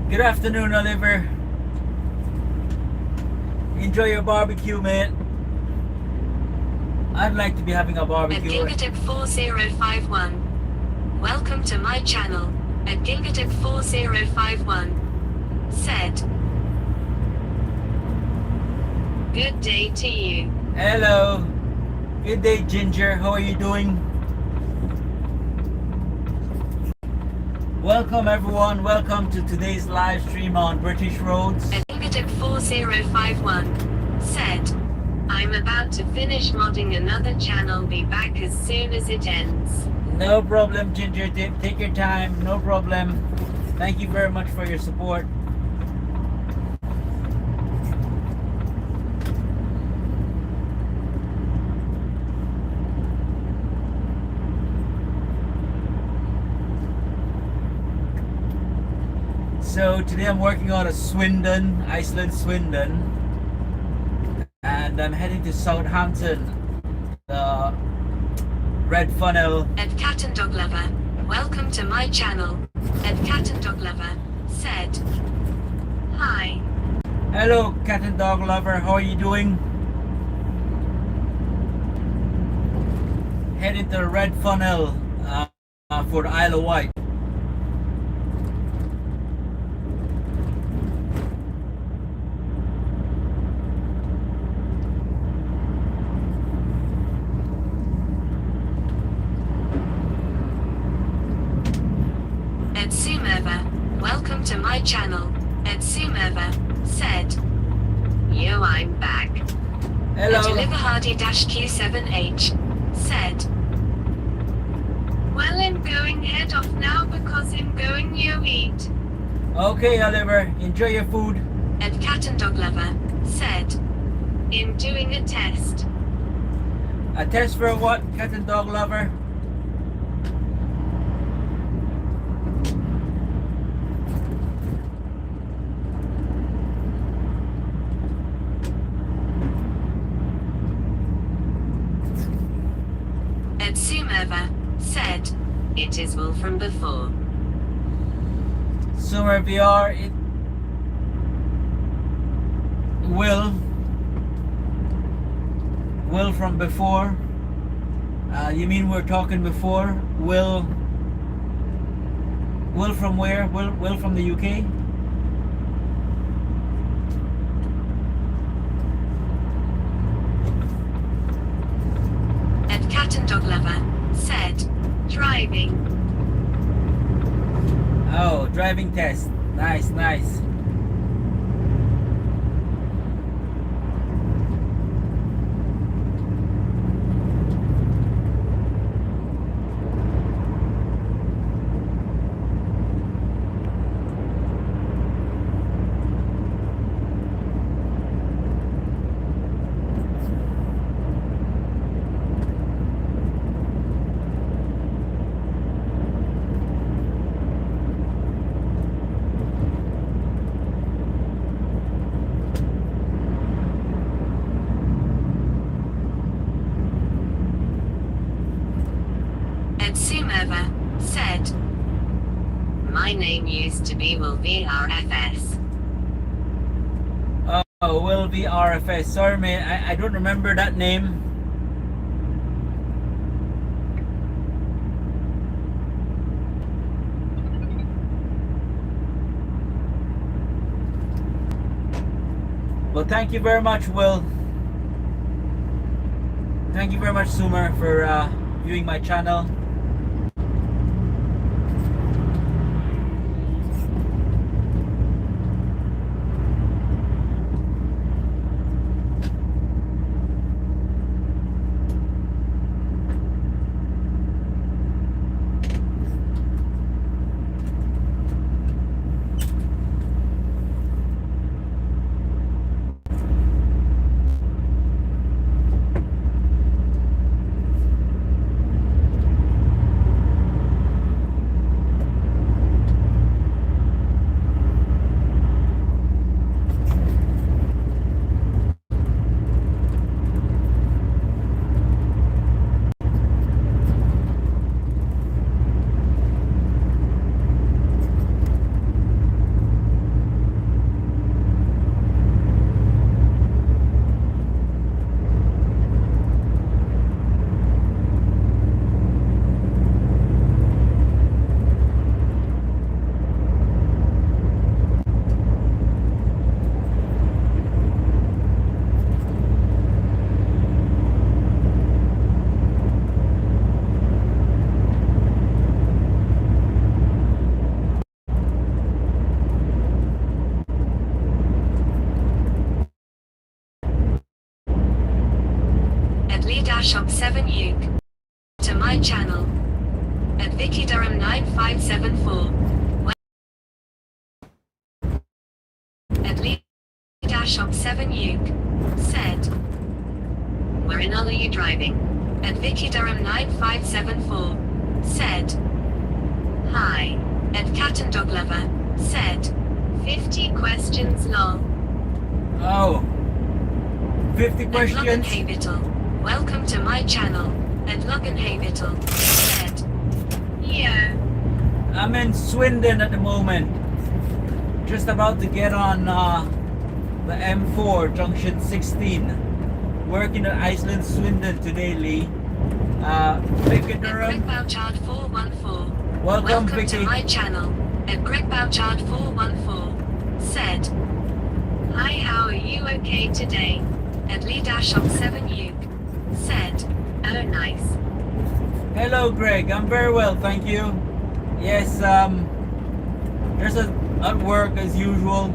Good afternoon, Oliver. Enjoy your barbecue, mate. I'd like to be having a barbecue. At Gilgatip4051. Welcome to my channel. At Gilgatip4051. Said. Good day to you. Hello. Good day, Ginger. How are you doing? Welcome, everyone. Welcome to today's live stream on British Roads. At Gilgatip4051. Said. I'm about to finish modding another channel. Be back as soon as it ends. No problem, Ginger. Take your time. No problem. Thank you very much for your support. So today I'm working out of Swindon, Iceland, Swindon, and I'm heading to Southampton, the Red Funnel. At Cat and Dog Lover, welcome to my channel. At Cat and Dog Lover said, hi. Hello, Cat and Dog Lover. How are you doing? Heading to the Red Funnel for the Isle of Wight. At Sumerva, welcome to my channel. At Sumerva said, yo, I'm back. Hello. At Oliver Hardy-Q7H said, well, I'm going head off now because I'm going you eat. Okay, Oliver. Enjoy your food. At Cat and Dog Lover said, in doing a test. A test for what, Cat and Dog Lover? At Sumerva said, it is Will from before. Sumer VR, it Will from before. You mean we're talking before? Will from where? Will from the UK? At Cat and Dog Lover said, driving. Oh, driving test. Nice, nice. At Sumerva said, my name used to be Will VRFS. Oh, Will VRFS. Sorry, mate. I don't remember that name. Well, thank you very much, Will. Thank you very much, Sumer, for viewing my channel. Lee-7 to my channel. At Vicky Durham 9574. At Lee-7 said. Where in all are you driving? At Vicky Durham 9574 said. Hi. At Cat and Dog Lover said. 50 questions long. Oh. 50 At questions. Logan Habital. Welcome to my channel. At Logan Habital said. Yo. I'm in Swindon at the moment. Just about to get on the M4 junction 16. Working at Iceland Swindon today, Lee. Vicky At Durham. Greg Bouchard 414. Welcome, to Vicky. my channel. At Greg Bouchard 414 said. Hi, how are you okay today? At Lee-7 said. Oh, nice. Hello, Greg. I'm very well, thank you. Yes, there's at work as usual.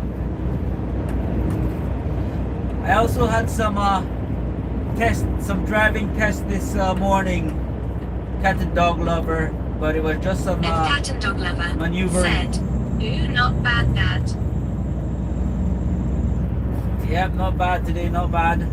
I also had some driving test this morning. Cat and Dog Lover, but it was just some At Cat and Dog Lover maneuvering. said. Ooh, not bad that. Yep, not bad today, not bad.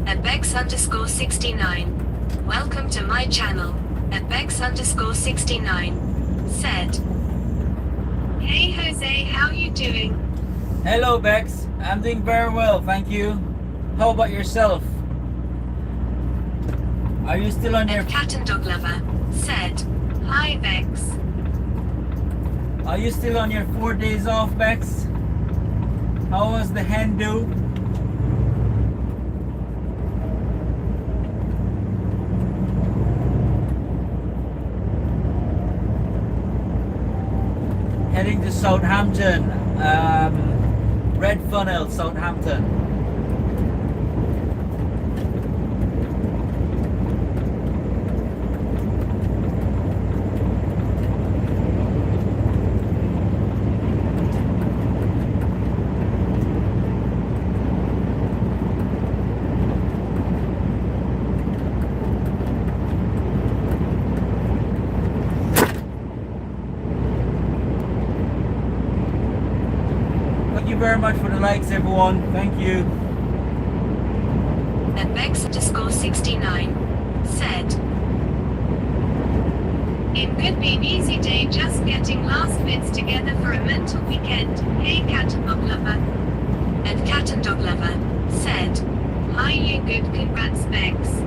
At Bex_69. Welcome to my channel. At Bex_69 said. Hey Jose, how you doing? Hello, Bex. I'm doing very well, thank you. How about yourself? Are you still on your At Cat and Dog Lover said. Hi Bex. Are you still on your 4 days off, Bex? How was the hen do? Heading to Southampton, Red Funnel, Southampton. Thank you very much for the likes, everyone. Thank you. At Bex_69 said. It could be an easy day just getting last bits together for a mental weekend. Hey Cat and Dog Lover. At Cat and Dog Lover said. Hi you good, congrats Bex.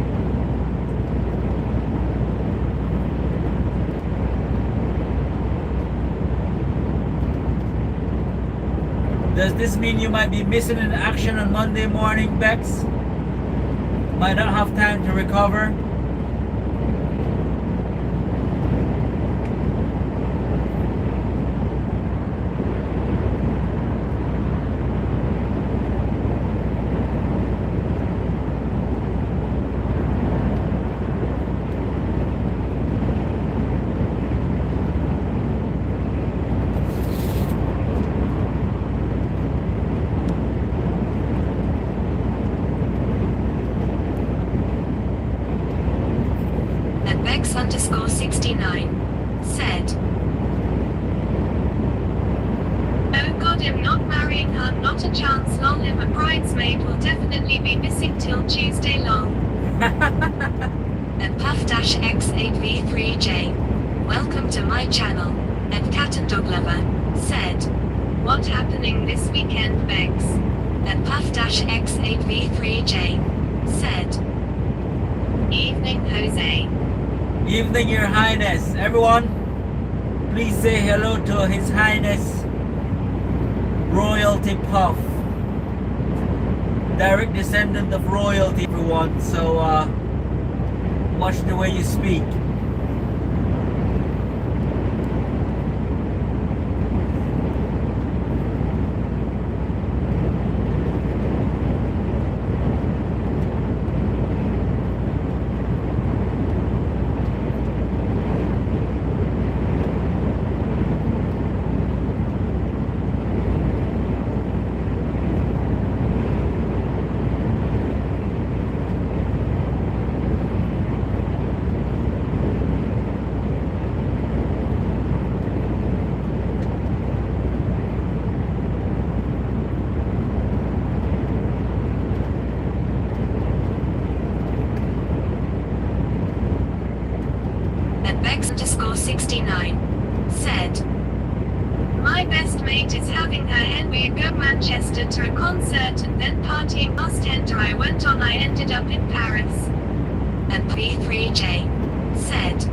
Does this mean you might be missing in action on Monday morning, Bex? Might not have time to recover? Bex_69 said. Oh god, I'm not marrying her, not a chance, lol, him a bridesmaid will definitely be missing till Tuesday long. At Puff-X8V3J. Welcome to my channel. At Cat and Dog Lover said. What happening this weekend, Bex? And Puff-X8V3J said, Evening, Jose. Evening, Your Highness. Everyone, please say hello to His Highness Royalty Puff. Direct descendant of royalty, everyone. So watch the way you speak. Bex_69 said, My best mate is having her and we go Manchester to a concert and then partying past enter I went on I ended up in Paris. And P3J said,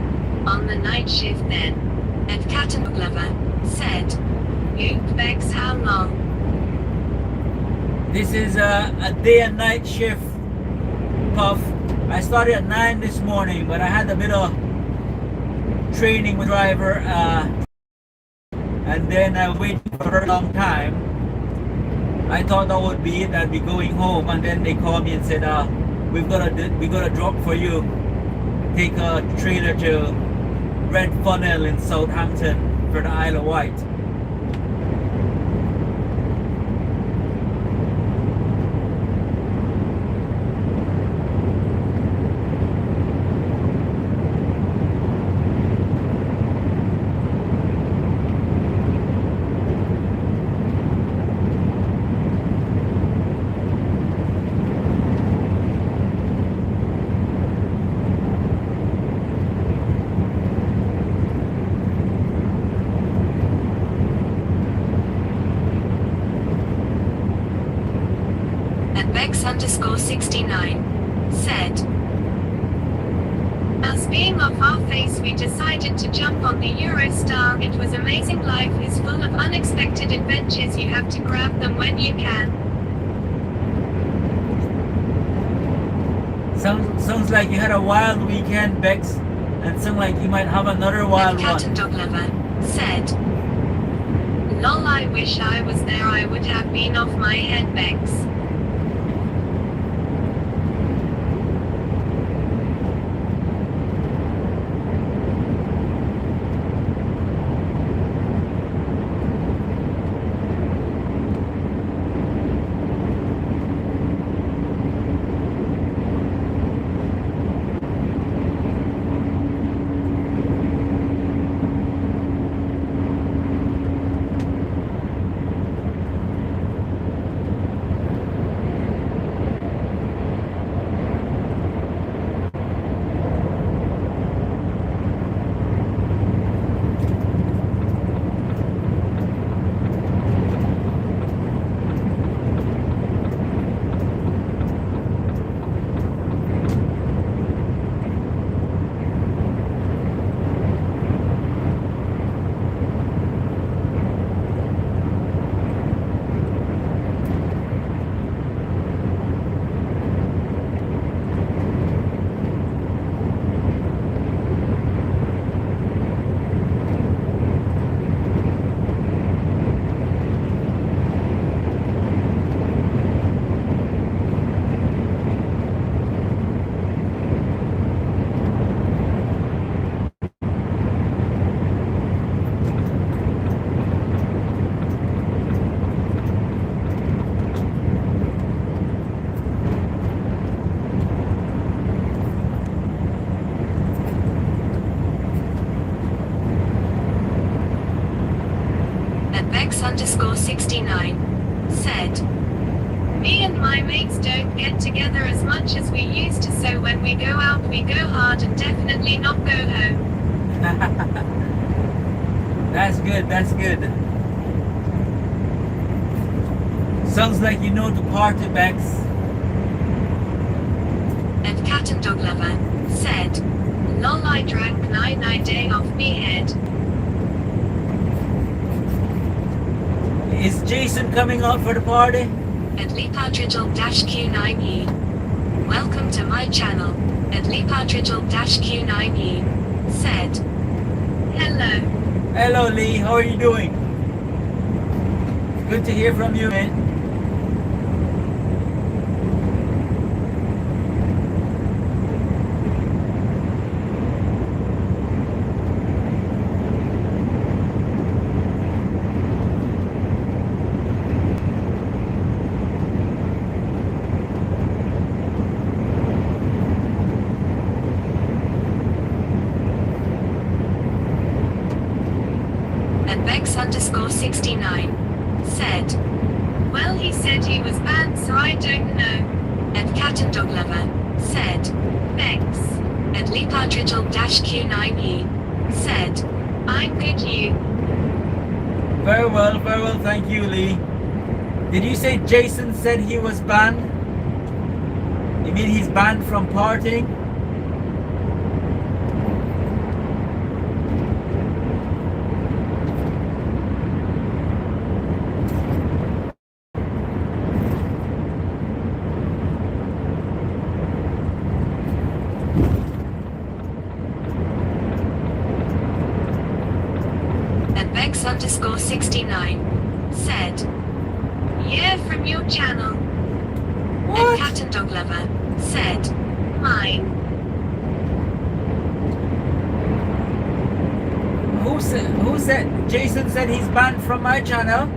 On the night shift then. And Kattenlover said, Oop Bex how long? This is a day and night shift, Puff. I started at 9 this morning, but I had a bit of training with driver and then I waited for a long time. I thought that would be it. I'd be going home, and then they called me and said, we got a drop for you. Take a trailer to Red Funnel in Southampton for the Isle of Wight. Bex_69 said, As being off our face we decided to jump on the Eurostar. It was amazing. Life is full of unexpected adventures. You have to grab them when you can. Sounds like you had a wild weekend, Bex, and sounds like you might have another wild Cat one. and Dog Lover said, Lol, I wish I was there. I would have been off my head, Bex. Bex_69 said, Me and my mates don't get together as much as we used to, so when we go out we go hard and definitely not go home. That's good, that's good. Sounds like you know the party, Bex. And Cat and Dog Lover said, lol, I drank 9 day off me head. Is Jason coming out for the party? And Lee Partridge-Q9E. Welcome to my channel. And Lee Partridge-Q9E said, hello. Hello, Lee. How are you doing? Good to hear from you, man. Bex_69 said, well, he said he was banned, so I don't know. And Cat and Dog Lover said, Bex. And Lee Partridge-Q9E said, I'm good, you. Very well, thank you, Lee. Did you say Jason said he was banned? You mean he's banned from partying? Bex_69 said, yeah, from your channel. What? And Cat and Dog Lover said, mine. Who said Jason said he's banned from my channel?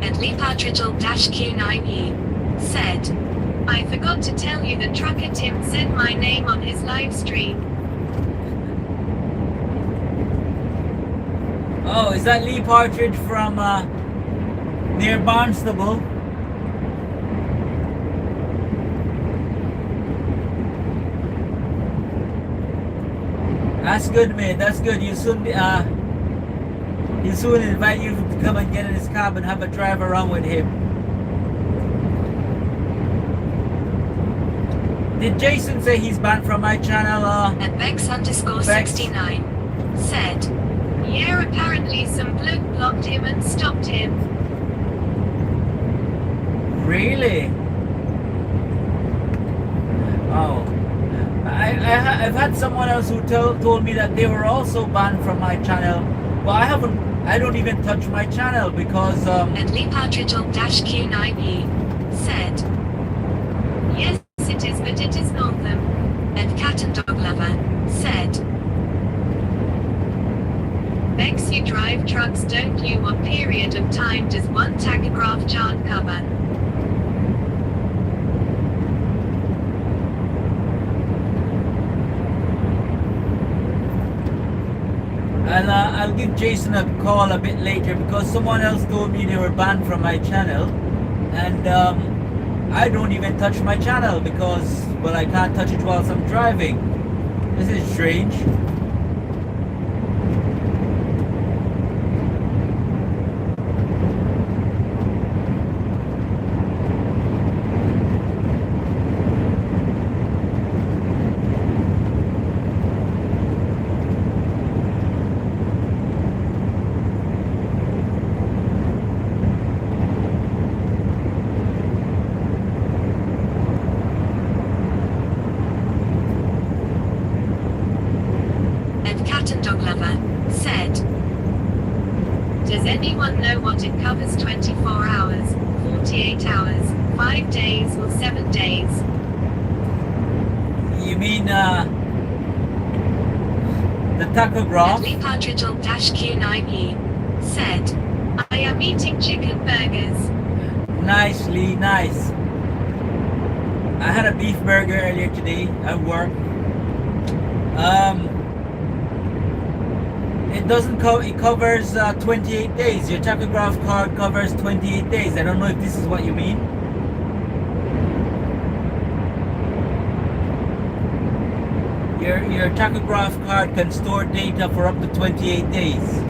And Lee Partridge-Q9E said, I forgot to tell you that Trucker Tim said my name on his live stream. Oh, is that Lee Partridge from near Barnstable? That's good, mate. That's good. He'll soon invite you to come and get in his cab and have a drive around with him. Did Jason say he's banned from my channel? And Bex_69 said, yeah, apparently some bloke blocked him and stopped him. Really? Oh. I've had someone else who told me that they were also banned from my channel. But I don't even touch my channel because And Lee Partridge-Q9E said, yes, it is, but it is Northam. And Cat and Dog Lover said, Bex, you drive trucks, don't you? What period of time does one tachograph chart cover? I'll give Jason a call a bit later because someone else told me they were banned from my channel, and I don't even touch my channel because, well, I can't touch it whilst I'm driving. This is strange. Does anyone know what it covers? 24 hours, 48 hours, 5 days or 7 days? You mean the tachograph? Lee Partridge-Q9E said, I am eating chicken burgers. Nicely, nice. I had a beef burger earlier today at work. It covers 28 days. Your tachograph card covers 28 days. I don't know if this is what you mean. Your tachograph card can store data for up to 28 days.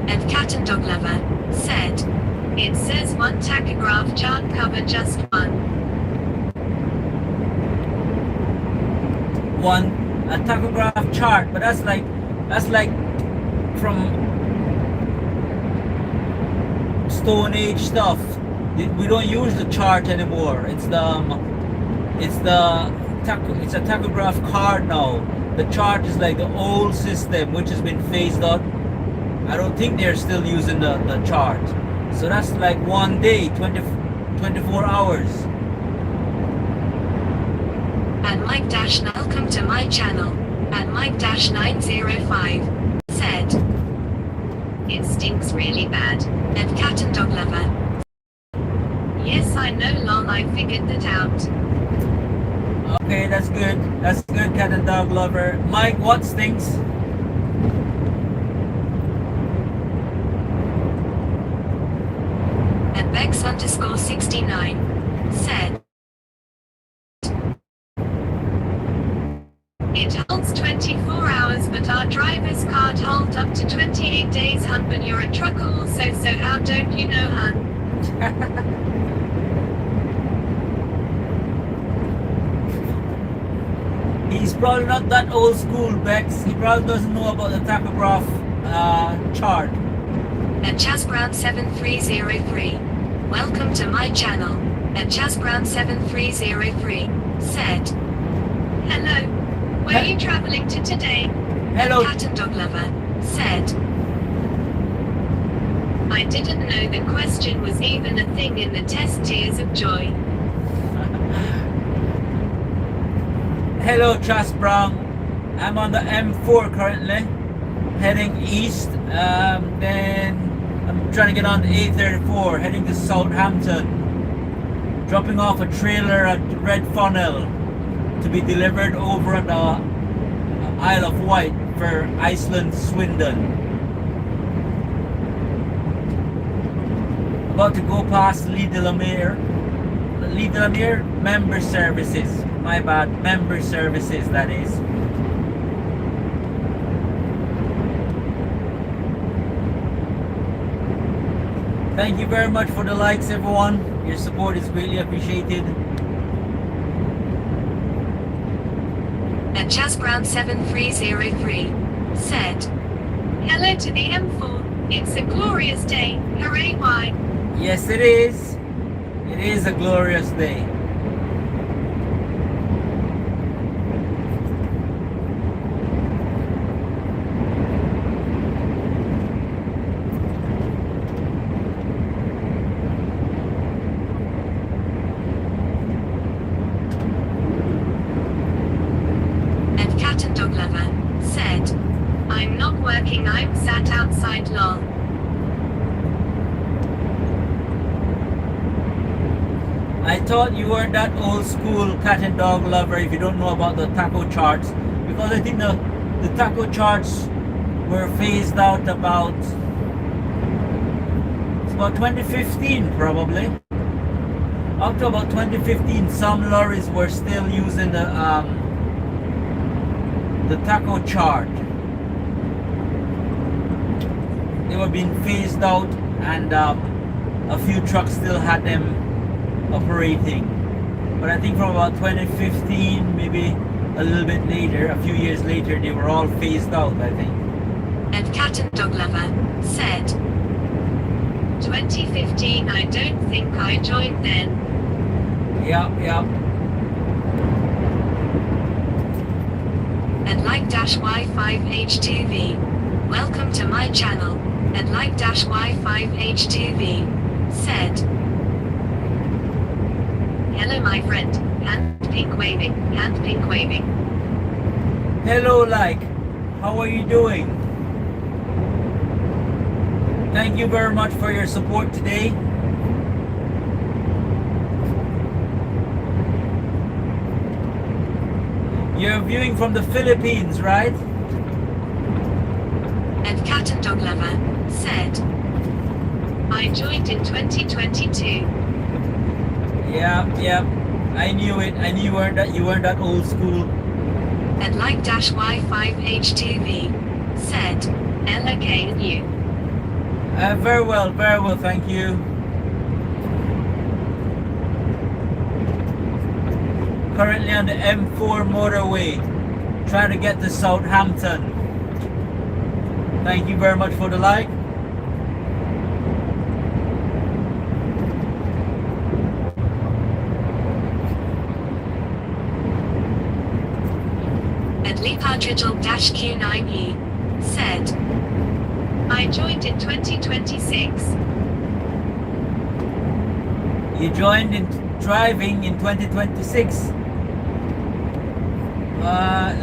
And Cat and Dog Lover said, it says one tachograph chart cover just a tachograph chart, but that's like from Stone Age stuff. We don't use the chart anymore. It's a tachograph card now. The chart is like the old system, which has been phased out. I don't think they're still using the chart. So that's like one day, 24 hours. And Mike Dash, welcome to my channel. And Mike Dash 905 said, it stinks really bad. And Cat and Dog Lover. Yes, I know, lol, I figured that out. Okay, that's good. That's good, Cat and Dog Lover. Mike, what stinks? And Bex_69 said, it holds 24 hours, but our drivers can't hold up to 28 days, hun. But you're a trucker also, so how don't you know, hun? He's probably not that old school, Bex. He probably doesn't know about the tachograph chart. And Chaz Brown 7303, welcome to my channel. And Chaz Brown 7303 said, hello, where are you traveling to today? Hello. And Cat and Dog Lover said, I didn't know the question was even a thing in the test. Tears of joy. Hello, Chas Brown. I'm on the M4 currently, heading east. Then I'm trying to get on the A34, heading to Southampton, dropping off a trailer at Red Funnel to be delivered over at the Isle of Wight for Iceland, Swindon. About to go past Lee de la Mere, member services. My bad, member services, that is. Thank you very much for the likes, everyone. Your support is greatly appreciated. And Chaz Brown 7303 said, hello to the M4. It's a glorious day. Hooray, why? Yes, it is. It is a glorious day. And Cat and Dog Lover said, I'm not working, I'm sat outside, lol. I thought you weren't that old school, Cat and Dog Lover, if you don't know about the taco charts, because I think the taco charts were phased out about 2015 probably. Up to about 2015, some lorries were still using the taco chart. They were being phased out, and a few trucks still had them operating. But I think from about 2015, maybe a little bit later, a few years later, they were all phased out, I think. And Cat and Dog Lover said, 2015, I don't think I joined then. Yeah. And Like-Y5H2V, welcome to my channel. And Like-Y5H2V said, hello my friend, hand pink waving, hand pink waving. Hello, Like. How are you doing? Thank you very much for your support today. You're viewing from the Philippines, right? And Cat and Dog Lover said, I joined in 2022. Yeah. I knew it. I knew you weren't that old school. And Like-Y5H2V said, LOK and you. Very well, thank you. Currently on the M4 motorway, trying to get to Southampton. Thank you very much for the like. And Lee Partridge-Q9E said, I joined in 2026. You joined in driving in 2026.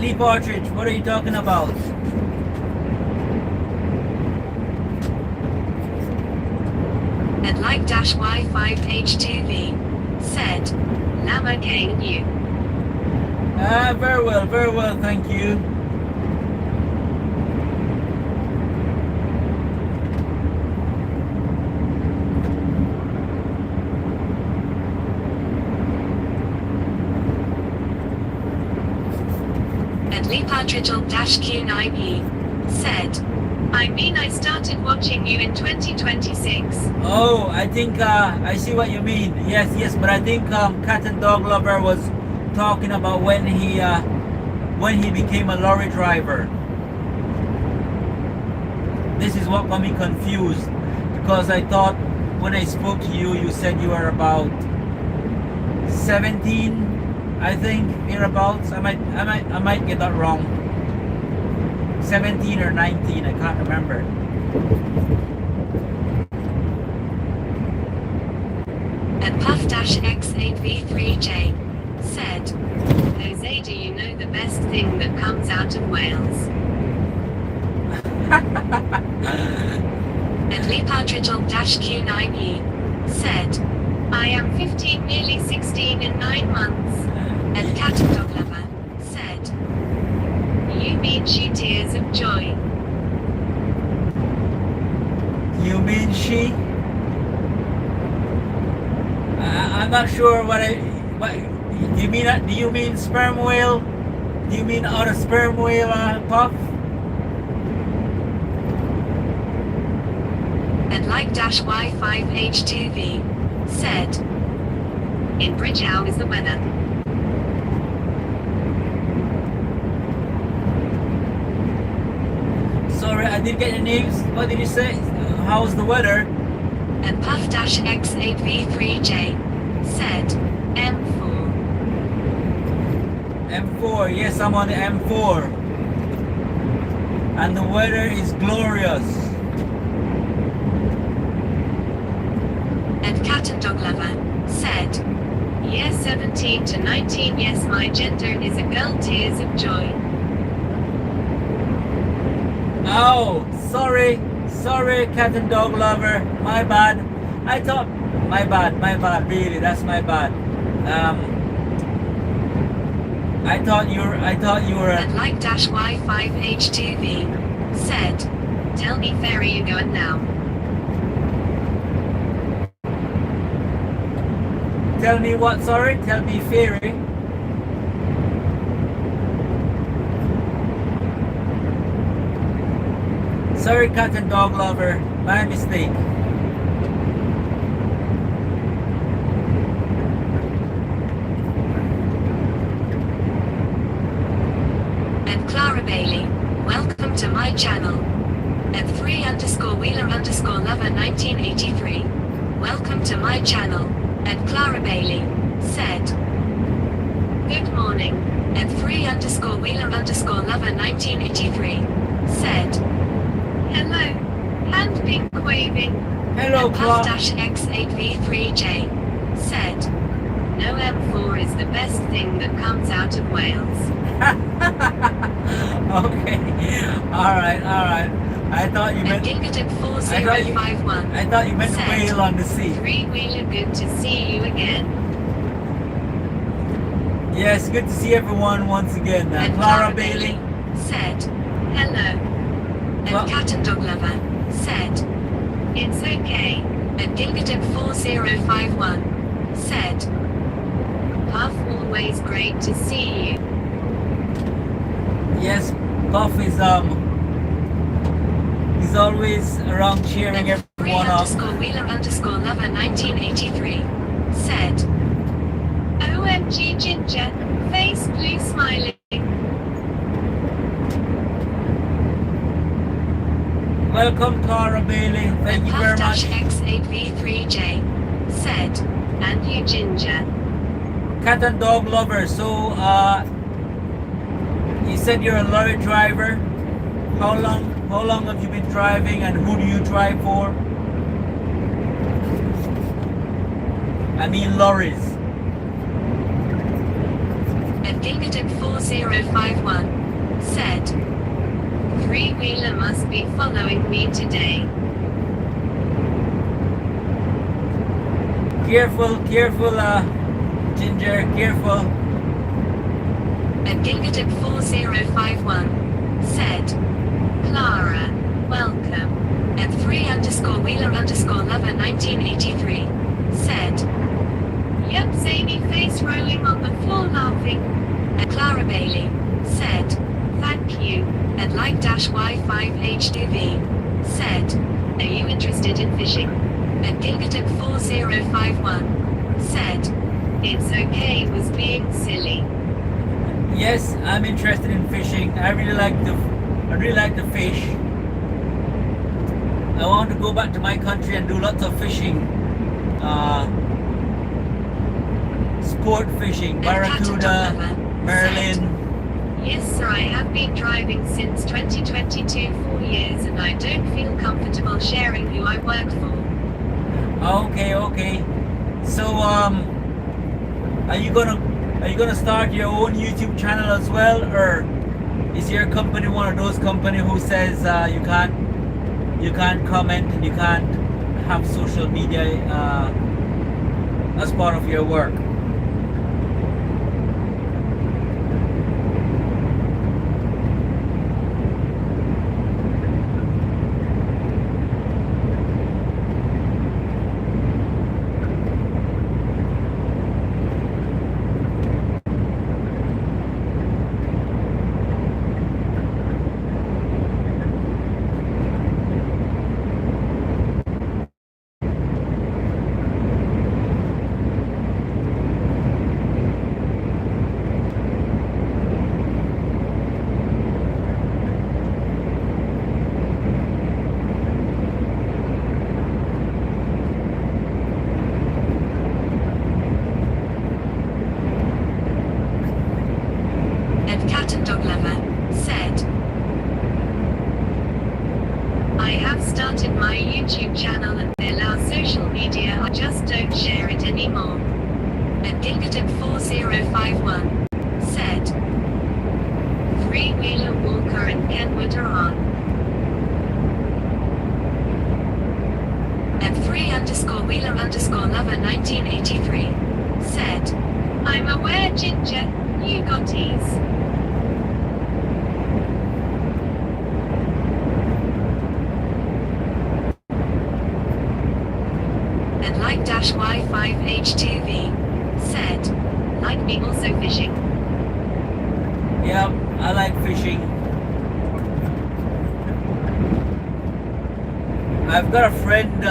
Lee Partridge, what are you talking about? And like-Y5H2V said, Lama KU. Very well, thank you. And Lee Partridge-Q9E said, I mean I started watching you in 2026. Oh, I think I see what you mean. Yes, but I think Cat and Dog Lover was talking about when he became a lorry driver. This is what got me confused, because I thought when I spoke to you, you said you were about 17, I think, hereabouts. I might get that wrong. 17 or 19, I can't remember. And Puff-X8V3J said, Jose, do you know the best thing that comes out of Wales? And Lee Partridge-Q9E said, I am 15, nearly 16 in 9 months. And Cat and Dog Lover said, you mean she tears of joy. You mean she? I'm not sure what do you mean. Do you mean sperm whale? Do you mean out of sperm whale, Puff? And like-Y5H2V said, in Bridge, how is the weather? Sorry, I didn't get your names. What did you say? How's the weather? And Puff-X8V3J said, M4. M4, yes, I'm on the M4. And the weather is glorious. And Cat and Dog Lover said, yes, 17 to 19, yes, my gender is a girl, tears of joy. Oh, sorry, Cat and Dog Lover. My bad. I thought, my bad, really, that's my bad. I thought you were. And like-Y5H2V said, tell me, ferry, you going now? Tell me what? Sorry, tell me, ferry. Sorry, Cat and Dog Lover. My mistake. And Clara Bailey, welcome to my channel. At 3_Wheeler_Lover 1983. Welcome to my channel. And Clara Bailey said, good morning. At 3_Wheeler_Lover 1983 said, hello. Hand pink waving. Hello, And Clara. Puff-X8V3J said, no, M4 is the best thing that comes out of Wales. Okay. All right. I thought you And meant. Gingerton 4051 I thought you meant said, whale on the sea. Three-wheeler, good to see you again. Yes, good to see everyone once again. And Clara Bailey. said, hello. And Well- Cat and Dog Lover said, it's okay. And Gingerton 4051 said, Puff, always great to see you. Yes, Puff is always around cheering And everyone up. _Wheeler_lover 1983 said, OMG Ginger, face blue smiling. Welcome, Tara Bailey. Thank you very much. X8V3J said, and you Ginger. Cat and dog lover. So, you said you're a lorry driver. How long have you been driving, and who do you drive for? I mean lorries. And Gingatim4051 said, three-wheeler must be following me today. Careful, Ginger, careful. And Gingatim4051 said, Clara, welcome. And _Wheeler_lover 1983 said, yep, zany face rolling on the floor laughing. And Clara Bailey said, thank you. And like-Y5H2V said, are you interested in fishing? And Gingatim4051 said, it's okay, was being silly. Yes, I'm interested in fishing. I really like the fish. I want to go back to my country and do lots of fishing. Sport fishing, barracuda, marlin. Yes, sir, I have been driving since 2022, 4 years, and I don't feel comfortable sharing who I work for. Okay. So, are you gonna start your own YouTube channel as well, or is your company one of those companies who says you can't comment and you can't have social media as part of your work? Cat and Dog Lover said, I have started my YouTube channel and they allow social media, I just don't share it anymore. And Gingatim4051 said, three-wheeler Walker and Kenwood are on. And _Wheeler_lover 1983 said, I'm aware Ginger, you got ease. And like-Y5H2V said, like me also fishing. Yeah, I like fishing. I've got a friend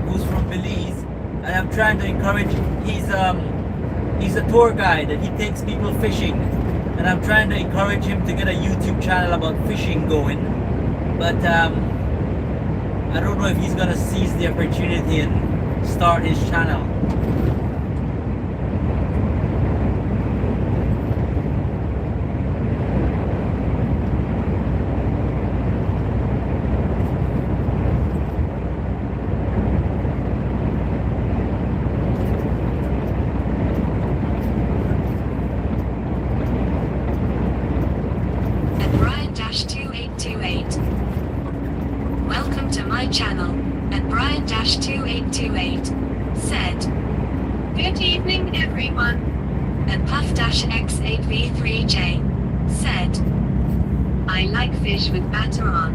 who's from Belize, and I'm trying to encourage. He's a tour guide and he takes people fishing, and I'm trying to encourage him to get a YouTube channel about fishing going. But I don't know if he's gonna seize the opportunity and start his channel. And Brian-2828. Welcome to my channel. And Brian-2828 said, good evening everyone. And Puff-X8V3J said, I like fish with banter on.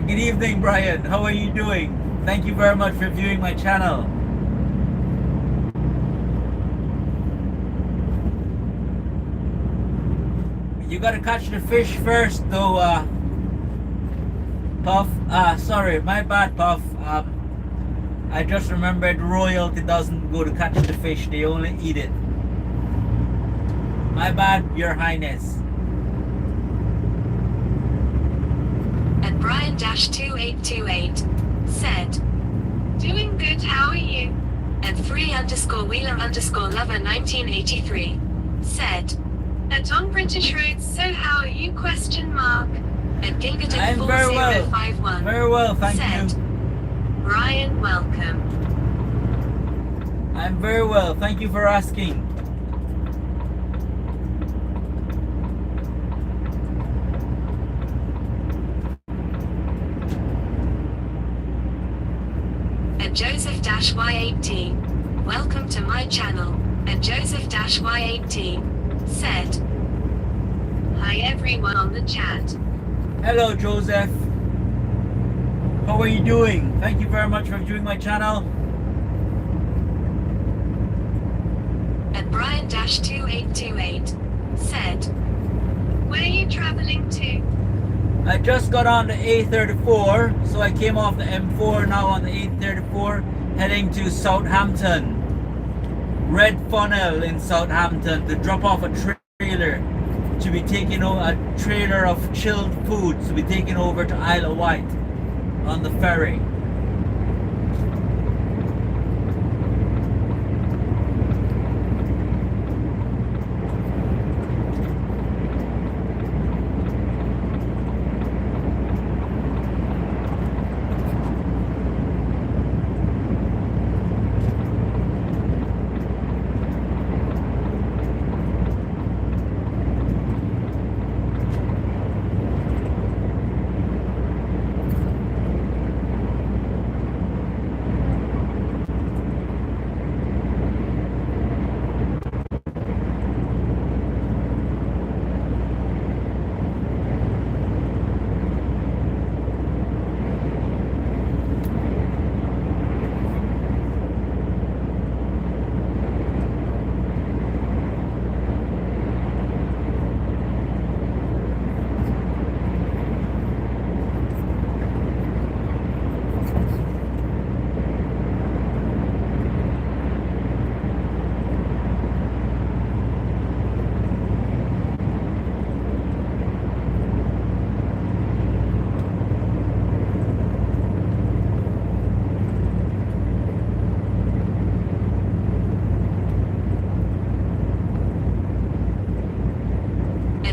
Good evening, Brian. How are you doing? Thank you very much for viewing my channel. You gotta catch the fish first, though, Puff. Sorry, my bad, Puff. I just remembered royalty doesn't go to catch the fish; they only eat it. My bad, Your Highness. And Brian-2828 said, "Doing good, how are you?" And free_wheeler_lover 1983 said, "At on British roads, so how are you? Question mark." And I'm Gingaton very well. 4051 Very well, thank said, you. "Brian, welcome." I'm very well. Thank you for asking. And Joseph-Y8T, "Welcome to my channel." And Joseph-Y8T said, "Hi everyone on the chat." Hello, Joseph. How are you doing? Thank you very much for viewing my channel. And Brian-2828 said, "Where are you traveling to?" I just got on the A34, so I came off the M4, now on the A34, heading to Southampton. Red Funnel in Southampton to drop off a trailer to be taken over, a trailer of chilled foods to be taken over to Isle of Wight on the ferry.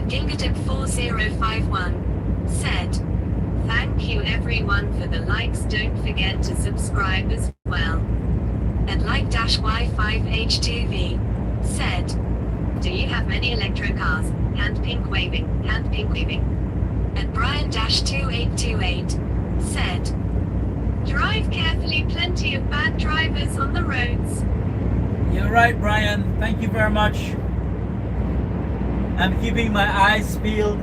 Gingaton 4051 said, "Thank you everyone for the likes, don't forget to subscribe as well." And like-y5h2v said, "Do you have many electro cars?" Hand pink waving, hand pink waving. And Brian-2828 said, "Drive carefully, plenty of bad drivers on the roads." You're right, Brian. Thank you very much. I'm keeping my eyes peeled,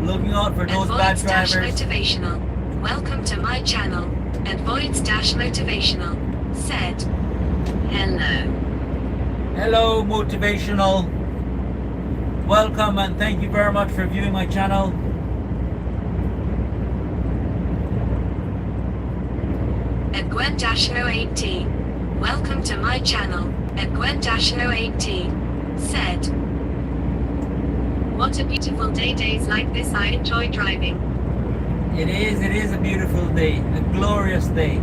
looking out for those bad drivers. Motivational, "Welcome to my channel." And Voids-Motivational said, "Hello." Hello, Motivational. Welcome and thank you very much for viewing my channel. And Gwen-08T, "Welcome to my channel." And Gwen-08T said, "What a beautiful day. Days like this I enjoy driving." It is a beautiful day, a glorious day.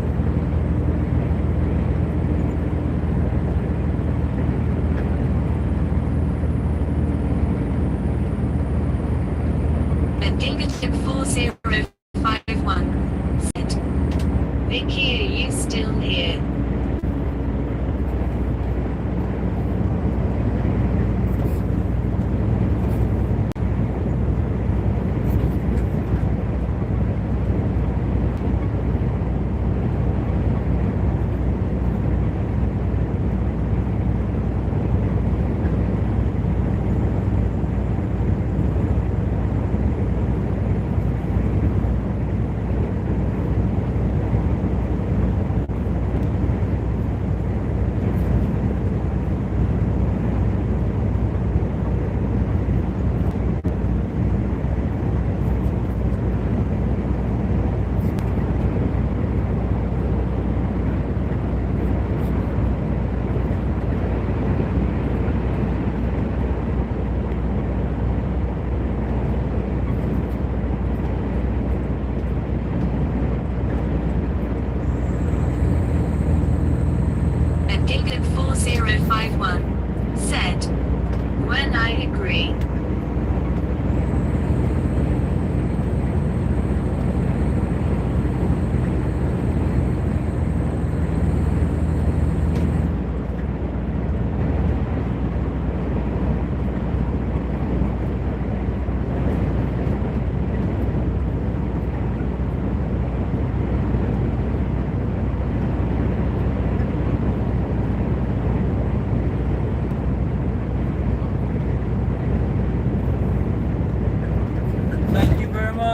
And Gingaton4051 said, "Vicky, are you still here?"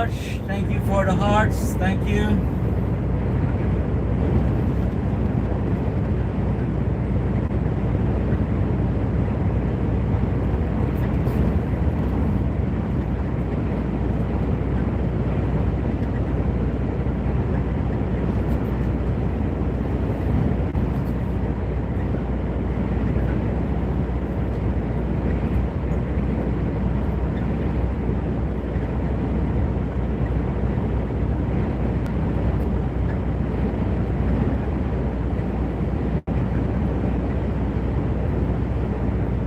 much. Thank you for the hearts. Thank you.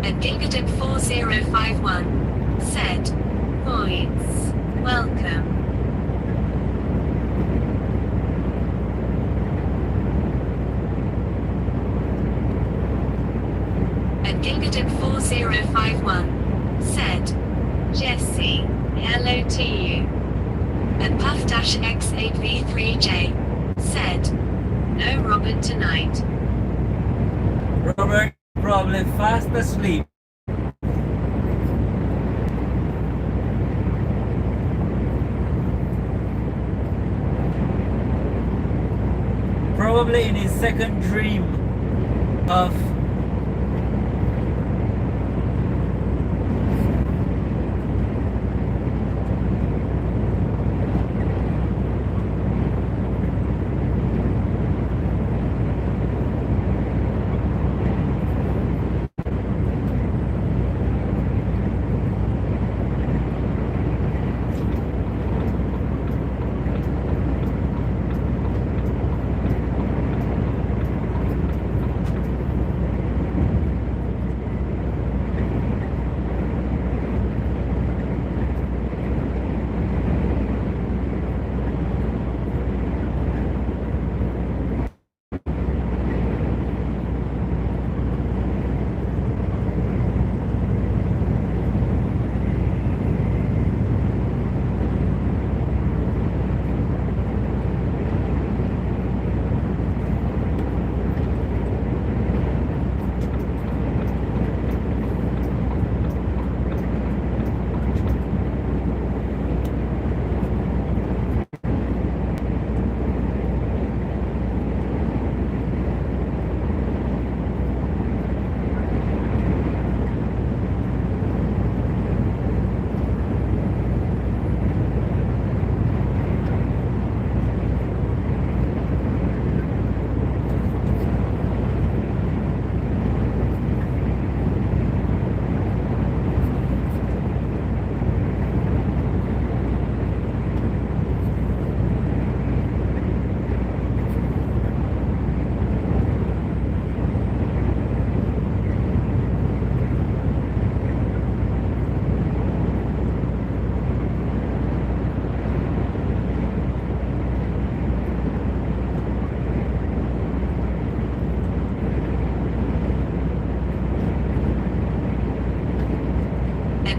And Gingadon 4051 said, "Voids, welcome." And Gingadon 4051 said, "Jesse, hello to you." And Puff-X8V3J said, "No Robert tonight." Robert probably fast asleep. Probably in his second dream of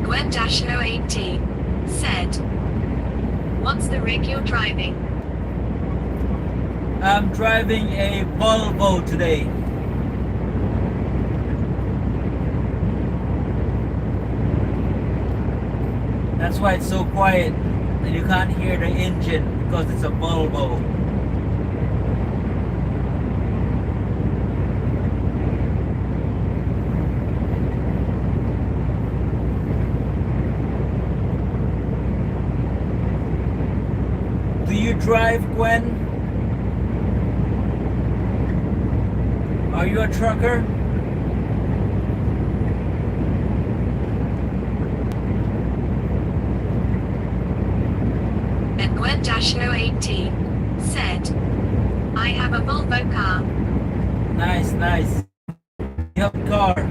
Gwen-018 said, "What's the rig you're driving?" I'm driving a Volvo today. That's why it's so quiet and you can't hear the engine because it's a Volvo. Do you drive, Gwen? Are you a trucker? And Gwen-018 said, "I have a Volvo car." Nice, nice. You have a car.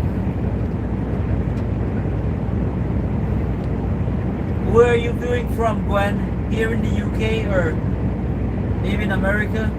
Where are you viewing from, Gwen? Here in the UK or maybe in America?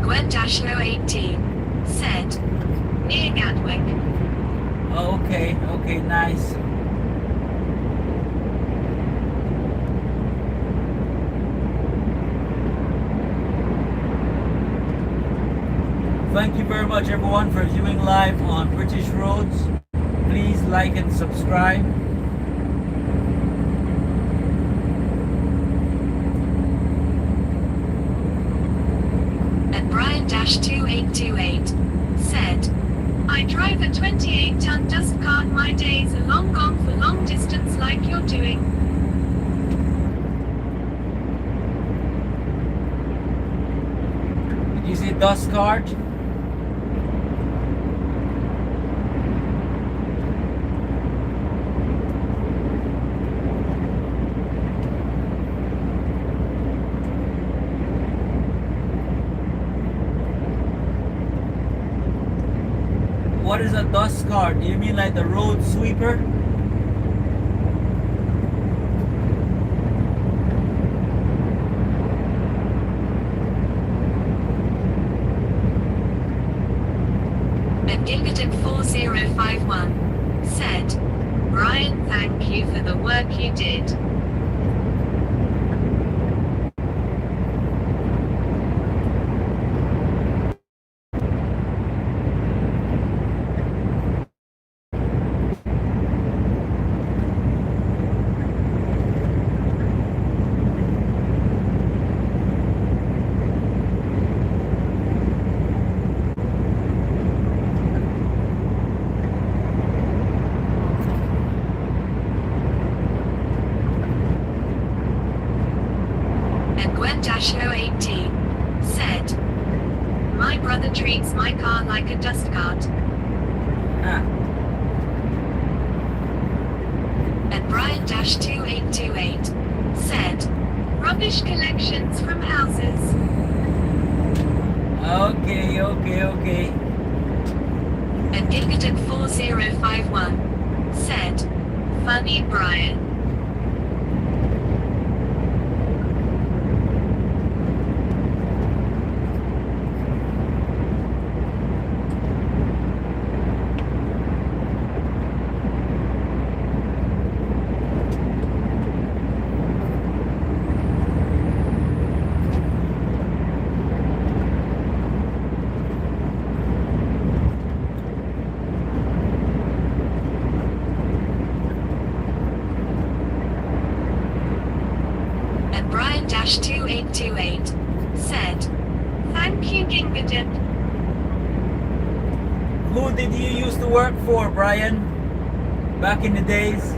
Gwen-018 said, near Gatwick. Oh, okay, okay, nice. Thank you very much everyone for viewing live on British Roads. Please like and subscribe. And Brian-2828 said, I drive a 28-ton dust cart. My days are long gone for long distance like you're doing. Did you say dust cart? What is a dust cart? Do you mean like the road sweeper? And Gilgaden4051 said, Brian, thank you for the work you did. Gwen-018 said, my brother treats my car like a dust cart. Ah. And Brian-2828 said, rubbish collections from houses. Okay, okay, okay. And Gilgaden4051 said, funny Brian. Brian-2828 said, thank you, Gilgaden. Who did you used to work for, Brian? Back in the days?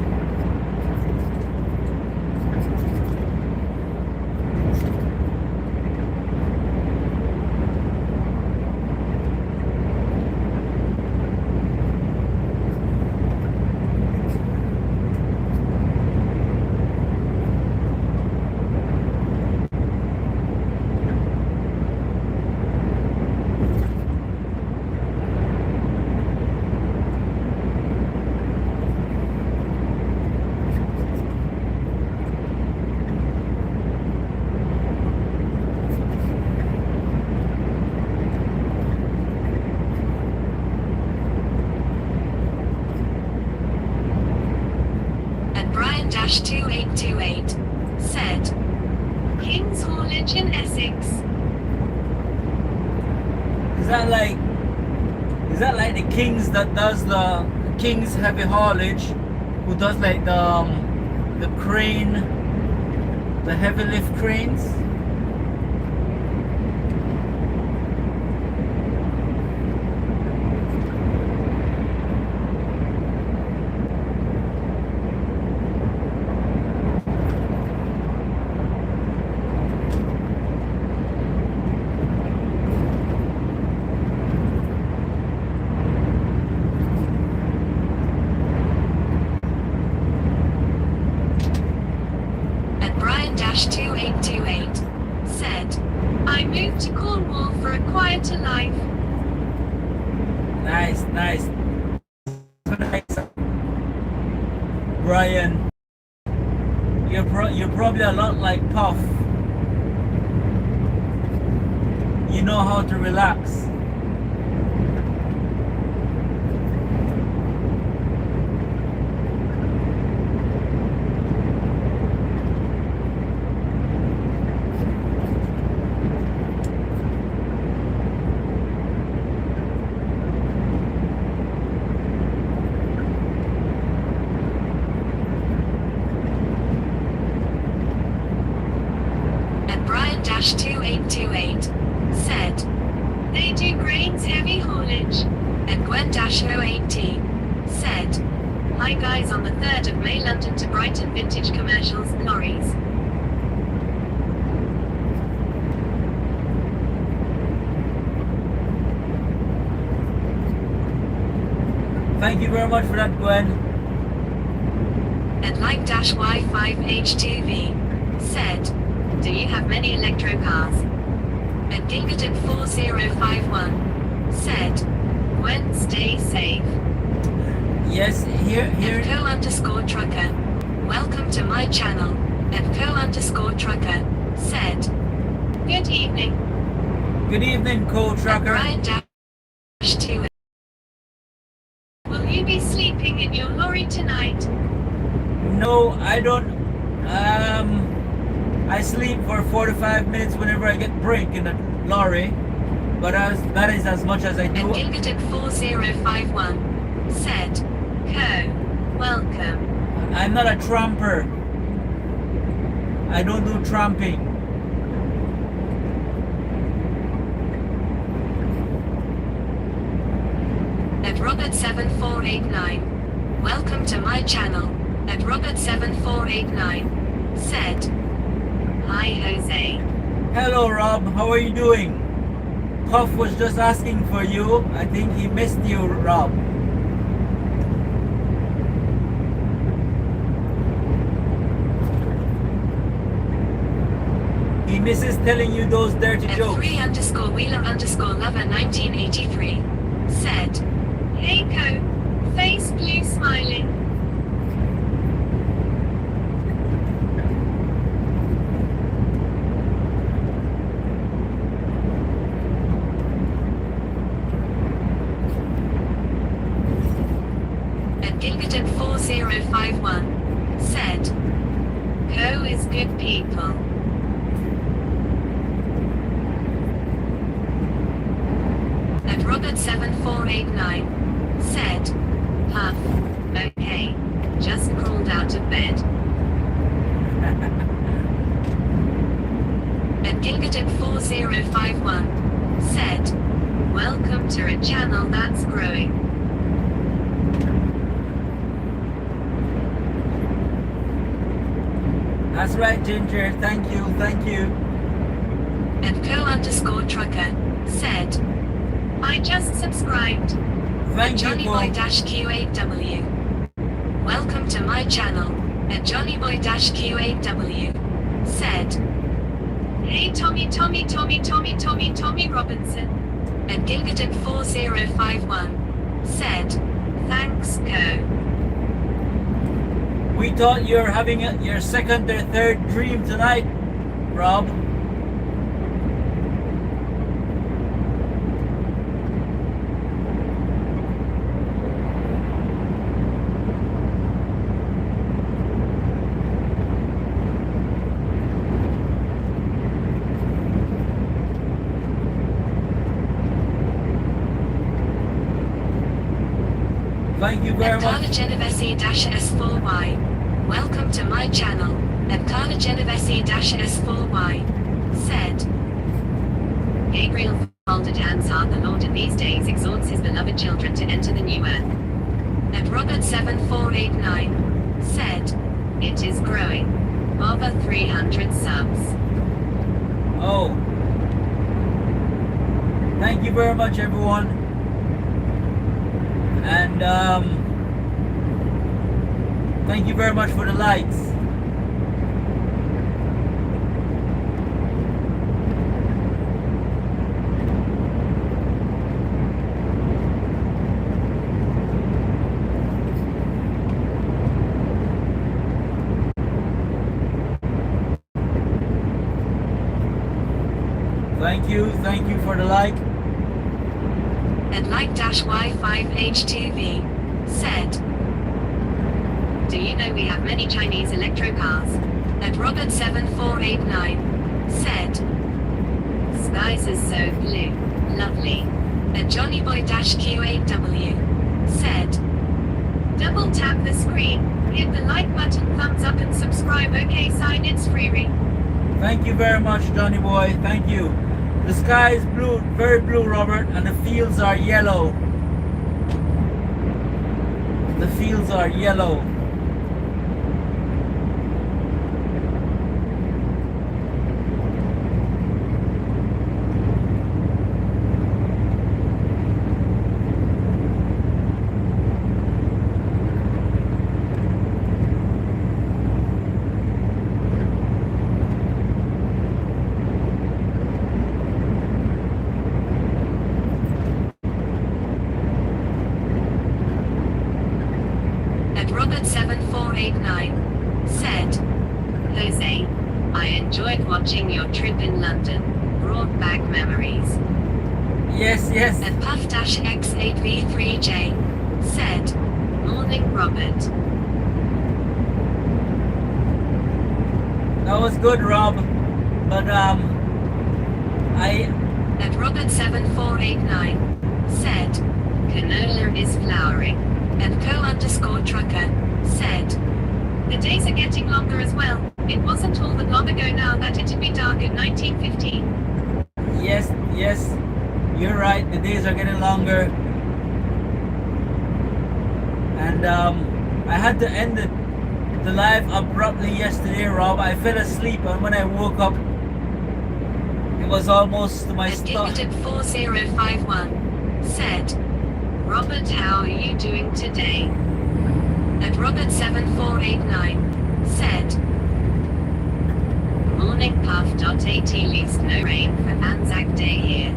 Brian-2828 said, King's Haulage in Essex. Is that like the Kings that does the King's heavy haulage, who does like the crane, the heavy lift cranes? Brian-2828 said, I moved to Cornwall for a quieter life. Nice, nice. Brian, you're probably a lot like Puff. you know how to relax. And Brian-2828 said, they do grains heavy haulage. And Gwen-018 said, hi guys, on the 3rd of May, London to Brighton vintage commercials, lorries. Thank you very much for that, Gwen. And like-Y5H2V said, do you have many electro cars? And Gilgerton4051 said, Gwen, stay safe. Yes, here. And co_trucker, welcome to my channel. And co_trucker said, good evening. Good evening, And co-trucker. Brian-2. Will you be sleeping in your lorry tonight? No, I don't. I sleep for 45 minutes whenever I get break in the lorry, but that is as much as I And do. Gilgerton4051 said, co, welcome. I'm not a tramper. I don't do tramping. At Robert7489, welcome to my channel. At Robert7489 said, hi Jose. Hello, Rob. How are you doing? Puff was just asking for you. I think he missed you, Rob. He misses telling you those dirty And jokes. 3_Wheeler_Lover1983 said, hey co, face blue smiling. And Gilgerton4051 said, co is good people. And Robert7489 said, Puff, okay, just crawled out of bed. And Gilgerton4051 said, welcome to a channel that's growing. That's right, Ginger. Thank you. Thank you. And co_trucker said, I just subscribed. Thank you, Johnny Co. Boy-Q8W. Welcome to my channel. And Johnny Boy-Q8W said, hey Tommy Robinson. And Gilgerton4051 said, thanks co. We thought you were having your second or third dream tonight, Rob. Thank you very And much. Carla Genovese-S4Y. Welcome to my channel. And Carla Genovese-S4Y said, Gabriel folded hands hard the Lord in these days exhorts his beloved children to enter the new earth. And Robert7489 said, it is growing. Over 300 subs. Oh. Thank you very much, everyone. And thank you very much for the likes. Thank you for the like. And like-Y5H2V said, do you know we have many Chinese electro cars? And Robert7489 said, skies is so blue, lovely. And JohnnyBoy-Q8W said, double tap the screen, hit the like button, thumbs up and subscribe. Okay, sign it's free. Thank you very much, Johnny boy. Thank you. The sky is blue, very blue, Robert, and the fields are yellow. The fields are yellow. Robert7489 said, Jose, I enjoyed watching your trip in London, brought back memories. Yes. And Puff-X8V3J said, morning Robert. That was good, Rob. But And Robert7489 said, canola is flowering. And co_trucker said, the days are getting longer as well. It wasn't all that long ago now that it'd be dark in 1915. Yes, you're right. The days are getting longer. And I had to end the live abruptly yesterday, Rob. I fell asleep, and when I woke up, it was almost to my stomach. And 4051 said, Robert, how are you doing today? And Robert7489 said, morning Puff.at least no rain for Anzac Day here.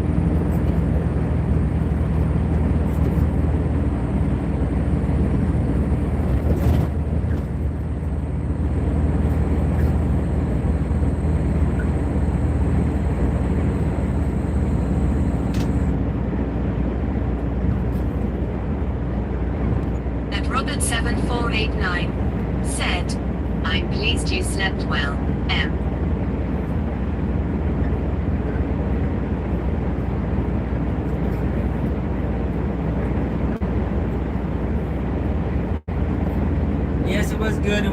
Robert7489 said, I'm pleased you slept well, M. Yes, it was good.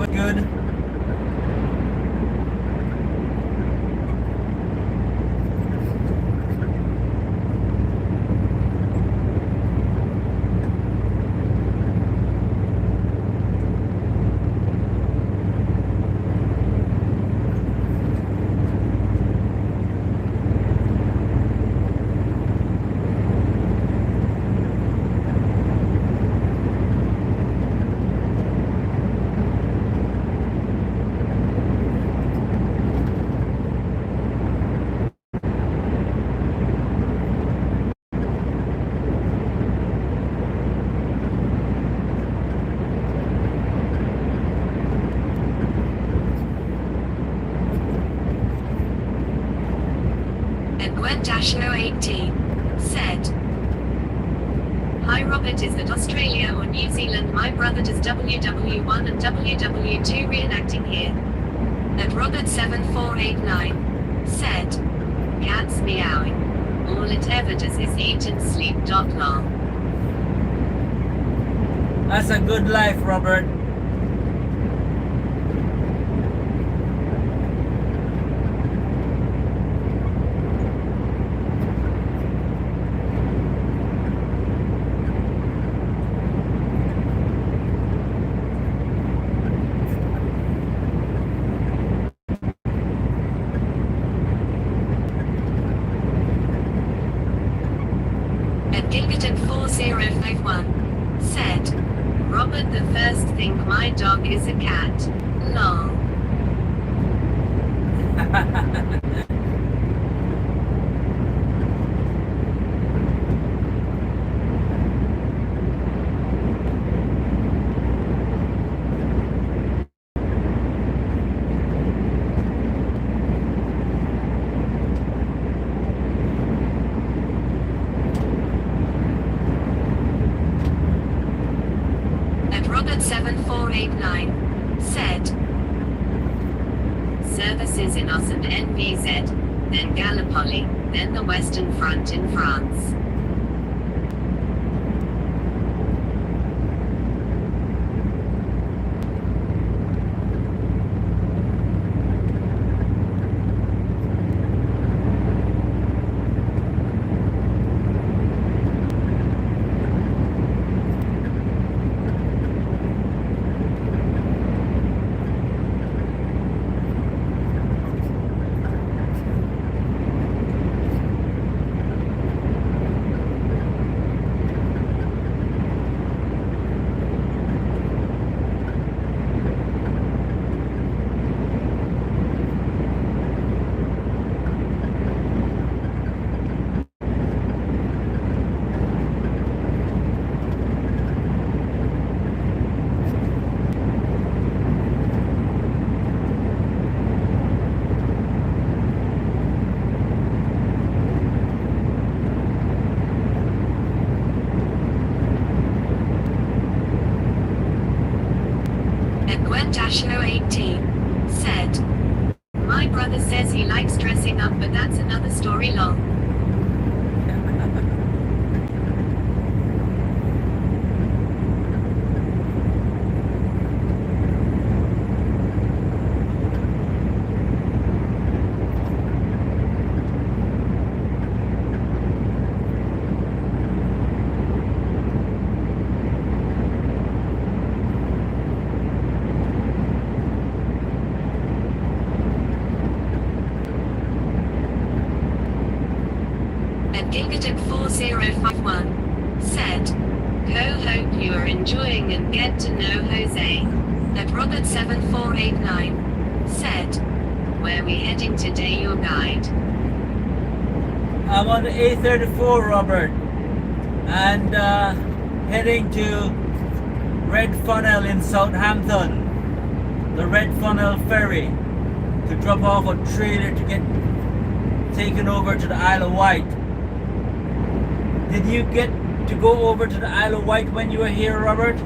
Gwen-018 said, hi Robert, is that Australia or New Zealand? My brother does WW1 and WW2 reenacting here. And Robert7489 said, cats meowing. All it ever does is eat and sleep. Lol. That's a good life, Robert. Gilgerton4051 said, Robert, the first thing my dog is a cat. Lol. forces in Os and NVZ, then Gallipoli, then the Western Front in France. Gwen-018 said, "My brother says he likes dressing up, but that's another story long." Gigaton4051 said, hope you are enjoying and get to know Jose. At Robert7489 said, where we heading today, your guide? I'm on the A34, Robert, and heading to Red Funnel in Southampton, the Red Funnel ferry, to drop off a trailer to get taken over to the Isle of Wight. Did you get to go over to the Isle of Wight when you were here, Robert?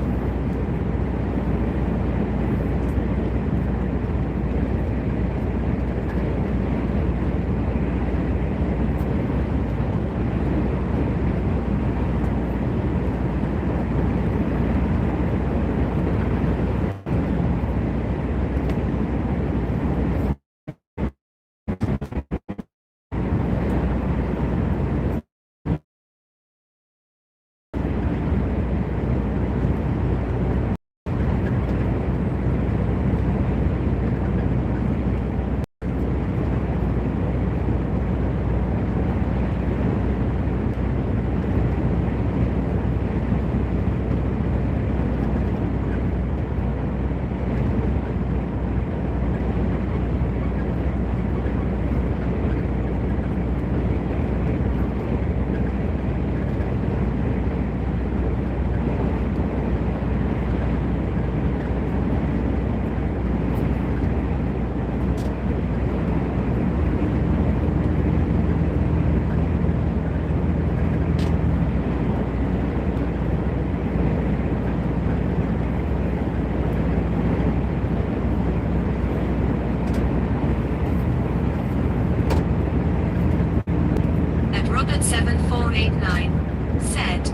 Robert7489 said,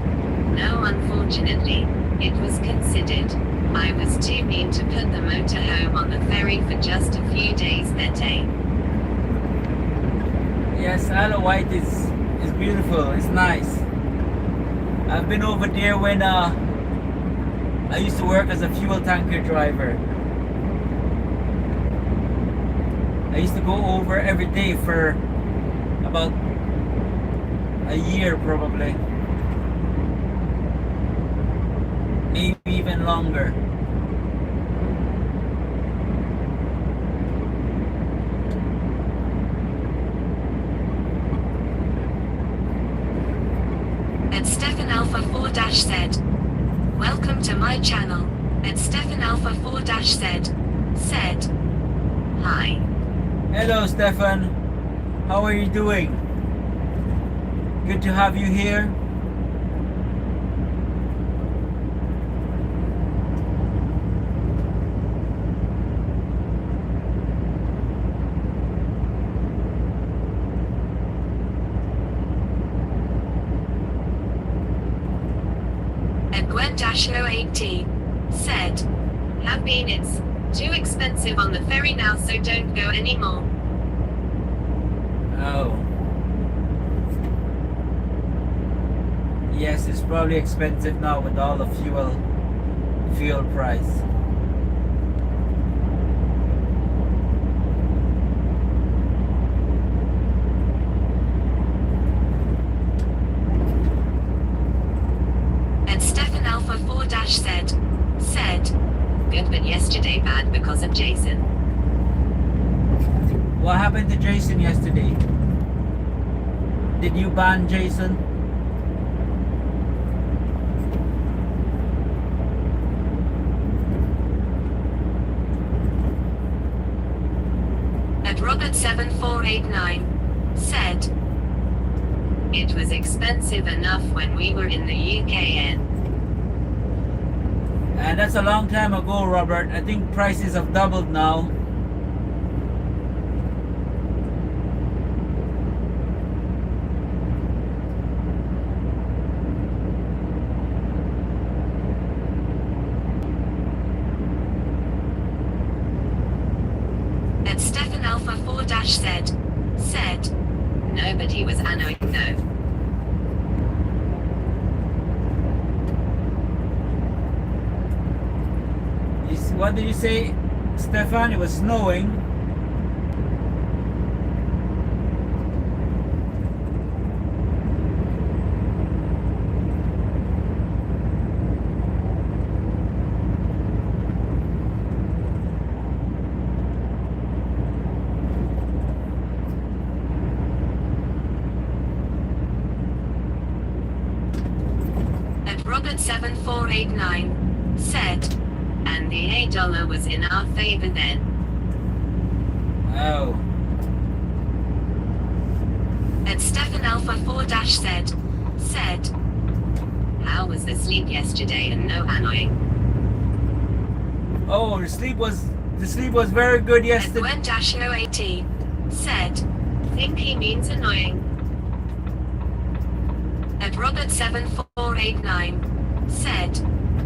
no, unfortunately, it was considered. I was too mean to put the motorhome on the ferry for just a few days that day. Yes, Isle of Wight is beautiful. It's nice. I've been over there when I used to work as a fuel tanker driver. I used to go over every day for about a year, probably, maybe even longer. And Stefan Alpha 4 said, welcome to my channel. And Stefan Alpha 4 said, hi. Hello, Stefan. How are you doing? Good to have you here. Gwen-080 said, have been, it's too expensive on the ferry now, so don't go anymore. Oh. Yes, it's probably expensive now with all the fuel price. And Stefan Alpha 4- said, good, but yesterday bad because of Jason. What happened to Jason yesterday? Did you ban Jason? And Robert7489 said, it was expensive enough when we were in the UKN. And that's a long time ago, Robert. I think prices have doubled now. And Stefan Alpha 4- said, no, but he was annoying though. What did you say, Stefan? It was snowing. And Robert7489 said, and the $8 was in our favor then. Oh. And Stefan Alpha 4- said, how was the sleep yesterday and no annoying? Oh, the sleep was very good And yesterday. Gwen-080 said, think he means annoying. And Robert7489 said,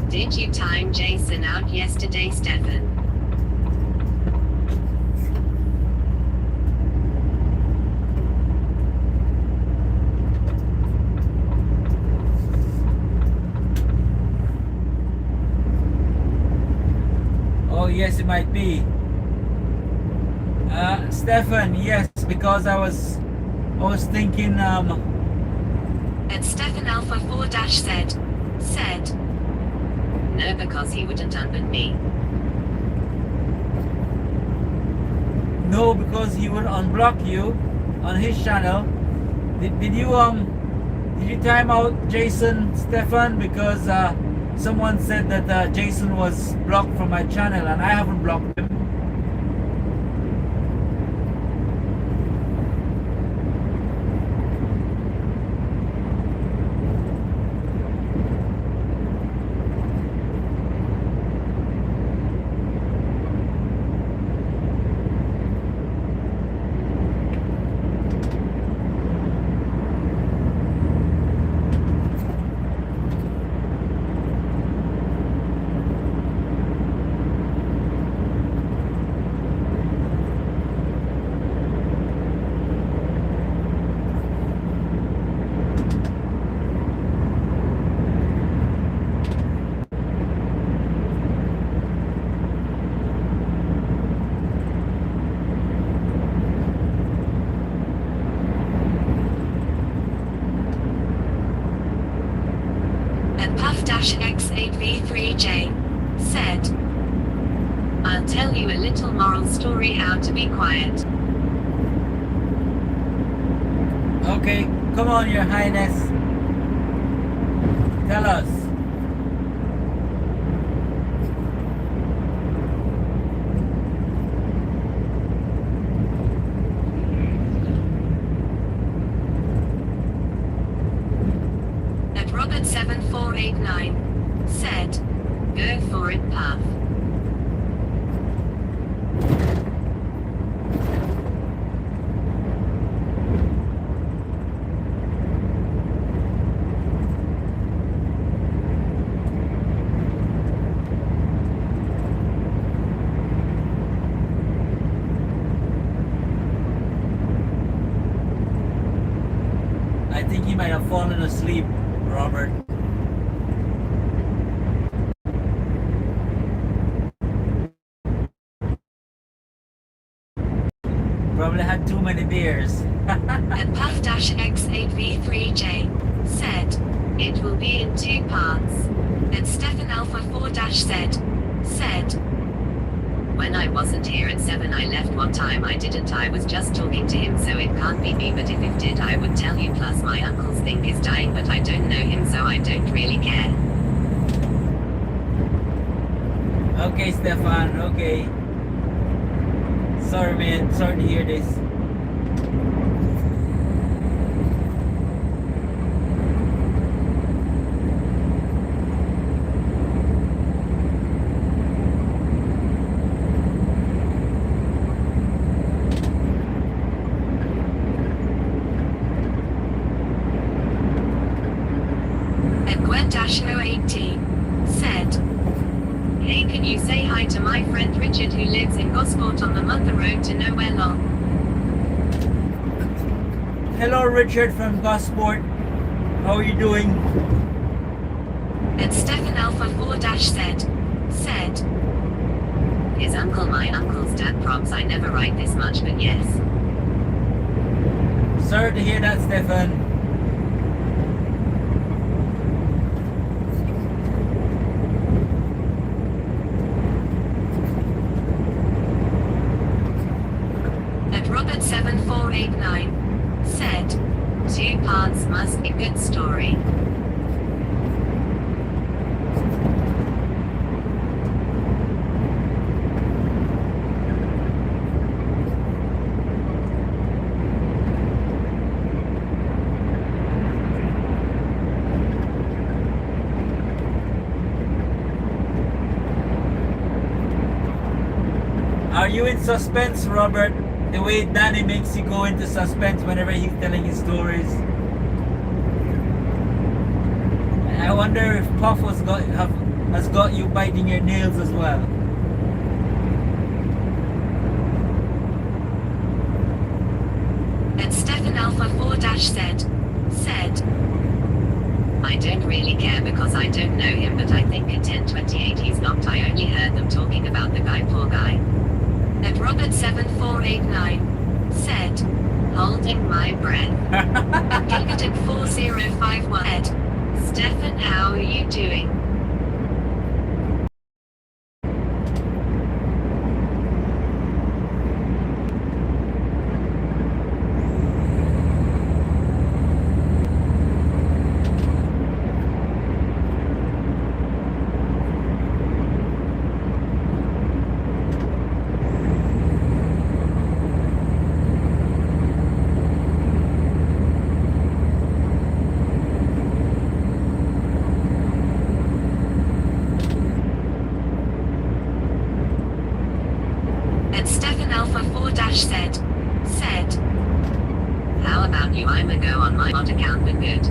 did you time Jason out yesterday, Stefan? Oh yes, it might be. Stefan, yes, because I was thinking And Stefan Alpha 4- said, no, because he wouldn't unban me. no, because he would unblock you on his channel. Did you time out Jason, Stefan? Because someone said that Jason was blocked from my channel and I haven't blocked him. Puff-X8V3J said, I'll tell you a little moral story how to be quiet. Okay, come on, Your Highness. Tell us. And Robert7489 said, go for it, Puff. he might have fallen asleep, Robert. Probably had too many beers. And Puff-X8V3J said, it will be in 2 parts. And Stefan Alpha 4-Z said, when I wasn't here at 7 I left. What time I didn't, I was just talking to him, so it can't be me, but if it did I would tell you. Plus my uncle's thing is dying, but I don't know him, so I don't really care. Okay, Stefan, okay. Sorry, man. Sorry to hear this. And Gwen-080 said, hey, can you say hi to my friend Richard who lives in Gosport on the Mother Road to Nowhere Long? Hello, Richard from Gosport. How are you doing? And Stefan Alpha 4-Z said, his uncle, my uncle's dad. Props, I never write this much, but yes. Sorry to hear that, Stefan. And Robert7489 said, 2 parts must be good story. Are you in suspense, Robert? The way Danny makes you go into suspense whenever he's telling his stories. I wonder if Puff has got you biting your nails as well. And Stefan Alpha 4-Z said, I don't really care because I don't know him, but I think at 10:28 he's knocked. I only heard them talking about the guy, poor guy. And Robert7489 said, holding my breath. And Gilgaton4051 said, Stefan, how are you doing? And Stefan Alpha 4-Z said, how about you? I'm a go on my mod account, but good.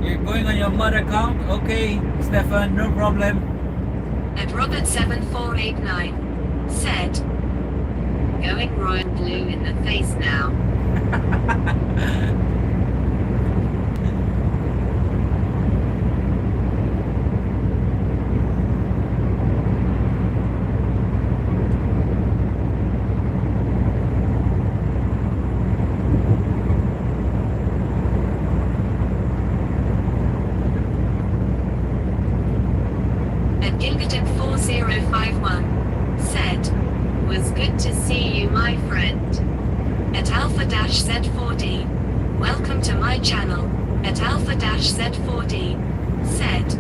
You're going on your mod account? Okay, Stefan, no problem. And Robert7489 said, going royal blue in the face now. And Gilgaton4051 said, was good to see you, my friend. At Alpha-Z40, welcome to my channel. At Alpha-Z40 said,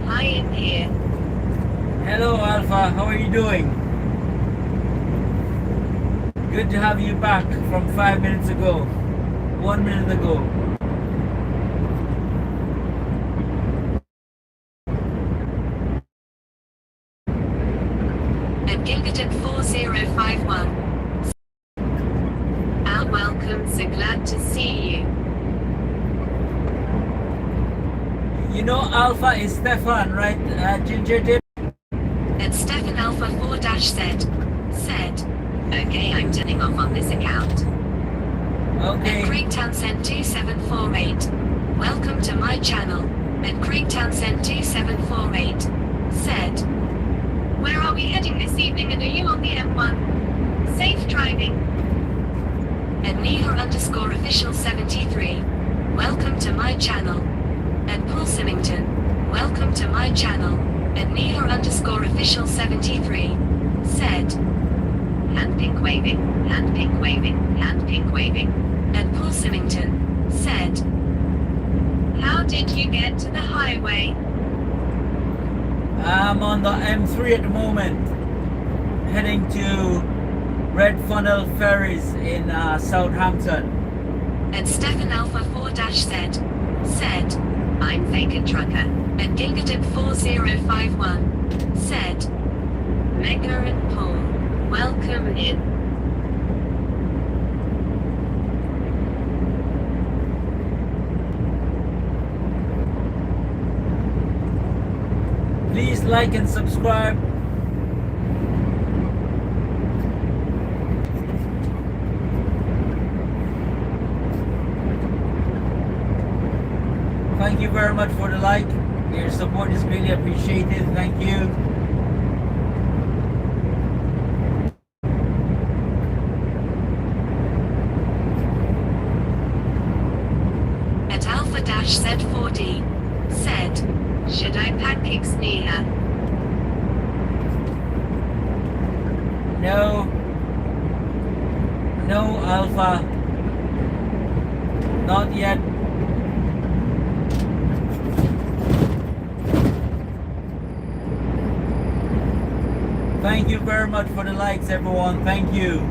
hi in here. Hello, Alpha. How are you doing? Good to have you back from 5 minutes ago. 1 minute ago. And Gilgaton4051 welcome, so glad to see you. You know Alpha is Stefan, right? Ginger Dip? And Stefan Alpha 4-Z said, Okay, I'm turning off on this account. Okay. And Craig Townsend 2748. Welcome to my channel. And Craig Townsend 2748 said, where are we heading this evening and are you on the M1? Safe driving. And Neha_official 73. Welcome to my channel. And Paul Symington. Welcome to my channel. And Neha_official 73 said, hand pink waving, hand pink waving, hand pink waving. And Paul Symington said, how did you get to the highway? I'm on the M3 at the moment, heading to Red Funnel Ferries in Southampton. And Stefan Alpha 4-Z said, I'm vacant trucker. And Gigatip 4051 said, Mega and Paul, welcome in. Please like and subscribe. Thank you very much for the like. Your support is really appreciated. Thank you. At Alpha-Z4D said, should I pancakes Neha? No. No, Alpha. Not yet. Thank you very much for the likes, everyone. Thank you.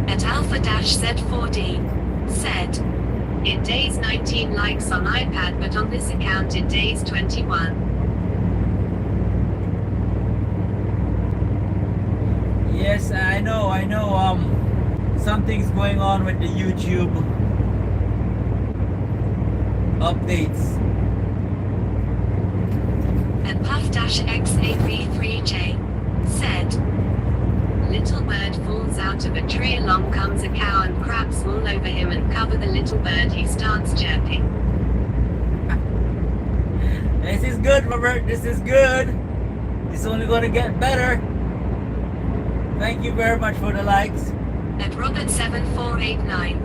At Alpha-Z4D said, it days 19 likes on iPad but on this account it days 21. Yes, I know. Something's going on with the YouTube updates. And Puff-X8V3J said, little bird falls out of a tree, along comes a cow and craps all over him and cover the little bird, he starts chirping. This is good, Robert. This is good. It's only going to get better. Thank you very much for the likes. And Robert7489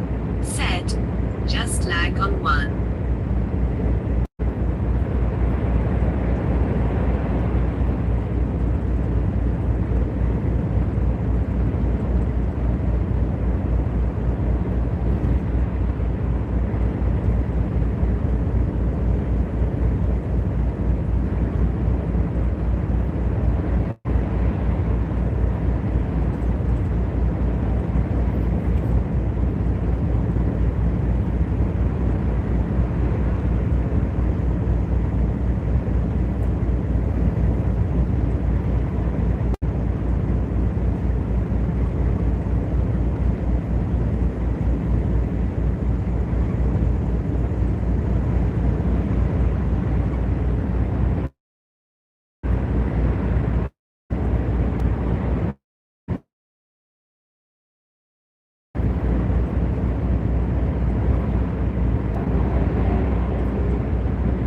said, just lag on one.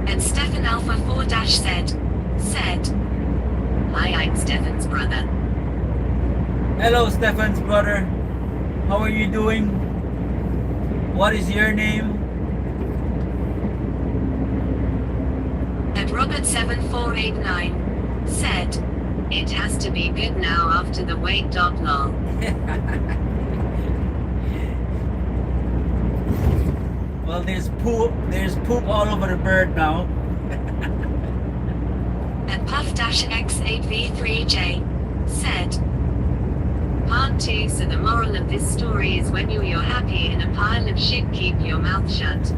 And Stefan Alpha 4-Z said, hi, I'm Stefan's brother. Hello, Stefan's brother. How are you doing? What is your name? And Robert7489 said, it has to be good now after the wait. Lol. Well, there's poop all over the bird now. And Puff-X8V3J said, part 2, so the moral of this story is when you're happy in a pile of shit, keep your mouth shut.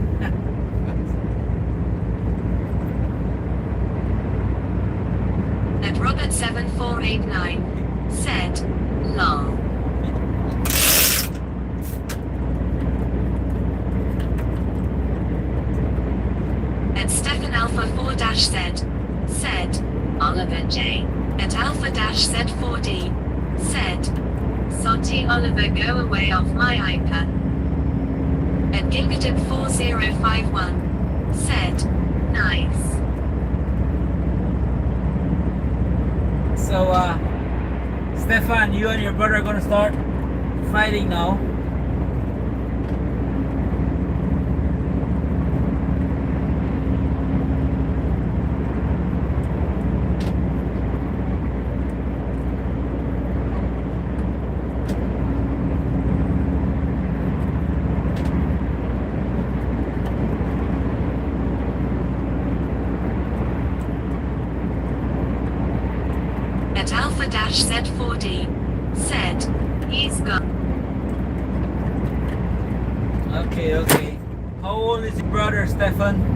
Robert7489 said, lol. And Stefan Alpha 4 said, Oliver J. At Alpha Z4D said, Soti Oliver go away off my iPad. And Gingadip 4051 said, nice. So, Stefan, you and your brother are gonna start fighting now. At Alpha Z4D said, he's gone. Okay. How old is your brother, Stefan?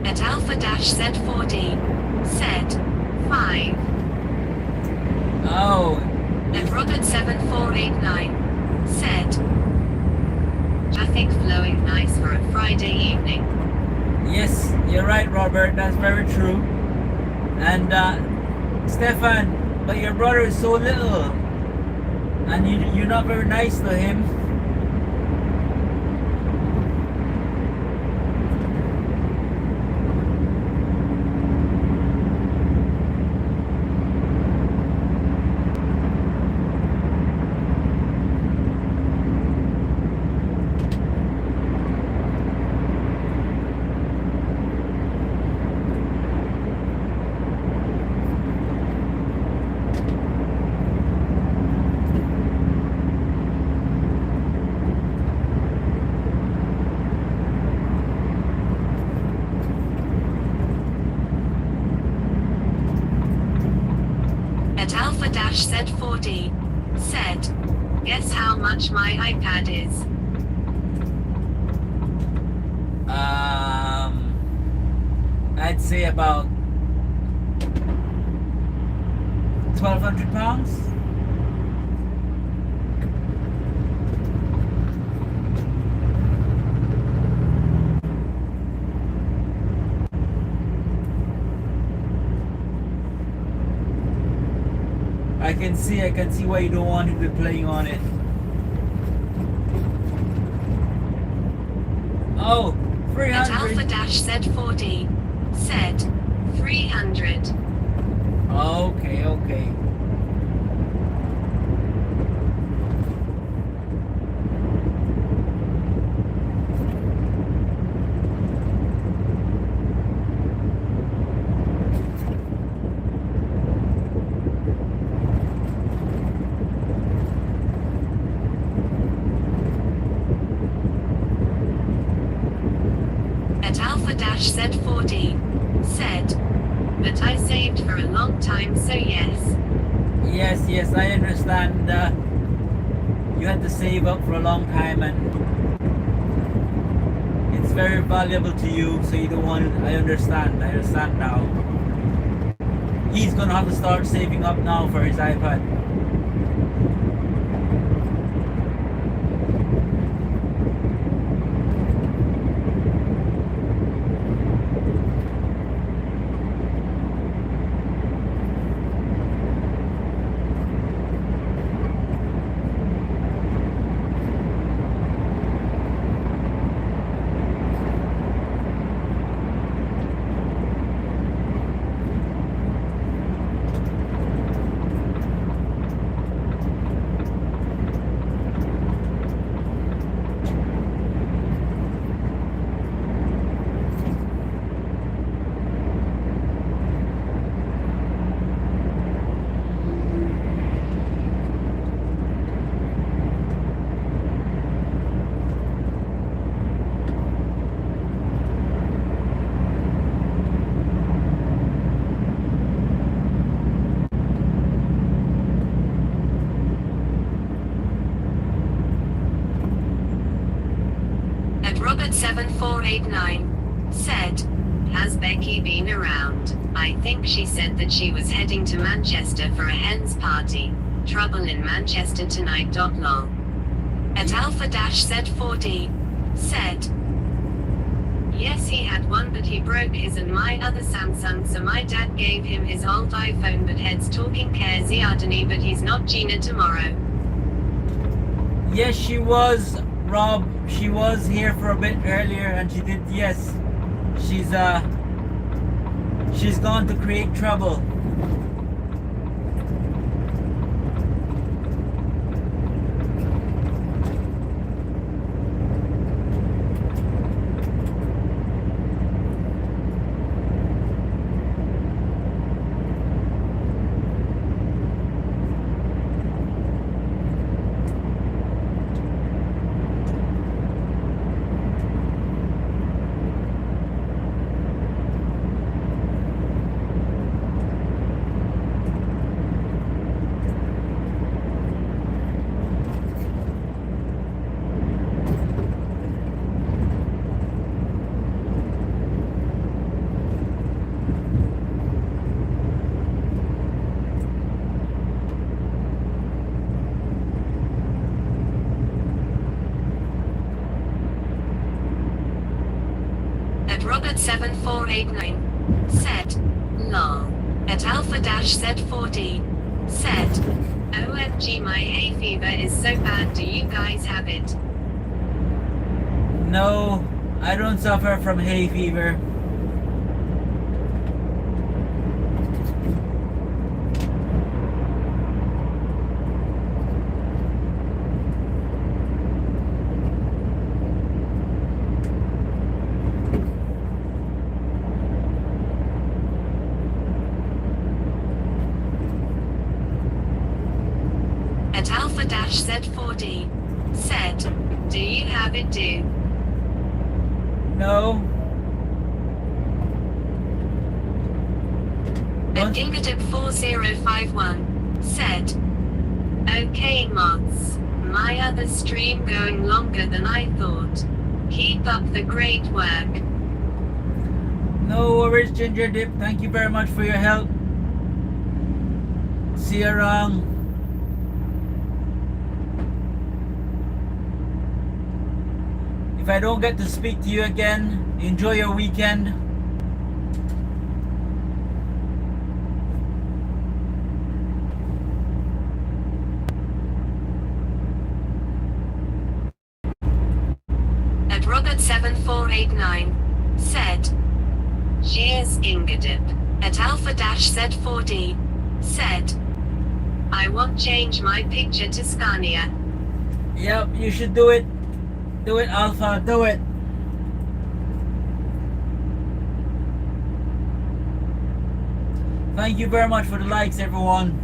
At Alpha Z4D said, 5. Oh, And Robert7489 said, traffic flowing nice for a Friday evening. yes, you're right, Robert. That's very true. And Stefan, but your brother is so little, and you're not very nice to him. At Alpha Z4D said, guess how much my iPad is? I'd say about £1,200. I can see why you don't want him to be playing on it. Oh, At Alpha 300. Z4D said, 300. Okay. At Alpha Z4D said, but I saved for a long time, so yes. Yes, I understand. You had to save up for a long time, and it's very valuable to you, so you don't want it. I understand now. He's gonna have to start saving up now for his iPad. Robert7489 said, "Has Becky been around? I think she said that she was heading to Manchester for a hen's party. Trouble in Manchester tonight. Lol." At Alpha-Z4D said, "Yes, he had one, but he broke his and my other Samsung, so my dad gave him his old iPhone, but heads talking care Ziadani, but he's not Gina tomorrow." Yes, she was, Rob. She was here for a bit earlier, and she did. Yes, she's gone to create trouble. At Robert7489 said, "Lol." At Alpha-Z4D said, "OMG, my hay fever is so bad. Do you guys have it?" No, I don't suffer from hay fever. At Alpha-Z4D said, "Do you have it, do?" No. At Gingadip4051 said, "Okay mods, my other stream going longer than I thought. Keep up the great work." No worries, Ginger Dip. Thank you very much for your help. See you around. If I don't get to speak to you again, enjoy your weekend. At Robert7489 said, "Cheers, Ingadip." At Alpha-Z4D said, "I won't change my picture to Scania." Yep, you should do it. Do it, Alpha. Do it. Thank you very much for the likes, everyone.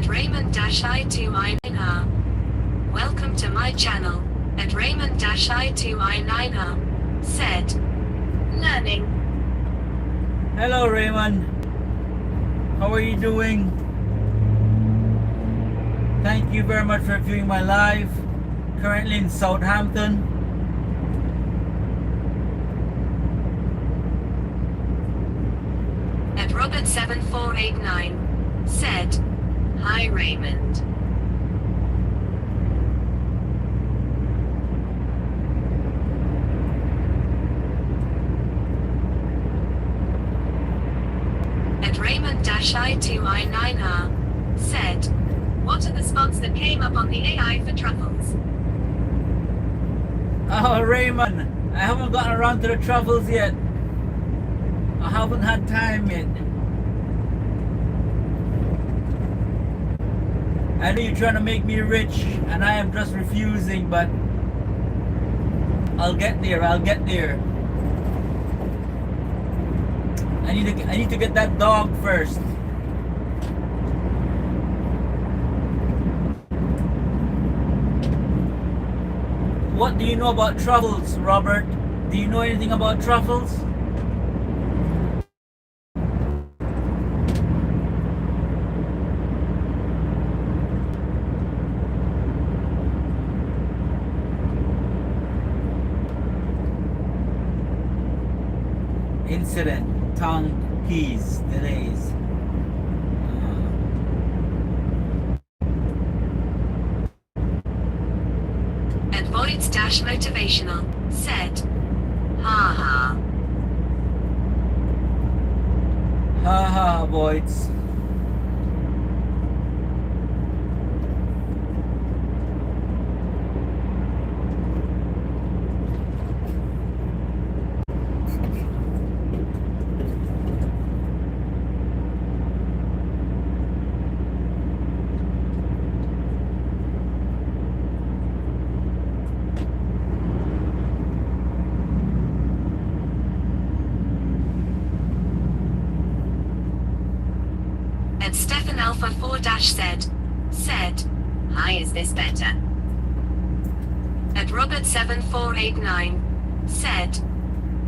Raymond-I2I9R. Welcome to my channel. At Raymond-I2I9R said, "Learning." Hello, Raymond. How are you doing? Thank you very much for viewing my live. Currently in Southampton. At Robert7489 said, Hi Raymond. At Raymond-I2I9R said, what are the spots that came up on the AI for truffles? Oh, Raymond, I haven't gotten around to the truffles yet. I haven't had time yet. I know you're trying to make me rich, and I am just refusing, but I'll get there. I'll get there. I need to get that dog first. What do you know about truffles, Robert? Do you know anything about truffles? Incident, tongue keys, delays. And Voids-Motivational said, ha. Ha ha, Voids. And Stefan Alpha 4 said, hi, is this better? And Robert 7489 said,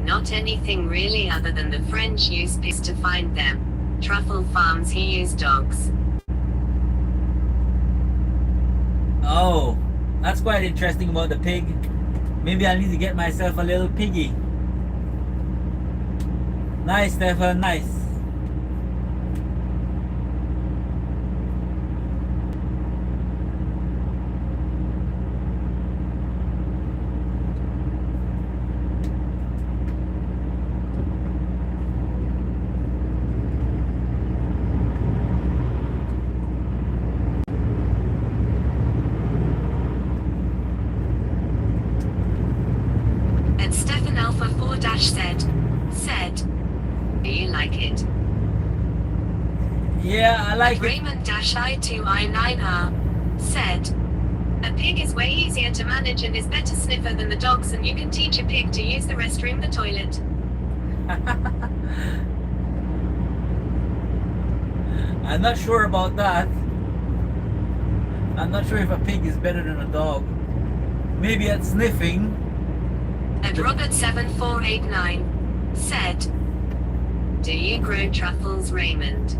not anything really other than the French use pigs to find them. Truffle farms he used dogs. Oh, that's quite interesting about the pig. Maybe I need to get myself a little piggy. Nice, Stefan, nice. And Stefan Alpha 4 said, do you like it? Yeah, I like it. Raymond-I2I9R said, a pig is way easier to manage and is better sniffer than the dogs, and you can teach a pig to use the restroom, the toilet. I'm not sure about that. I'm not sure if a pig is better than a dog. Maybe at sniffing. And Robert 7489 said, do you grow truffles, Raymond?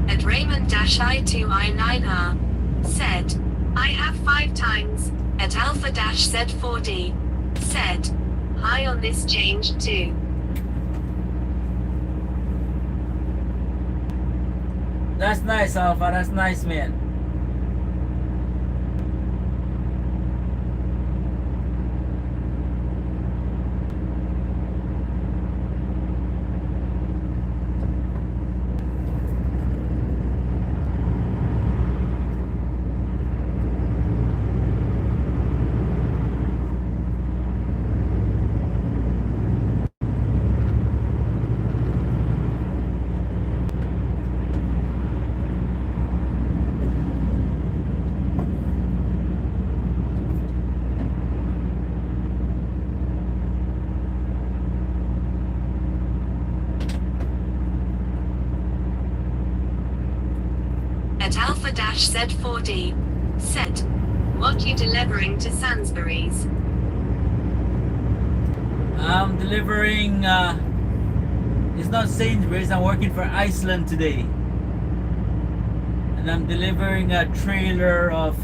And Raymond-I2I9R said, I have 5 times. At Alpha-Z4D said, hi on this change too. That's nice, Alpha. That's nice, man. At Alpha-Z4D said, what you delivering to Sainsbury's? I'm delivering, it's not Sainsbury's, I'm working for Iceland today. And I'm delivering a trailer of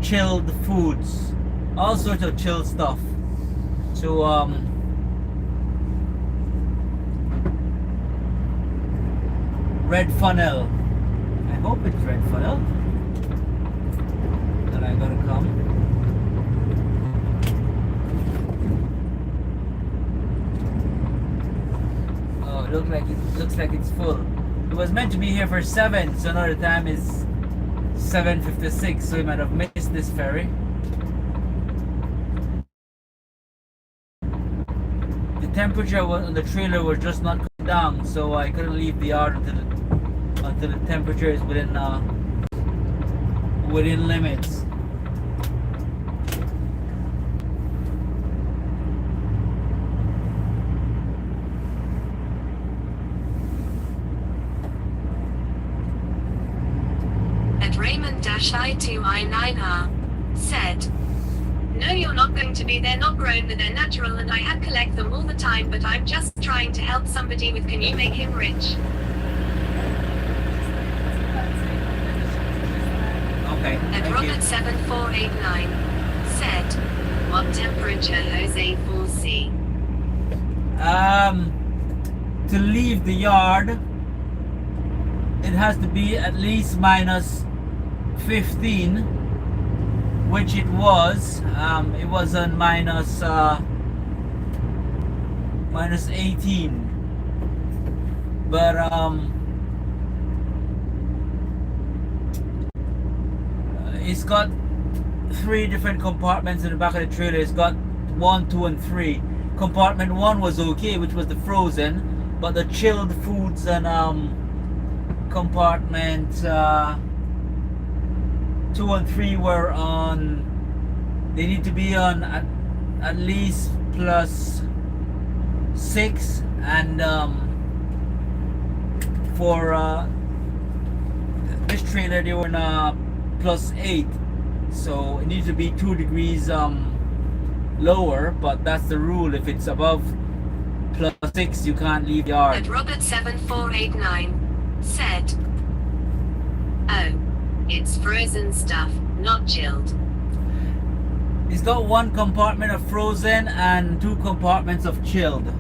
chilled foods. All sorts of chilled stuff. So, Red Funnel. I hope it's Red Funnel that I gotta come. Oh, looks like it's full. It was meant to be here for 7, so now the time is 7:56, so we might have missed this ferry. The temperature on the trailer was just not coming down, so I couldn't leave the yard until the temperature is within limits. At Raymond-I2I9R said, "No, you're not going to be. They're not grown, but they're natural, and I collect them all the time, but I'm just trying to help somebody with. Can you make him rich?" Okay. At Robert7489 said, "What temperature Jose foresee?" To leave the yard, it has to be at least minus 15, which it was. It was on minus 18, but it's got 3 different compartments in the back of the trailer. It's got 1, 2, and 3. Compartment 1 was okay, which was the frozen, but the chilled foods and compartment 2 and 3 were on. They need to be on at least +6, and for this trailer they were on +8, so it needs to be 2 degrees lower, but that's the rule. If it's above +6, you can't leave the yard. At Robert7489 said, "Oh, it's frozen stuff, not chilled." It's got 1 compartment of frozen and 2 compartments of chilled.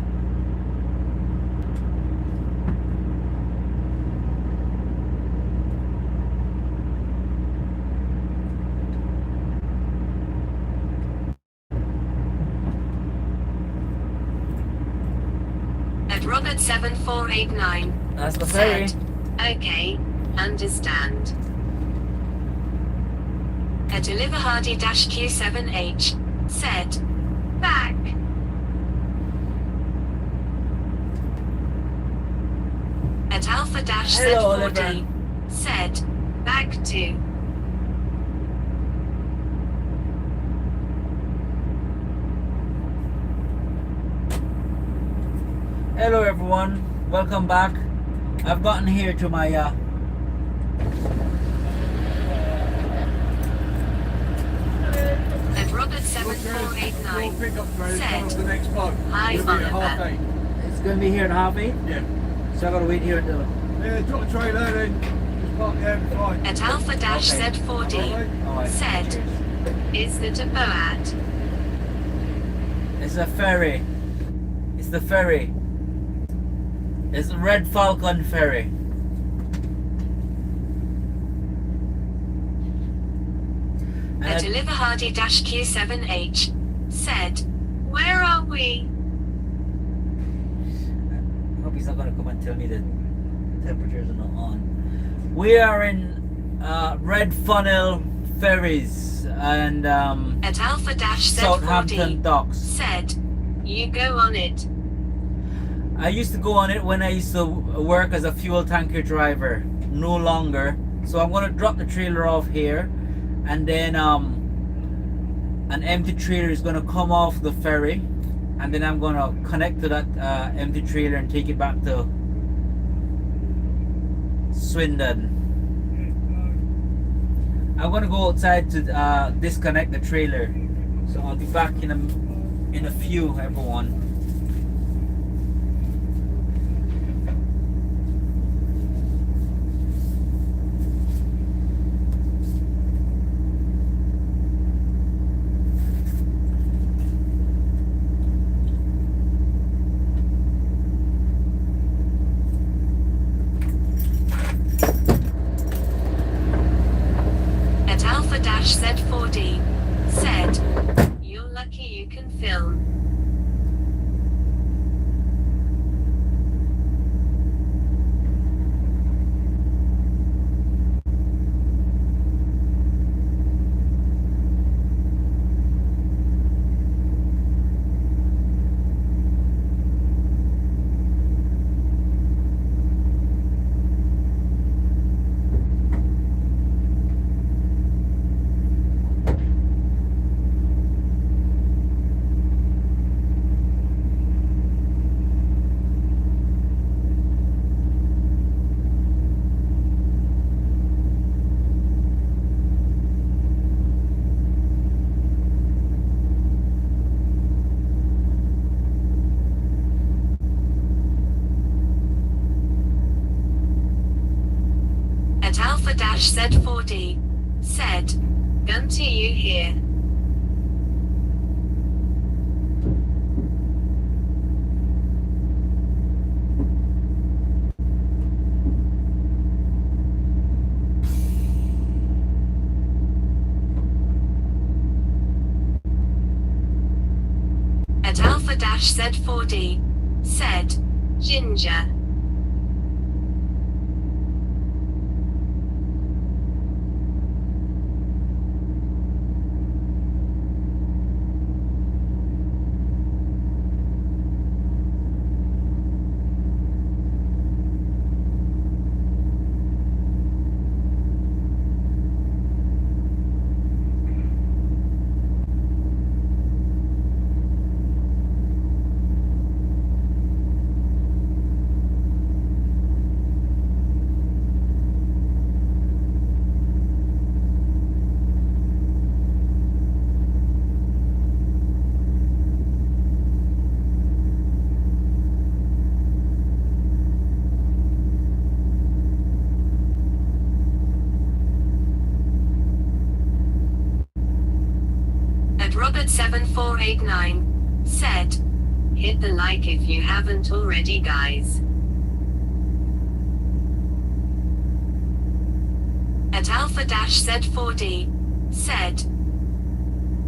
At Robert7489 That's the ferry. said, "Okay, understand." At Oliver Hardy-Q7H said, "Back." At Hello, Oliver. Alpha-Z40 said, "Back to." Hello everyone, welcome back. I've gotten here to my At Robert7489 said, the next boat. "Hi, It'll be at Oliver." 8:30. it's gonna be here at 8:30, Yeah. so I gotta wait here until. Yeah, drop the trailer then. Just park there and fly. At Alpha-Z40 Alright. said, "Is that a boat?" It's a ferry. It's the ferry. It's the Red Falcon ferry. And At Oliver Hardy-Q7H said, "Where are we?" I hope he's not gonna come and tell me the temperatures are not on. We are in Red Funnel ferries and At Southampton Alpha-Z40 docks. said, "You go on it." I used to go on it when I used to work as a fuel tanker driver. No longer. So I'm gonna drop the trailer off here, and then an empty trailer is gonna come off the ferry, and then I'm gonna connect to that empty trailer and take it back to Swindon. I'm gonna go outside to disconnect the trailer, so I'll be back in in a few, everyone. At Alpha-Z4D said, "You're lucky you can film." At Alpha-Z4D said, "Gun to you here." At Alpha-Z4D said, "Ginger." At Robert7489 said, "Hit the like if you haven't already, guys." At Alpha-Z4D said,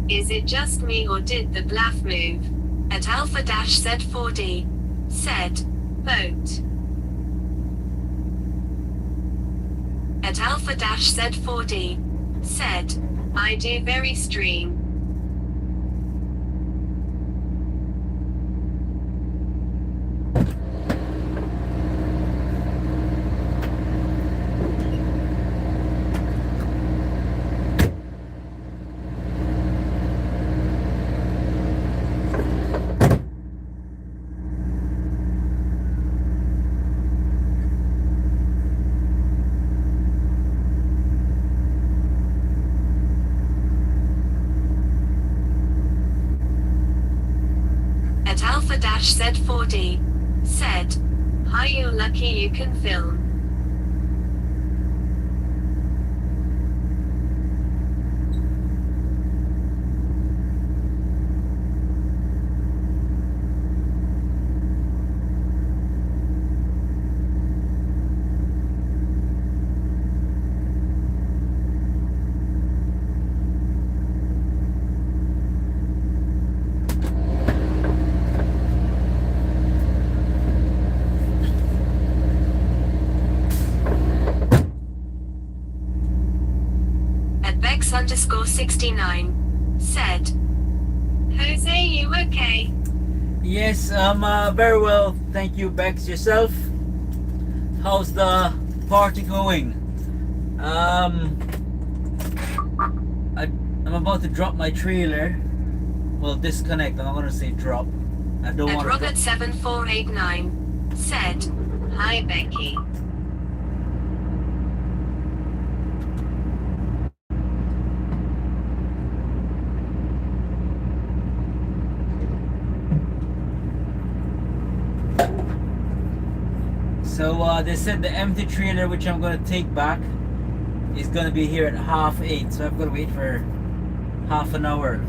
"Is it just me or did the blaff move?" At Alpha-Z4D said, "Boat." At Alpha-Z4D said, "I do very stream." At Alpha-Z4D said, "Hi, you're lucky you can film." Bex_69 said, "Jose, you okay?" Yes, very well. Thank you, Bex. Yourself? How's the party going? I'm about to drop my trailer. Well, disconnect. I'm not gonna say drop. I don't And want to. Robert7489 said, "Hi, Becky." So they said the empty trailer, which I'm gonna take back, is gonna be here at 8:30. So I've got to wait for half an hour.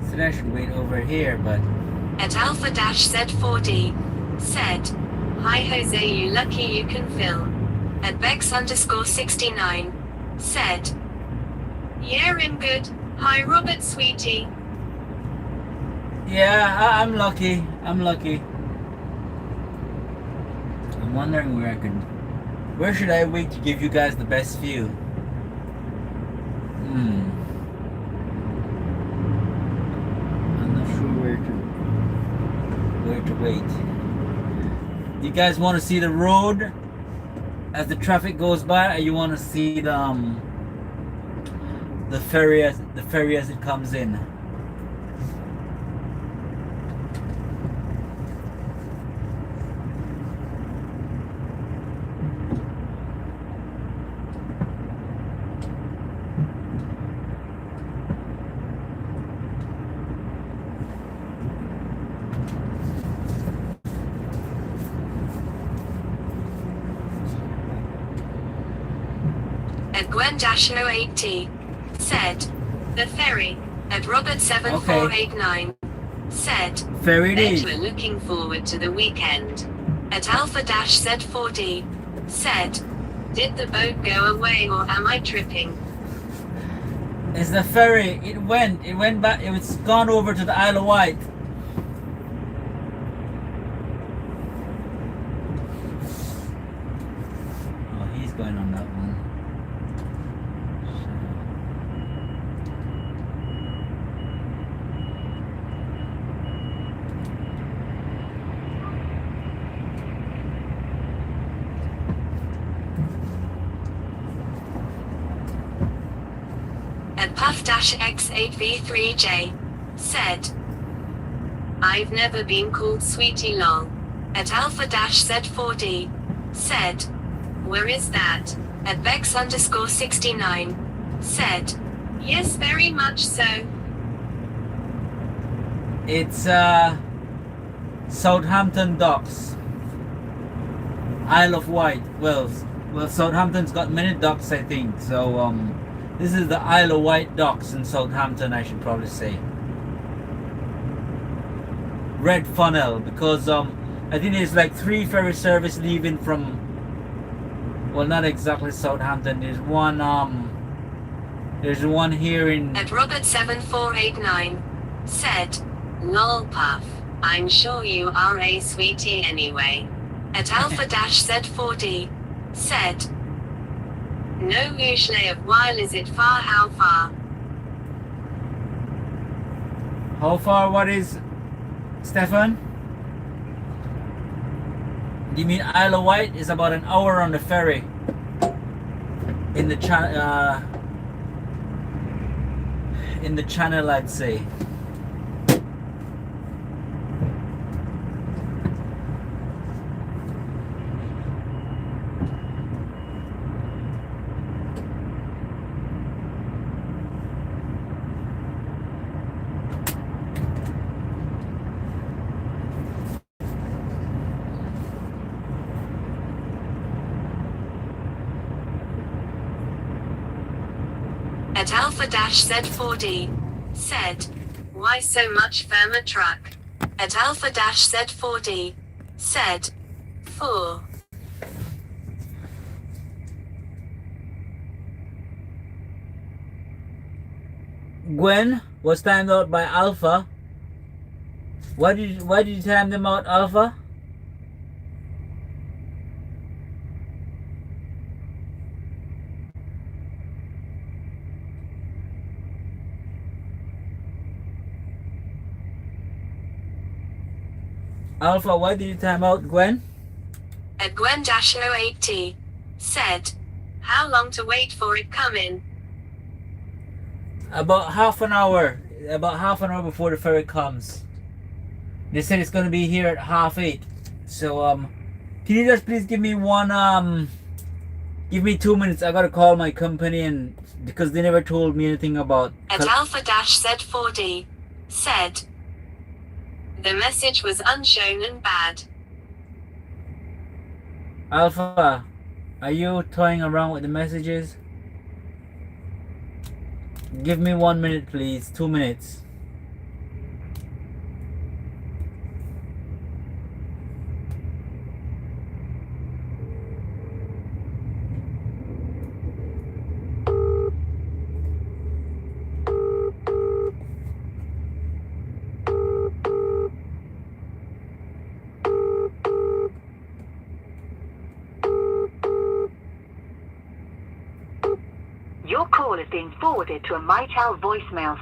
So I should wait over here, but At Alpha Z4D said, "Hi Jose, you lucky you can film." At Bex_69 said, "Yeah, I'm good. Hi Robert sweetie." yeah, I'm lucky. I'm lucky. I'm wondering where should I wait to give you guys the best view? I'm not sure where to wait. You guys want to see the road as the traffic goes by, or you want to see the ferry as it comes in? At Gwen-08T said, "The ferry." At Robert7489 said, Ferry it "Bet is. we're looking forward to the weekend." At Alpha-Z4D said, "Did the boat go away or am I tripping?" It's the ferry. It went back. It's gone over to the Isle of Wight. Oh, he's going on that one. At Puff-X8V3J said, "I've never been called sweetie lol." At Alpha-Z4D said, "Where is that?" At Bex_69 said, "Yes, very much so." It's Southampton docks, Isle of Wight. Well, Southampton's got many docks, I think. So this is the Isle of Wight docks in Southampton, I should probably say. Red funnel, because I think there's like 3 ferry service leaving from, well, not exactly Southampton. There's one here in. At Robert7489 said, "Lol Puff, I'm sure you are a sweetie anyway." At Alpha-Z4D said, "No usually of while is it far how far?" How far? What is, Stefan? Do you mean Isle of Wight? Is about an hour on the ferry. In the channel, I'd say. At Alpha-Z4D said, "Why so much firmer truck?" At Alpha-Z4D said, "4." Gwen was timed out by Alpha. Why did you time them out, Alpha? Alpha, why did you time out Gwen? At Gwen-08T said, "How long to wait for it coming?" About half an hour. About half an hour before the ferry comes. They said it's gonna be here at 8:30. So can you just please give me give me 2 minutes. I gotta call my company and because they never told me anything about. At Alpha-Z4D said the message was unshown and bad. Alpha, are you toying around with the messages? Give me 1 minute, please. 2 minutes. Your call is being forwarded to a Mytel voicemail.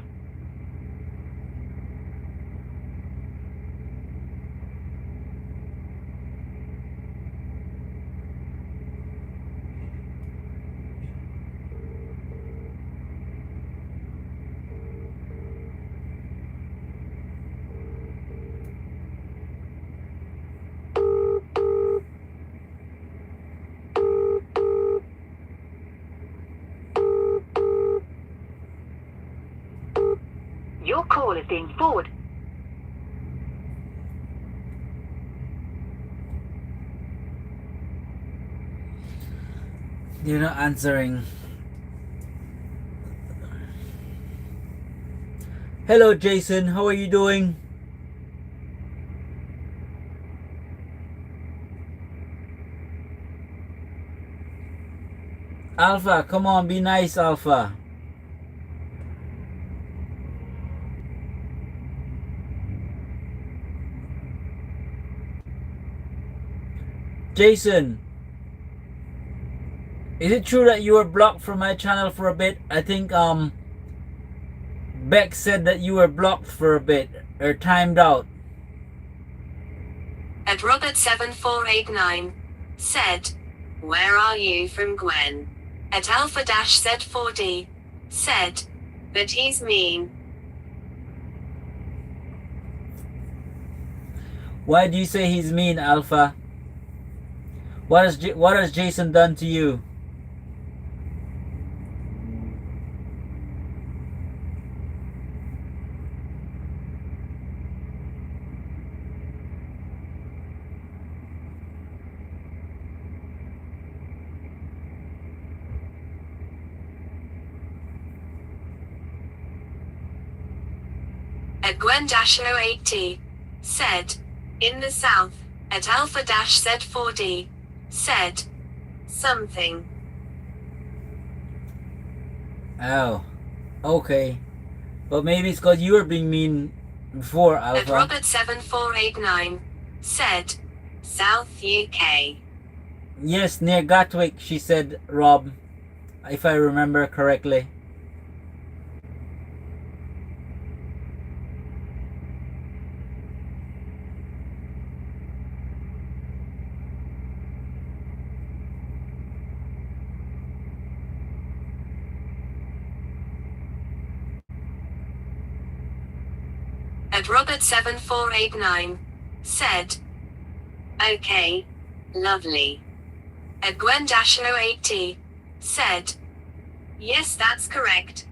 Your call is being forwarded. You're not answering. Hello, Jason. How are you doing? Alpha, come on, be nice, Alpha. Jason, is it true that you were blocked from my channel for a bit? I think Beck said that you were blocked for a bit or timed out. At Robert7489 said, where are you from Gwen? At Alpha-Z4D said, but he's mean. Why do you say he's mean, Alpha? What has Jason done to you? At Gwen-08T said, in the south. At Alpha-Z4D said something. Oh, okay. But maybe it's because you were being mean before, At Alpha. Robert7489 said South UK. Yes, near Gatwick, she said, Rob, if I remember correctly. At Robert7489 said okay, lovely. At Gwen-08T said yes, that's correct.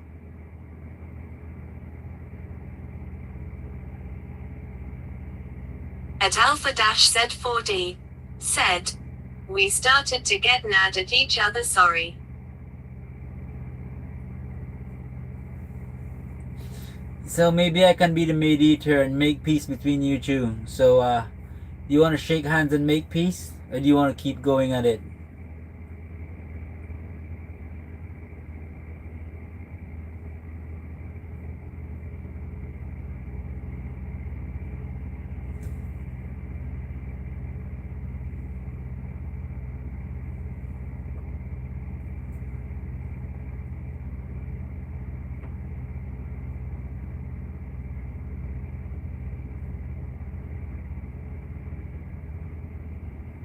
At Alpha-Z4D said we started to get mad at each other, sorry. So maybe I can be the mediator and make peace between you two. So, do you want to shake hands and make peace? Or do you want to keep going at it?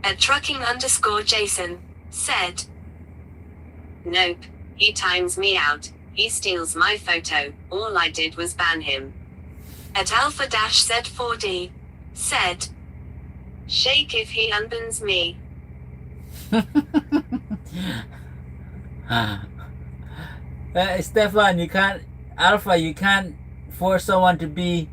At trucking_Jason said nope, he times me out, he steals my photo, all I did was ban him. At Alpha-Z4D said, shake if he unbans me. Stefan, you can't, Alpha, you can't force someone to be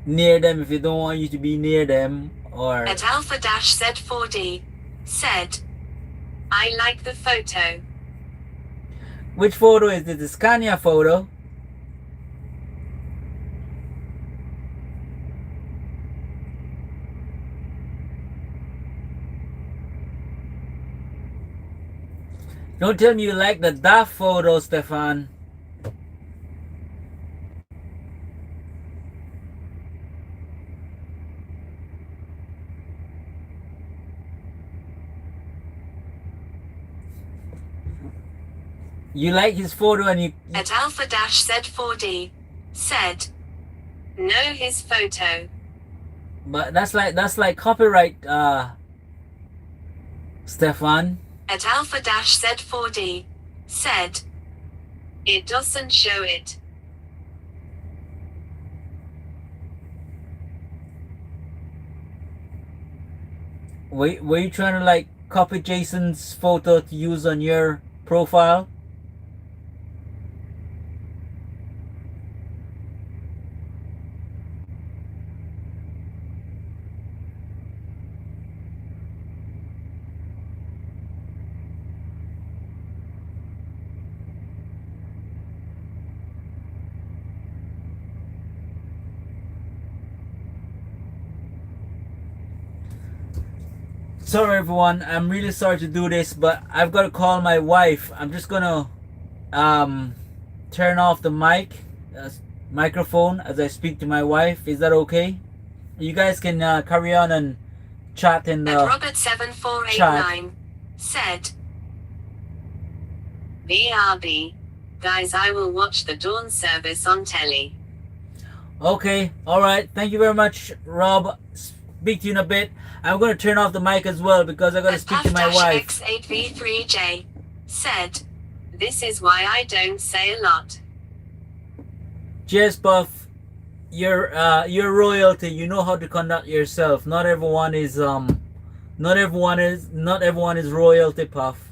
near them if you don't want you to be near them. Or At Alpha Z4D said, I like the photo. which photo is this? The Scania photo? Don't tell me you like the DAF photo, Stefan. You like his photo and you... At Alpha Z4D said, know his photo. But that's like copyright, Stefan. At Alpha Z4D said, it doesn't show it. Were you trying to like copy Jason's photo to use on your profile? Sorry everyone, I'm really sorry to do this, but I've got to call my wife. I'm just gonna turn off the microphone as I speak to my wife. Is that okay? You guys can carry on and chat in At the Robert7489 said, BRB. Guys, I will watch the dawn service on telly. Okay, alright. Thank you very much, Rob. Speak to you in a bit. I'm going to turn off the mic as well because I got to speak to my wife. X8V3J said, this is why I don't say a lot. Cheers, Puff. You're royalty. You know how to conduct yourself. Not everyone is royalty, Puff.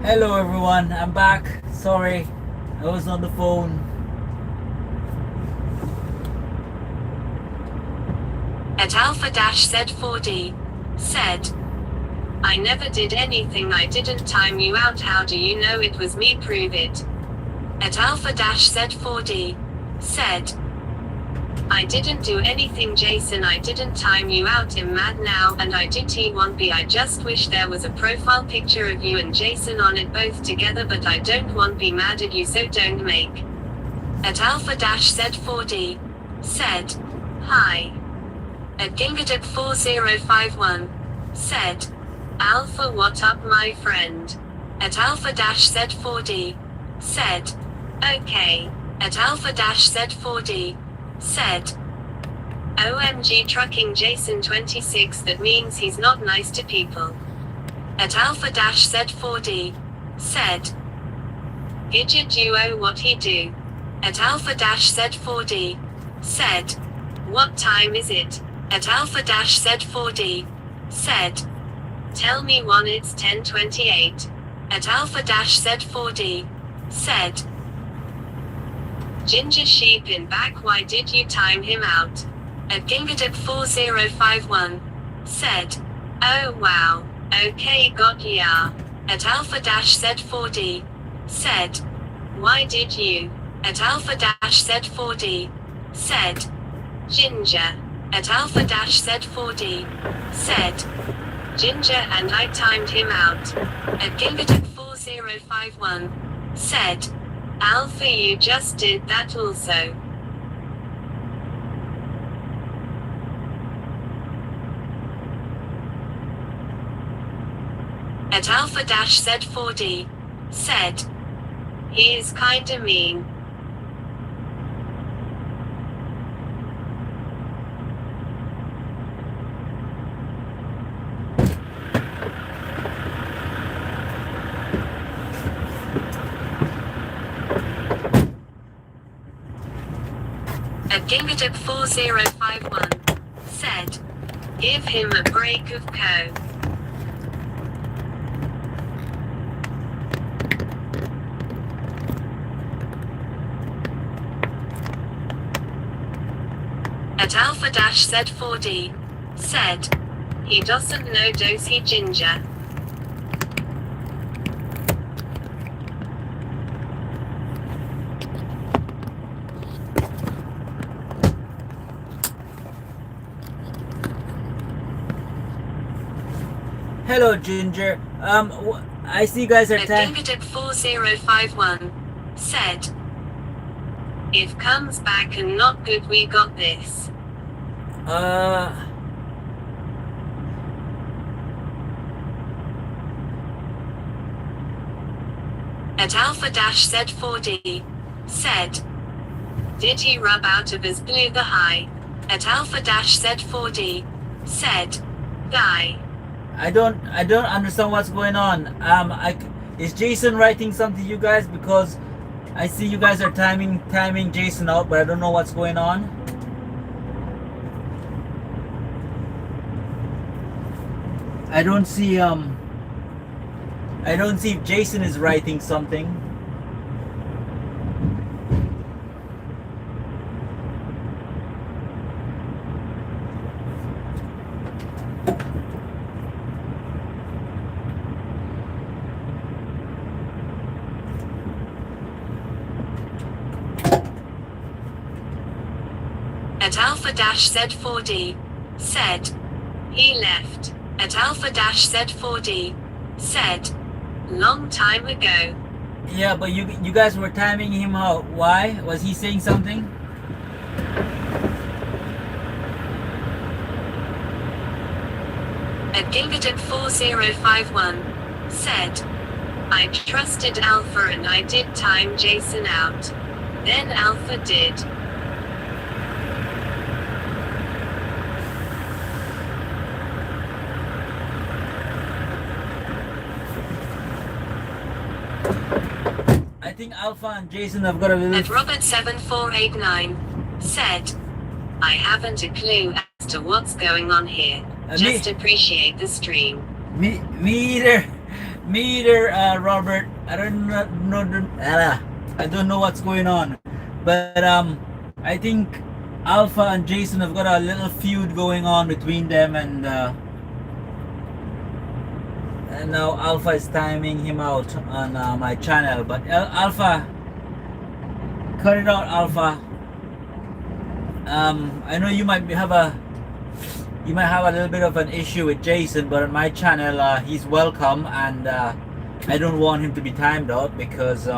Hello everyone, I'm back. Sorry, I was on the phone. At Alpha-Z4D said, I never did anything, I didn't time you out, how do you know it was me, prove it. At Alpha-Z4D said, I didn't do anything, Jason, I didn't time you out, I'm mad now, and I do T1B, I just wish there was a profile picture of you and Jason on it both together, but I don't want be mad at you, so don't make. At Alpha-Z4D said, hi. At Gingadip4051 said, Alpha, what up my friend? At Alpha-Z4D said, okay. At Alpha-Z4D said, OMG trucking Jason 26, that means he's not nice to people. At Alpha-Z4D said, Gidget duo what he do. At Alpha-Z4D said, what time is it? At Alpha-Z4D said, tell me one, it's 10:28. At Alpha-Z4D said, Ginger sheep in back, why did you time him out? At Gingadip4051 said, oh wow, okay got ya. At Alpha-Z4D said, why did you? At Alpha-Z4D said, Ginger. At Alpha-Z4D said, Ginger and I timed him out. At Gingadip4051 said, Alpha, you just did that also. At Alpha-Z4D said, he is kinda mean. At Gingadip4051 said, give him a break of co. At Alpha-Z4D said, he doesn't know dosey Ginger. Hello Ginger. I see you guys are At Gingadip4051 said, if comes back and not good, we got this. At Alpha-Z4D said, did he rub out of his blue the high? At Alpha-Z4D said, guy. I don't understand what's going on. Is Jason writing something to you guys, because I see you guys are timing Jason out, but I don't know what's going on. I don't see if Jason is writing something. At Alpha-Z4D said, he left. At Alpha-Z4D said, long time ago. Yeah, but you guys were timing him out. Why? Was he saying something? At Gingadip4051 said, I trusted Alpha and I did time Jason out. Then Alpha did. I think Alpha and Jason have got a little... At Robert7489 said, I haven't a clue as to what's going on here. Just appreciate the stream. Me either. Me either, Robert. I don't I don't know what's going on, but I think Alpha and Jason have got a little feud going on between them, and now Alpha is timing him out on my channel. But Alpha, cut it out, Alpha. I know you might have a little bit of an issue with Jason, but on my channel he's welcome, and I don't want him to be timed out because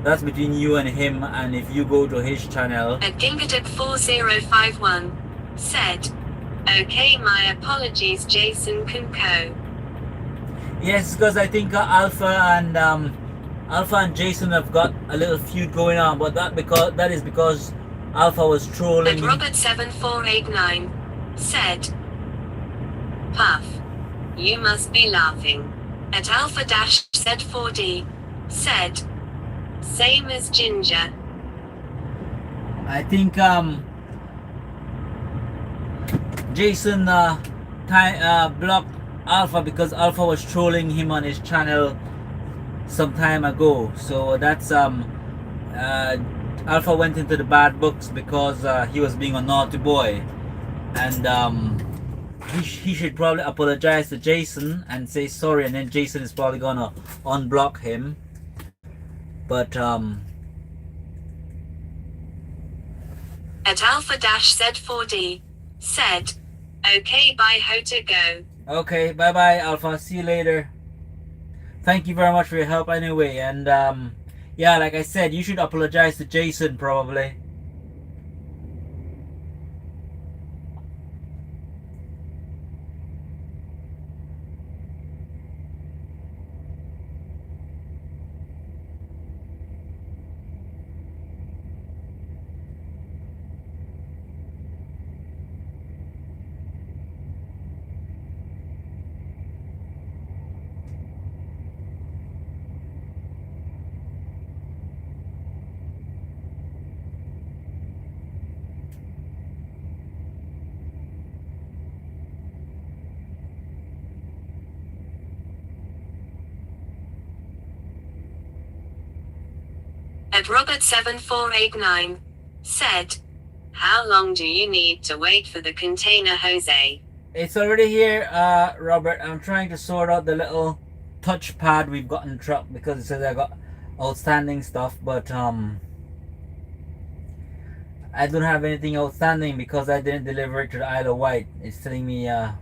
that's between you and him. And if you go to his channel, At Gingadip4051 said, "Okay, my apologies, Jason Kunko." yes, because I think Alpha and Jason have got a little feud going on, but that is because Alpha was trolling And him. Robert7489 said, "Puff, you must be laughing." At Alpha-Z4D said, "Same as Ginger." I think Jason blocked Alpha because Alpha was trolling him on his channel some time ago. So that's Alpha went into the bad books because he was being a naughty boy, and he should probably apologize to Jason and say sorry, and then Jason is probably gonna unblock him. But At Alpha-Z4D said, "Okay, bye, how to go." okay, bye bye, Alpha. See you later. Thank you very much for your help anyway, and yeah, like I said, you should apologize to Jason probably. At Robert7489 said, "How long do you need to wait for the container, Jose?" It's already here, Robert. I'm trying to sort out the little touchpad we've got in the truck because it says I got outstanding stuff, but I don't have anything outstanding because I didn't deliver it to the Isle of Wight. It's telling me I'm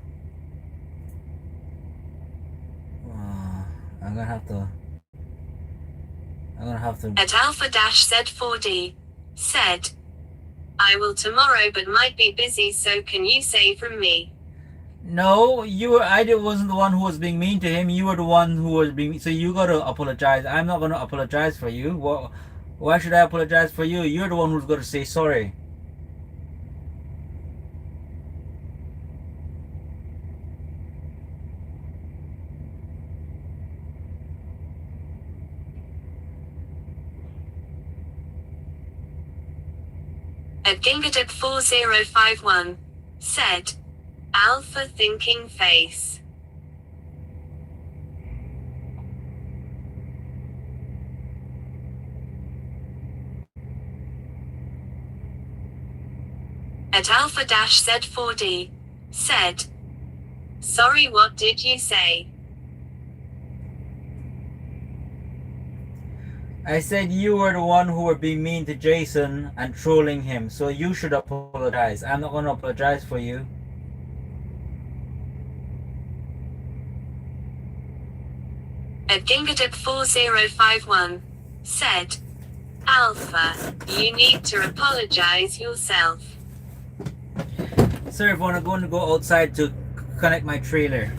gonna have to At Alpha-Z4D said, "I will tomorrow but might be busy, so can you say from me?" No, I wasn't the one who was being mean to him. You were the one who was being, so you gotta apologize. I'm not gonna apologize for you. Why should I apologize for you? You're the one who's gonna say sorry. At Gingadip4051 said, "Alpha thinking face." At Alpha-Z4D said, "Sorry, what did you say?" I said you were the one who were being mean to Jason and trolling him, so you should apologize. I'm not gonna apologize for you. At Gingadip4051 said, "Alpha, you need to apologize yourself." Sir, if I'm going to go outside to connect my trailer.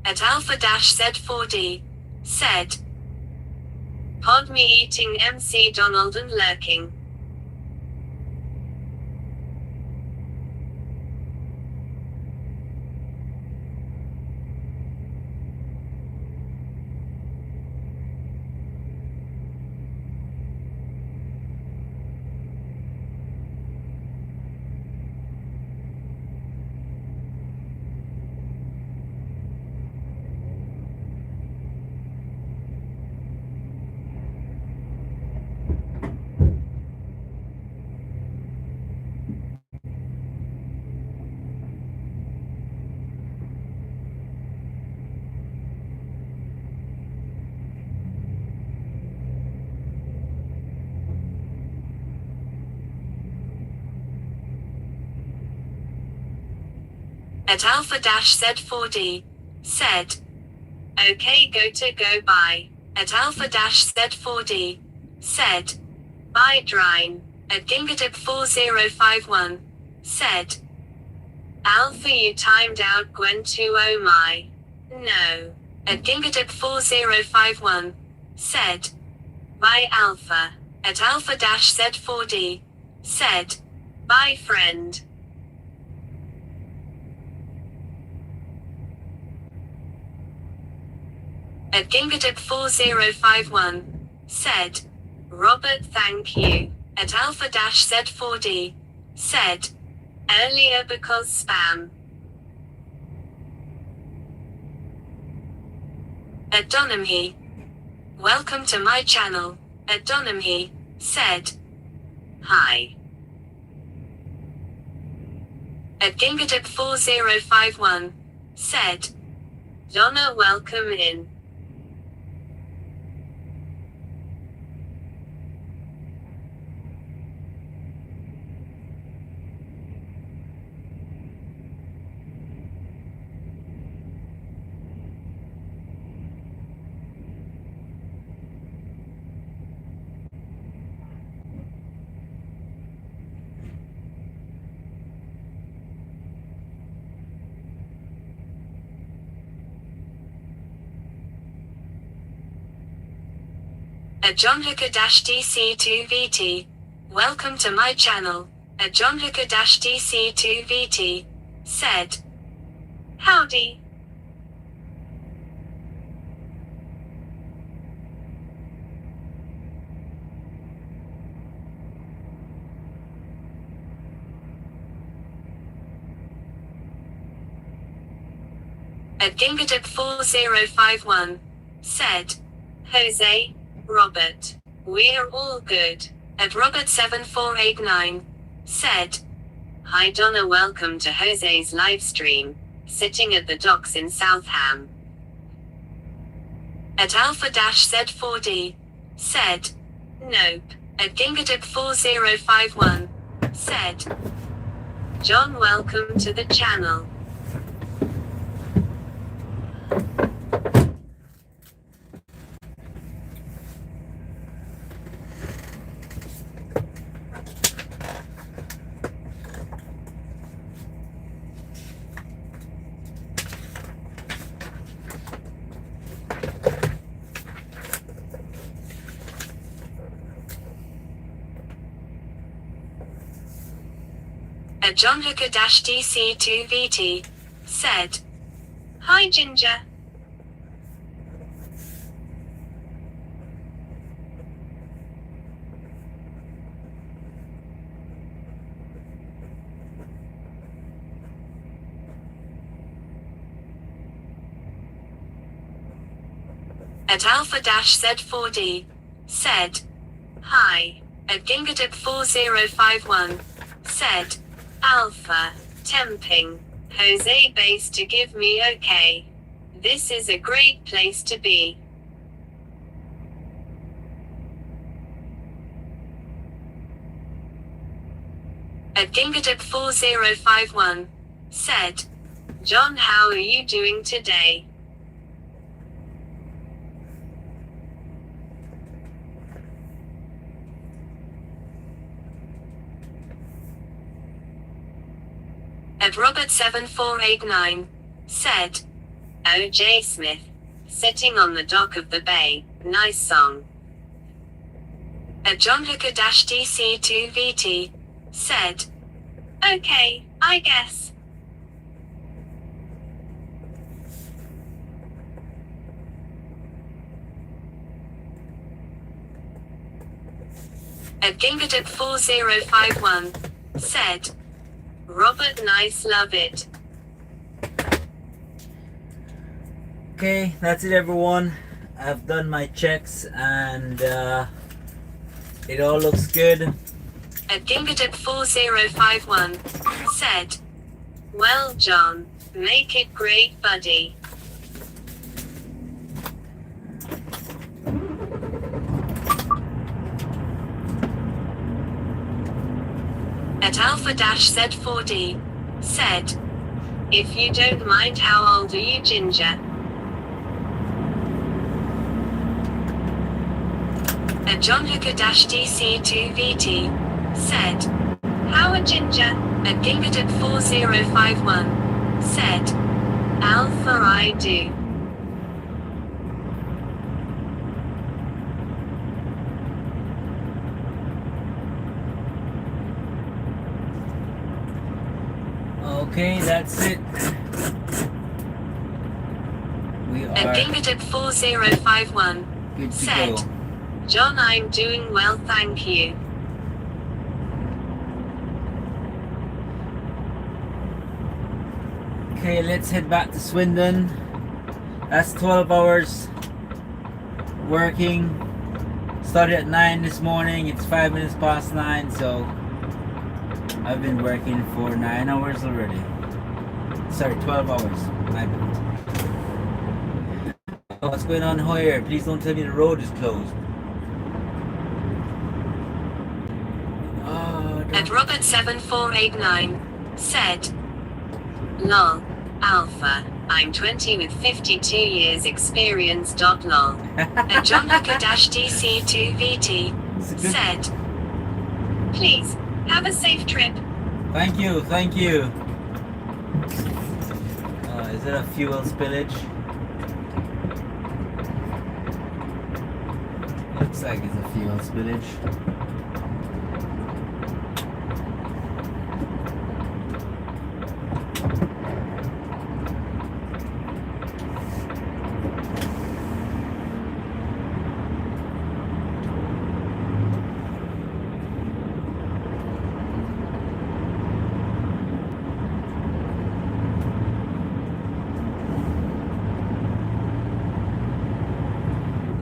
At Alpha-Z4D said, Pod me eating MC Donald and lurking. At Alpha-Z4D, said. Okay, go bye. At Alpha-Z4D, said. Bye Drine. At Gingatip 4051, said. Alpha, you timed out Gwen 2, oh my. No. At Gingatip 4051, said. Bye Alpha. At Alpha-Z4D, said. Bye friend. At Gingatip 4051, said. Robert, thank you. At Alpha-Z4D, said. Earlier because spam. At Donamhe. Welcome to my channel. At Donamhe, said. Hi. At Gingatip 4051, said. Donna, welcome in. At JohnHooker-DC2VT. Welcome to my channel. At JohnHooker-DC2VT. Said. Howdy. At Gingatip 4051. Said. Jose. Robert. We're all good. At Robert7489. Said. Hi Donna, welcome to Jose's livestream. Sitting at the docks in Southampton. At Alpha-Z4D. Said. Nope. At Gingatip 4051. Said. John, welcome to the channel. At JohnHooker-DC2VT. Said. Hi Ginger. At Alpha-Z4D. Said. Hi. At Gingatip 4051. Said. Alpha. Temping. Jose base to give me okay. This is a great place to be. At Gingatip 4051. Said. John, how are you doing today? At Robert7489. Said. O.J. Smith. Sitting on the dock of the bay. Nice song. At Johnhooker-DC2VT said, "Okay, I guess." At Gingadip4051 said, "Robert, nice, love it." Okay, that's it everyone. I've done my checks and it all looks good. At Gingadip4051 said, "Well, John, make it great, buddy." At Alpha-Z4D said, "If you don't mind, how old are you, Ginger?" At Johnhooker-DC2VT said, "How are Ginger?" At Gingadip4051 said, "Alpha, I do." Okay, that's it. We At are Gingadip4051 good to said, go. "John, I'm doing well, thank you." Okay, let's head back to Swindon. That's 12 hours working. Started at 9 this morning. It's 5 minutes past 9, so I've been working for 9 hours already. Sorry, 12 hours. My bad. Oh, what's going on here? Please don't tell me the road is closed. Oh, At Robert7489 said, "Lol, Alpha, I'm 20 with 52 years experience. Lol." At Johnhooker-DC2VT said, "Please, have a safe trip." Thank you, thank you. Is it a fuel spillage? Looks like it's a fuel spillage.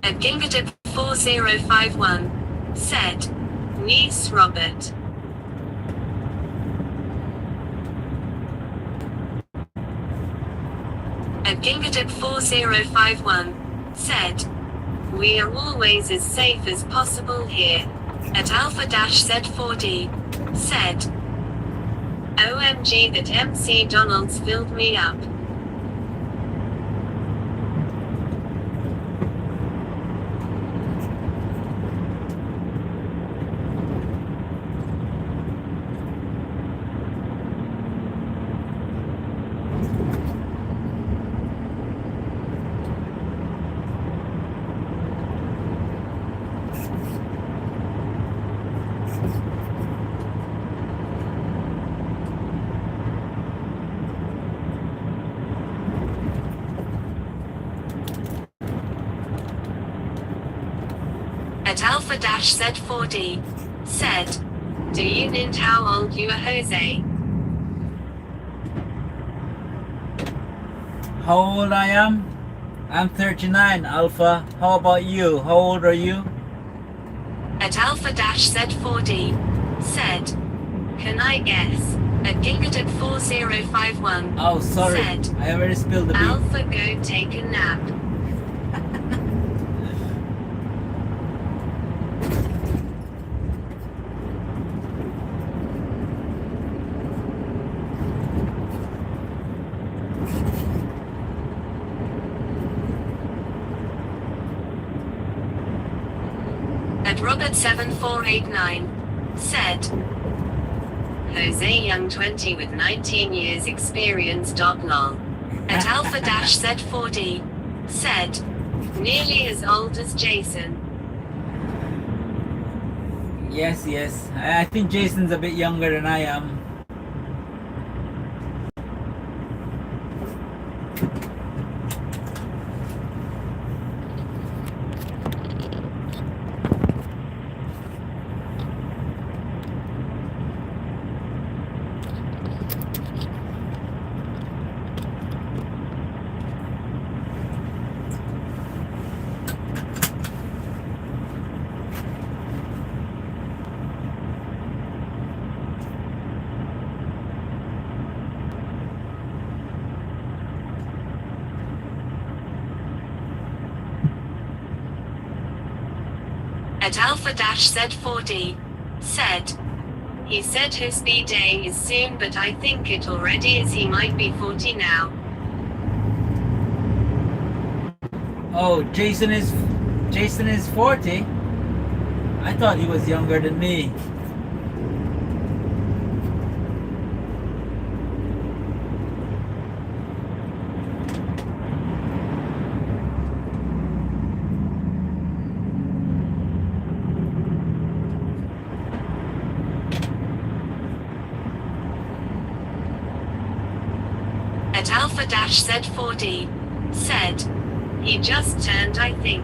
At Gingadip4051 said, "Niece Robert." At Gingadip4051 said, "We are always as safe as possible here." At Alpha-Z4D said, "OMG, that MC Donald's filled me up." At Alpha-Z4D said, "Do you know how old you are, Jose?" How old I am? I'm 39, Alpha. How about you? How old are you? At Alpha-Z4D said, "Can I guess?" At Gingadip4051 Oh, sorry. said, I already spilled the beef. "Alpha, go take a nap." At Robert7489 said, "Jose Young 20 with 19 years experience. Lol." At Alpha-Z4D said, "Nearly as old as Jason." Yes, yes. I think Jason's a bit younger than I am. At Alpha-Z40 said, he said his speed day is soon, but I think it already is. He might be 40 now. Oh, Jason is 40. I thought he was younger than me. At Alpha-Z40 said, he just turned, I think.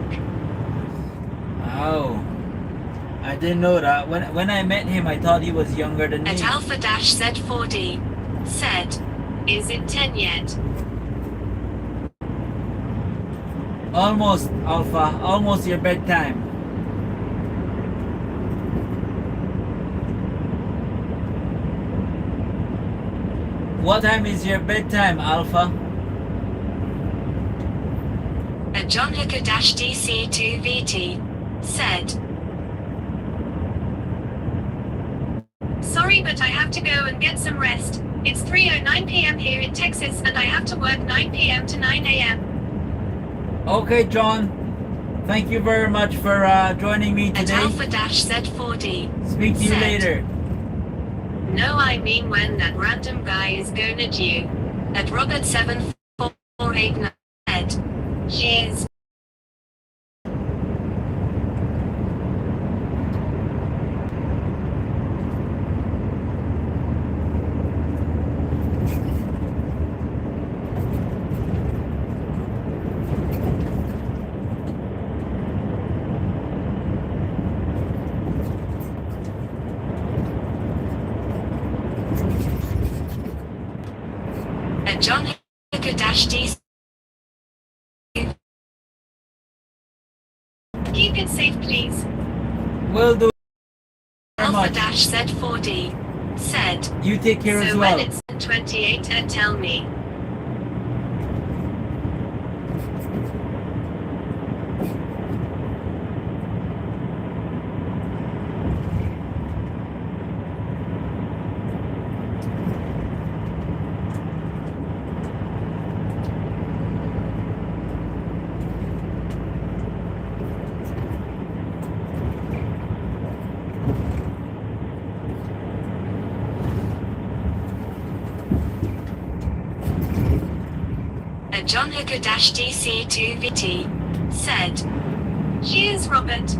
Oh, I didn't know that. When I met him, I thought he was younger than me. At Alpha-Z40 said, is it 10 yet? Almost, Alpha. Almost your bedtime. What time is your bedtime, Alpha? At John Hooker-DC2VT said, sorry, but I have to go and get some rest. It's 3:09 p.m. here in Texas, and I have to work 9 p.m. to 9 a.m. Okay, John. Thank you very much for joining me At today. Alpha-Z40 Speak to you said, later. no, I mean when that random guy is gonna due. At Robert7489 said, cheers. At John Hooker-DC. Keep it safe, please. Will do very much. Alpha-Z40 said, You take care as so well. when it's 28, tell me. At John Hooker-DC2VT said, cheers, Robert.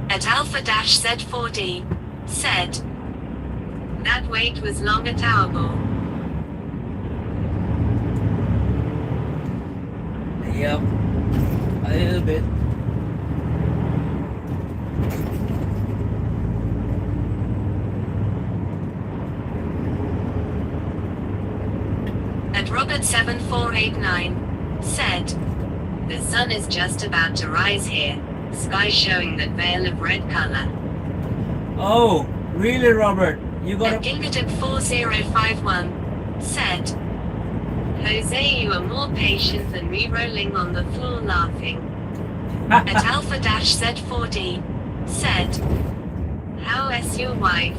At Alpha-Z40 said, that wait was long at Towerball. Yep. A little bit. At Robert7489 said, the sun is just about to rise here. Sky showing that veil of red color. Oh, really, Robert? You At gotta. Gingatip4051 said, Jose, you are more patient than me, rolling on the floor laughing. At Alpha-Z4D, said, how is your wife?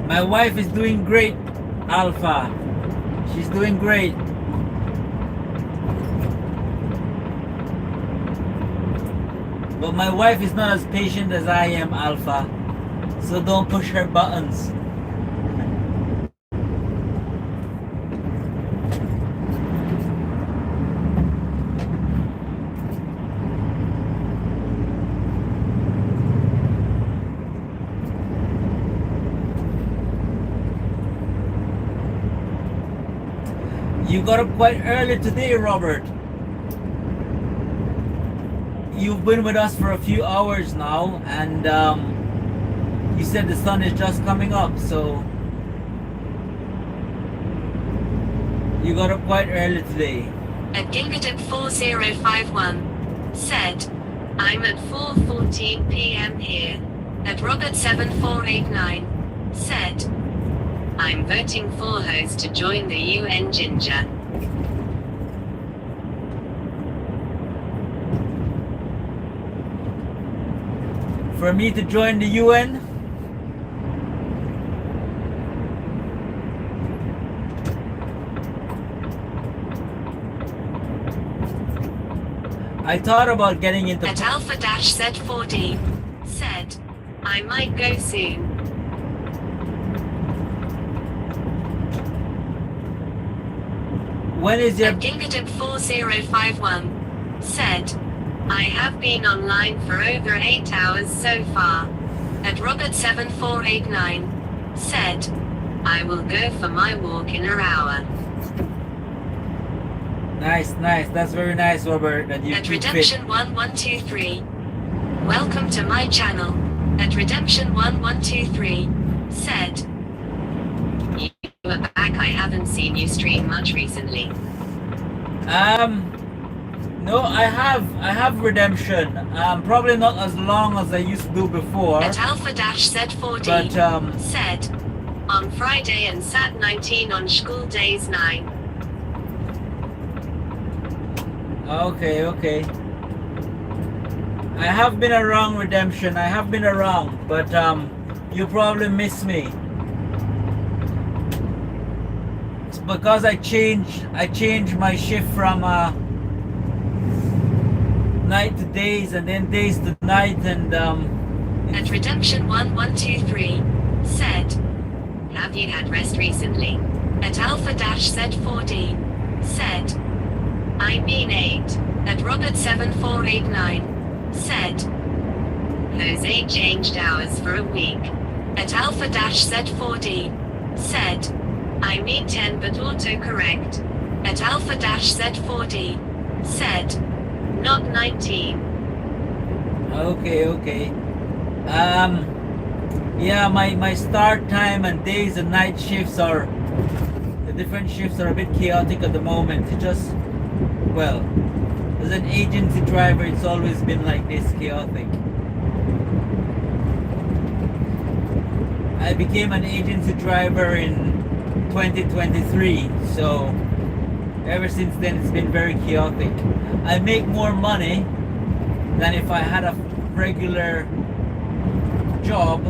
My wife is doing great, Alpha. She's doing great. But my wife is not as patient as I am, Alpha. So don't push her buttons. You got up quite early today, Robert. You've been with us for a few hours now, and you said the sun is just coming up, so you got up quite early today. At Gingadip4051, said, I'm at 4:14 p.m. here. At Robert7489, said, I'm voting for host to join the UN Ginger. For me to join the UN? I thought about getting into... At Alpha-Z4D, said, I might go soon. When is your... At Gingadip4051, said, I have been online for over 8 hours so far. At Robert7489, said, I will go for my walk in an hour. Nice, nice. That's very nice, Robert, that you At keep fit. Redemption1123, welcome to my channel. At Redemption1123, said, you are back. I haven't seen you stream much recently. No, I have Redemption. Probably not as long as I used to do before. At Alpha-Z4D, But said, on Friday and Sat 19 on school days 9. okay, okay. I have been around, Redemption. I have been around, but you probably miss me. It's because I changed my shift from night to days and then days to night, and At Redemption1123, said, have you had rest recently? At Alpha-Z4D, said, I mean 8. At Robert7489, said, Jose changed hours for a week. At Alpha-Z4D, said, I mean 10 but autocorrect. At Alpha-Z4D, said, not 19. okay, okay. Yeah, my start time and days and night shifts are, the different shifts are a bit chaotic at the moment. It just, well, as an agency driver, it's always been like this, chaotic. I became an agency driver in 2023, so ever since then it's been very chaotic. I make more money than if I had a regular job,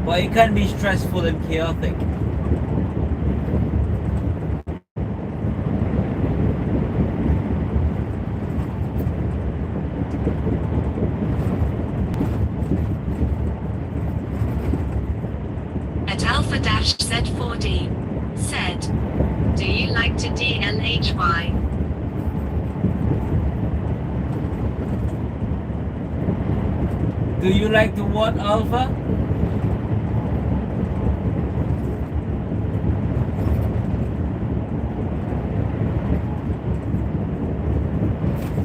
but it can be stressful and chaotic. At Alpha-Z4D, said, do you like to DLHY? Do you like to what, Alpha?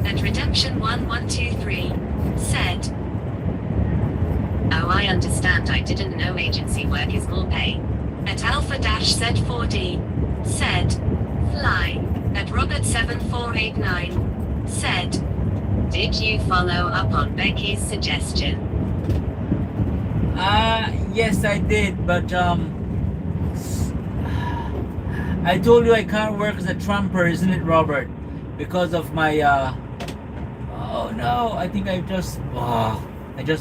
At Redemption1123, said, oh, I understand. I didn't know agency work is more pay. At Alpha-Z4D, said, fly. At Robert7489, said, did you follow up on Becky's suggestion? Yes, I did, but I told you I can't work as a trumper, isn't it, Robert? Because of my oh no, I think I just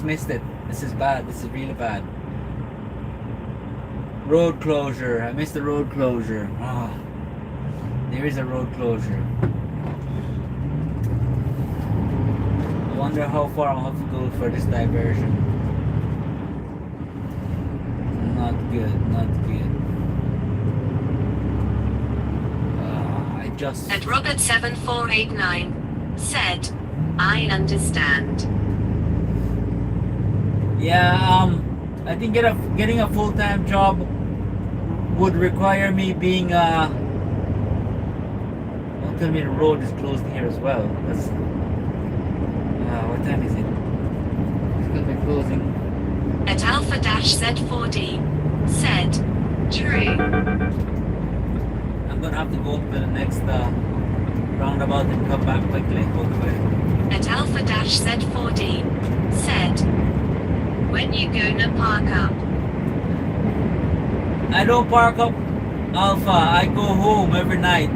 missed it. This is bad. This is really bad. Road closure. I missed the road closure. Oh, there is a road closure. I wonder how far I'll have to go for this diversion. Not good, not good. I just... And Robert7489 said, I understand. Yeah, I think getting a full-time job would require me being don't tell me the road is closed here as well. That's what time is it? It's gonna be closing. At Alpha-Z4D said, true. I'm gonna have to go up to the next roundabout and come back quickly. Okay. At Alpha-Z4D said, when you gonna park up? I don't park up, Alpha. I go home every night.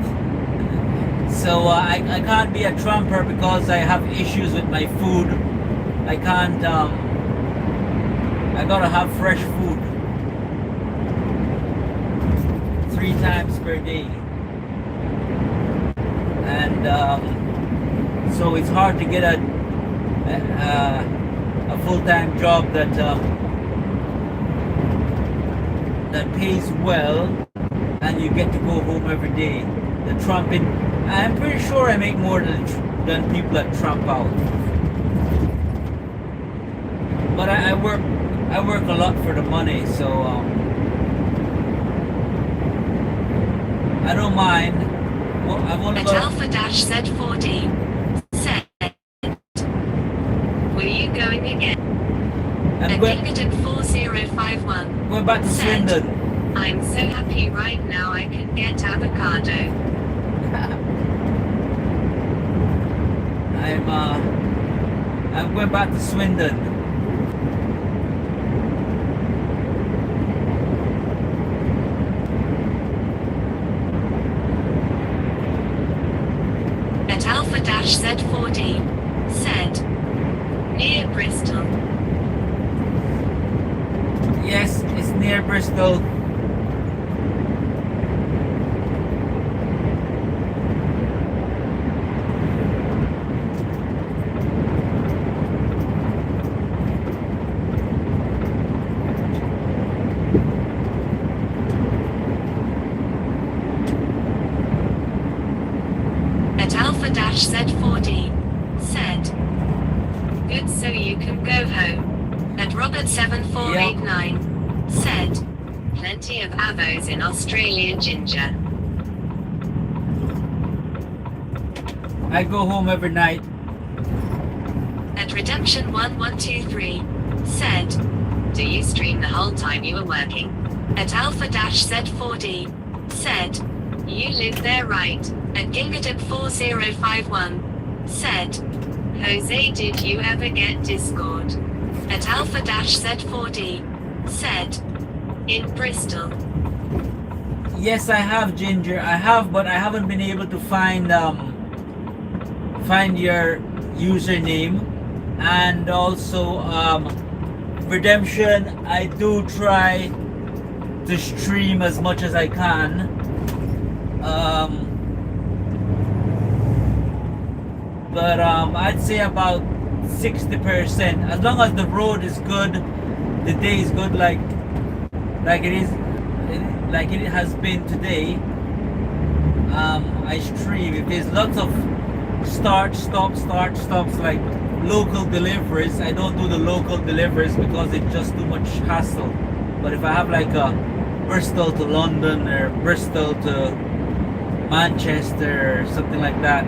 So I can't be a trumper because I have issues with my food. I can't, I gotta have fresh food 3 times per day. And so it's hard to get a full-time job that pays well and you get to go home every day. The trumping, I'm pretty sure I make more than people that trump out. But I work a lot for the money, so I don't mind. Well, I've only At got... Alpha-Z4D said, were you going again? I'm And going, Dingerton4051 going back to said, Swindon. I'm so happy right now I can get avocado. I'm going back to Swindon. At Alpha-Z4D said, near Bristol. Yes, it's near Bristol. At Alpha-Z4D said, good so you can go home. And Robert7489 said, plenty of avos in Australia, ginger. I go home every night. And Redemption1123 said, do you stream the whole time you were working? At Alpha-Z4D said, you live there right? And Gingadip4051 said, Jose, did you ever get Discord? At Alpha-Z4D said, in Bristol. Yes, I have, Ginger. I have, but I haven't been able to find your username. And also Redemption, I do try to stream as much as I can. But I'd say about 60%. As long as the road is good, the day is good, like it has been today. I stream. If there's lots of start stops, like local deliveries, I don't do the local deliveries because it's just too much hassle. But if I have like a Bristol to London or Bristol to Manchester or something like that,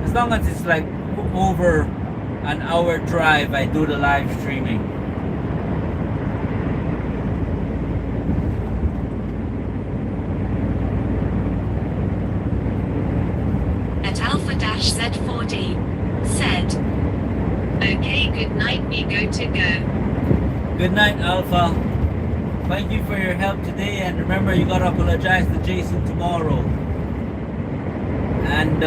as long as it's like over an hour drive, I do the live streaming. At Alpha-Z4D said, okay, good night, me go to go. Good night, Alpha. Thank you for your help today, and remember, you gotta apologize to Jason tomorrow. And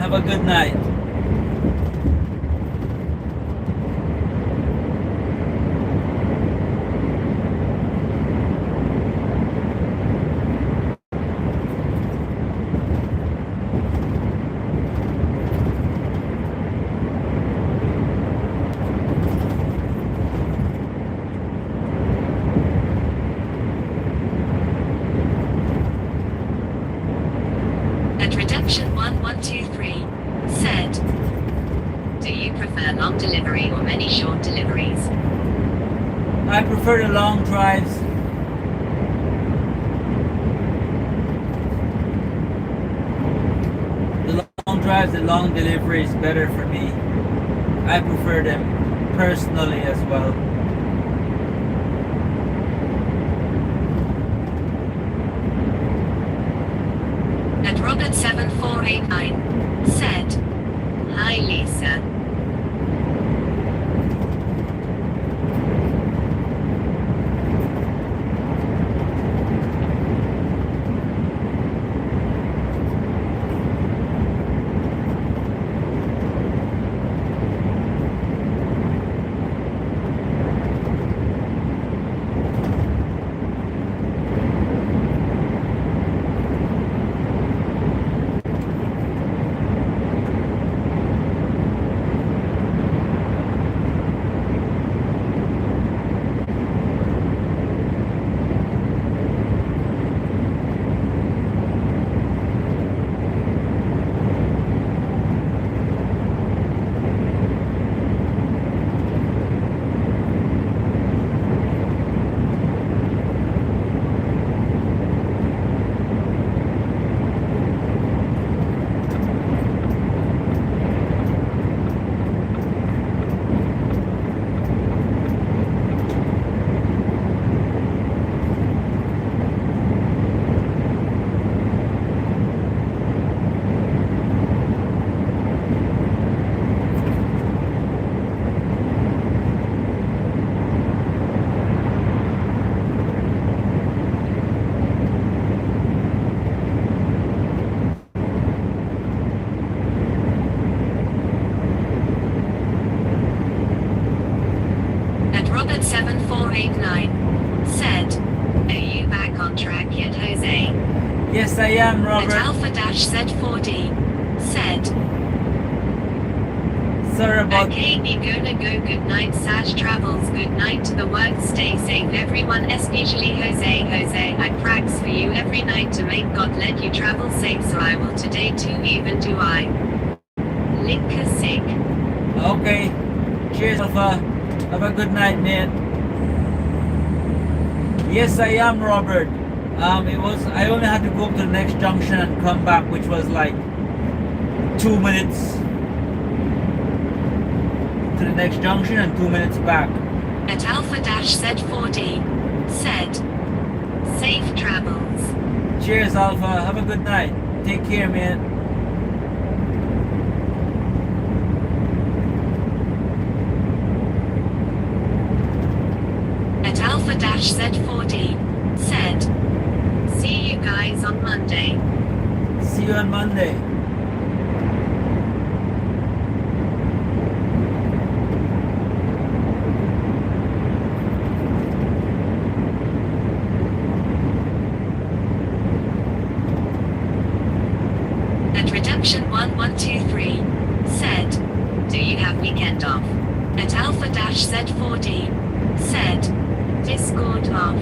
have a good night. At Redemption 1123 said, do you prefer long delivery or many short deliveries? I prefer the long drives. The long drives, the long delivery is better for me. I prefer them personally as well. At Robert7489 said, hi Lisa. Robert7489 said, are you back on track yet, Jose? Yes, I am, At Robert. Alpha-Z4D said, Sorry about okay, me gonna go good night, Saj travels, good night to the work, stay safe everyone, especially Jose, I prax for you every night to make God let you travel safe, so I will today too, even do I. Linka sick. Okay. Cheers, Alpha. Have a good night, mate. Yes, I am, Robert. I only had to go up to the next junction and come back, which was like 2 minutes to the next junction and 2 minutes back. At Alpha-Z4D said, safe travels. Cheers, Alpha. Have a good night. Take care, man. At Alpha-Z4D said, see you guys on Monday. See you on Monday. At Redemption1123 said, do you have weekend off? At Alpha-Z4D said, Discord off.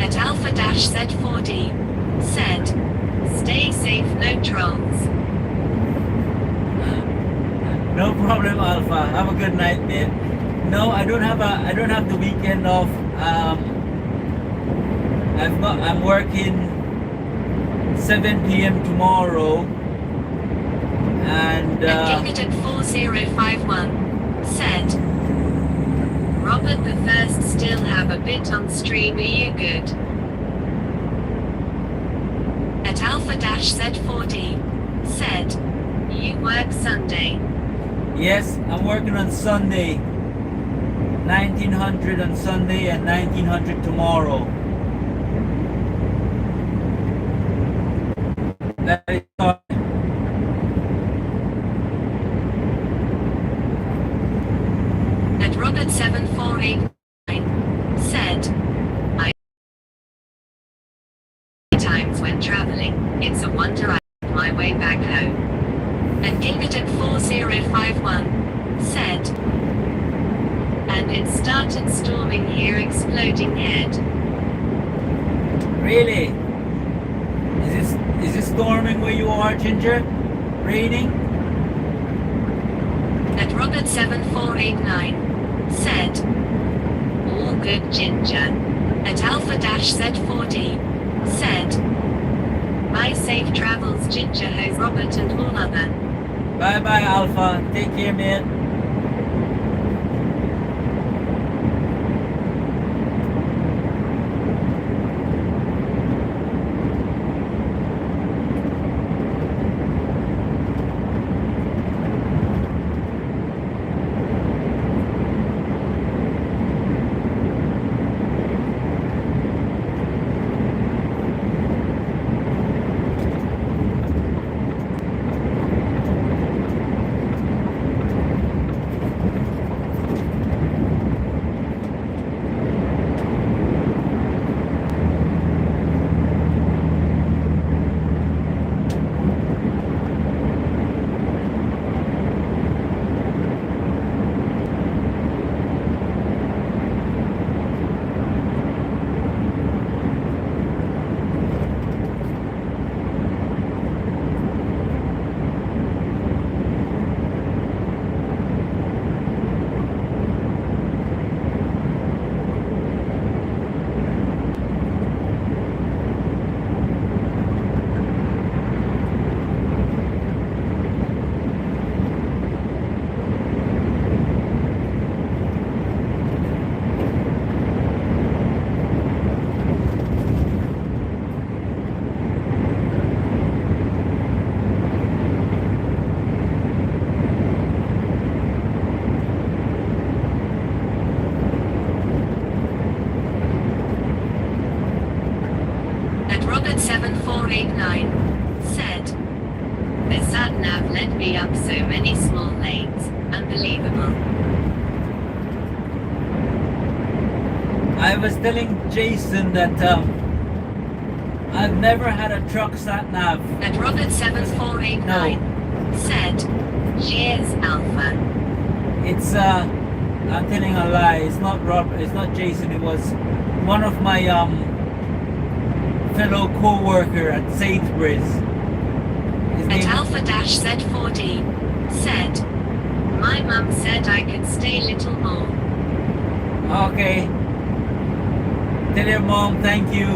At Alpha-Z4D said, stay safe, no trolls. No problem, Alpha. Have a good night, mate. No, I don't have the weekend off. I'm working 7 p.m. tomorrow, and At4051 said, Robert the First still have a bit on stream, are you good? At Alpha-Z4D said, you work Sunday. yes, I'm working on Sunday. 1900 on Sunday and 1900 tomorrow. That is all. At Robert 7489 said, I times when traveling, it's a wonder I found my way back home. And Gilbert at 4051 said, and it started storming here, exploding head. Really? Is it storming where you are, Ginger? Raining? At Robert 7489 said, all good Ginger. At Alpha-Z40 said, my safe travels Ginger Hose Robert and all other. Bye bye, Alpha. Take care, mate. Robert 7489 said, the sat-nav led me up so many small lanes, unbelievable. I was telling Jason that I've never had a truck sat-nav. And Robert 7489 said, cheers Alpha. It's I'm telling a lie. It's not Robert. It's not Jason. It was one of my fellow co-worker at Sainsbury's. His At name- Alpha-Z40 said, my mum said I could stay little more. Okay. Tell your mom thank you.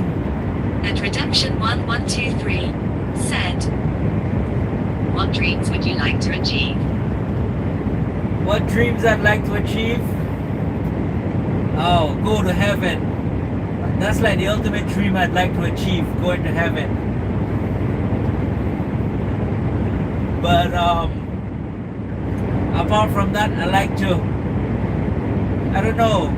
And Redemption 1123 said, what dreams would you like to achieve? What dreams I'd like to achieve? Oh, go to heaven. That's like the ultimate dream I'd like to achieve, going to heaven. But apart from that, I like to, I don't know,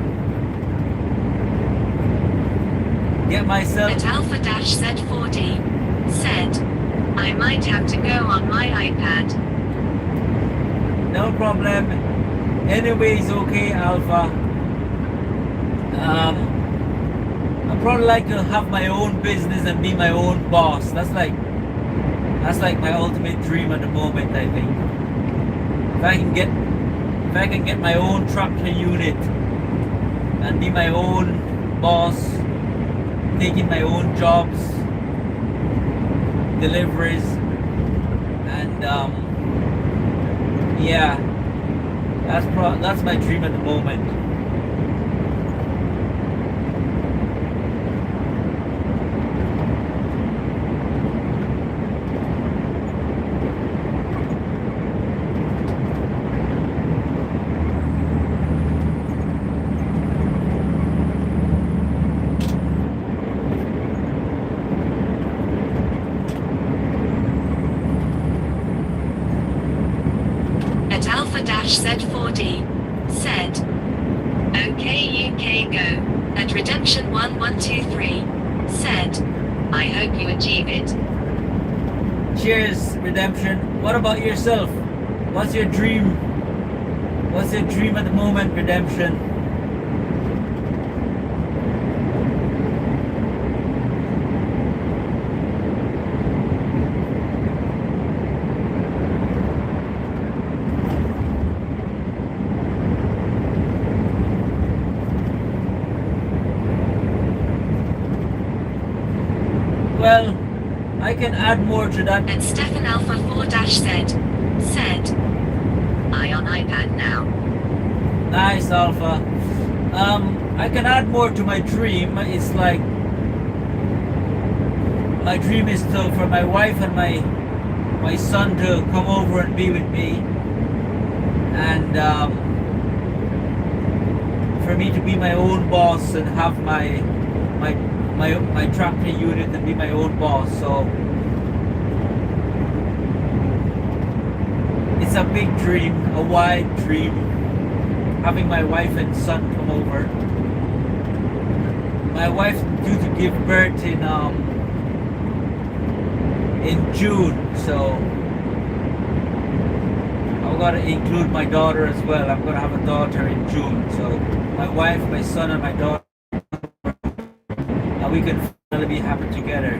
get myself. At Alpha-Z40 said, I might have to go on my iPad. No problem. Anyways, okay, Alpha. I'd probably like to have my own business and be my own boss. That's like my ultimate dream at the moment, I think. If I can get my own tractor unit and be my own boss, taking my own jobs, deliveries, and yeah, that's my dream at the moment. At Alpha-Z40 said, oh KUK Go, at Redemption1123, said, I hope you achieve it. Cheers, Redemption. What about yourself? What's your dream? What's your dream at the moment, Redemption? Well, I can add more to that. And Stefan Alpha 4 said, I on iPad now. Nice, Alpha. I can add more to my dream. It's like my dream is for my wife and my son to come over and be with me, and for me to be my own boss and have my tractor unit and be my own boss. So it's a big dream, a wide dream, having my wife and son come over. My wife's due to give birth in June, so I've got to include my daughter as well. I'm going to have a daughter in June, so my wife, my son, and my daughter, we can finally be happy together.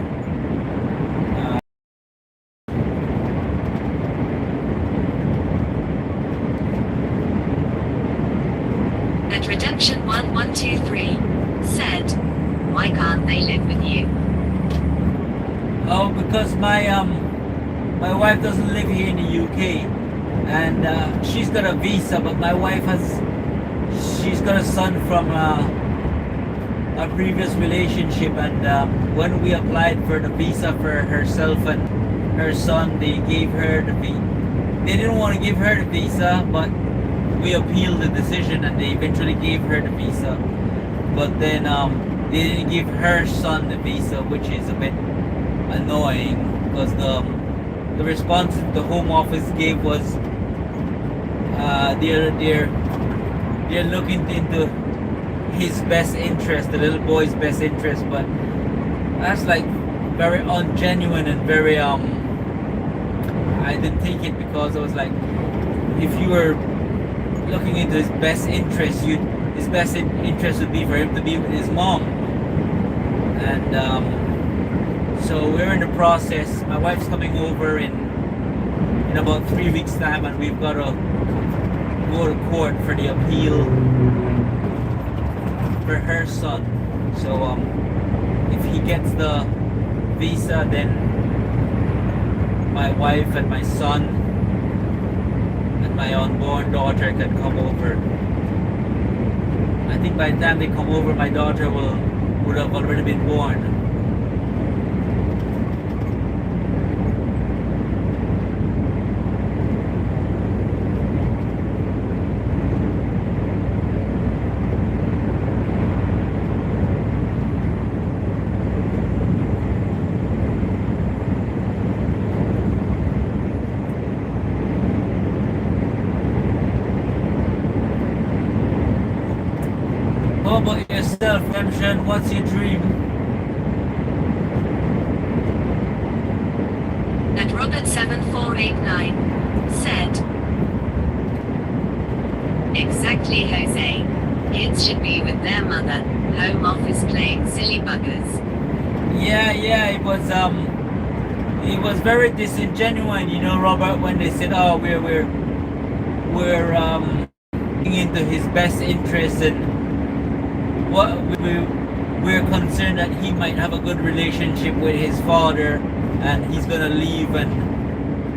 At Redemption1123, said, why can't they live with you? Oh, because my wife doesn't live here in the UK, and she's got a visa, but my wife she's got a son from a previous relationship, and when we applied for the visa for herself and her son, they gave her the visa. They didn't want to give her the visa, but we appealed the decision and they eventually gave her the visa. But then they didn't give her son the visa, which is a bit annoying, because the response the Home Office gave was they're looking into his best interest, the little boy's best interest, but that's like very ungenuine and very I didn't take it, because I was like, if you were looking into his best interest, his best interest would be for him to be with his mom. And so we're in the process. My wife's coming over in about 3 weeks time, and we've got to go to court for the appeal for her son. So if he gets the visa, then my wife and my son and my unborn daughter can come over. I think by the time they come over, my daughter would have already been born. How about yourself, Redemption? What's your dream? At Robert7489, said, exactly, Jose. Kids should be with their mother. Home Office playing silly buggers. Yeah, it was very disingenuous, you know, Robert, when they said, oh, we're looking into his best interest, and what we're concerned that he might have a good relationship with his father and he's gonna leave and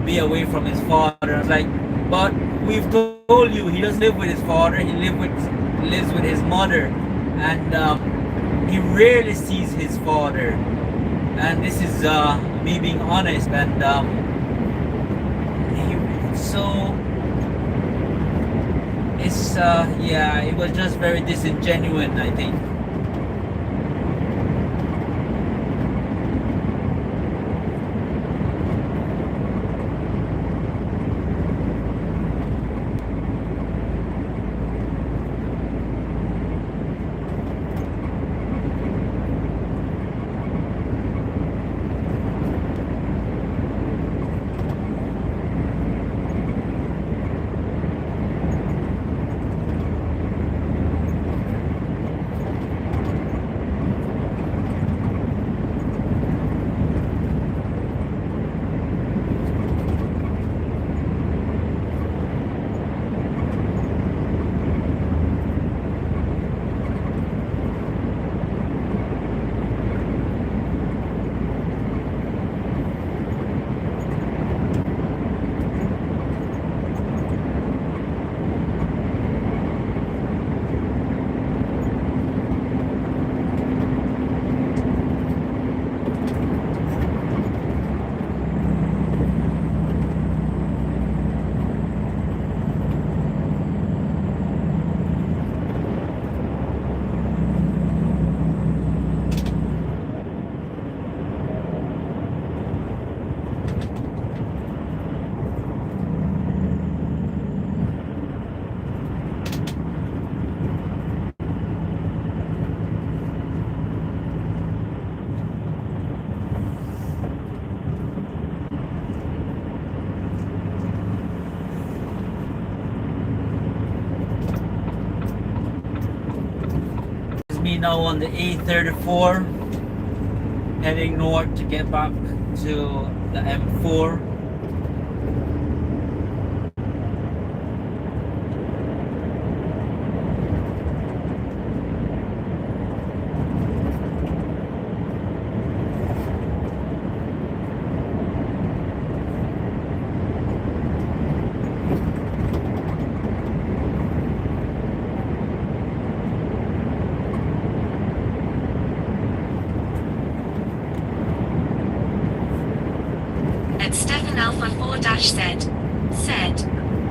be away from his father. I was like, but we've told you he doesn't live with his father, he lives with his mother, and he rarely sees his father. And this is me being honest, and it was just very disingenuous, I think. now on the A34, heading north to get back to the M4. At Stefan Alpha 4-Z said,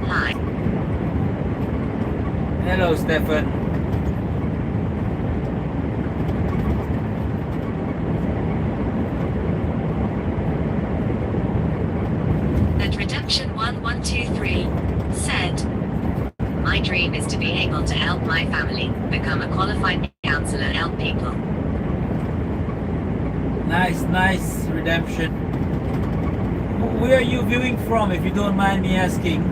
hi. Hello, Stefan. At Redemption 1123 said, my dream is to be able to help my family become a qualified counselor, help people. Nice, Redemption. Where are you viewing from, if you don't mind me asking?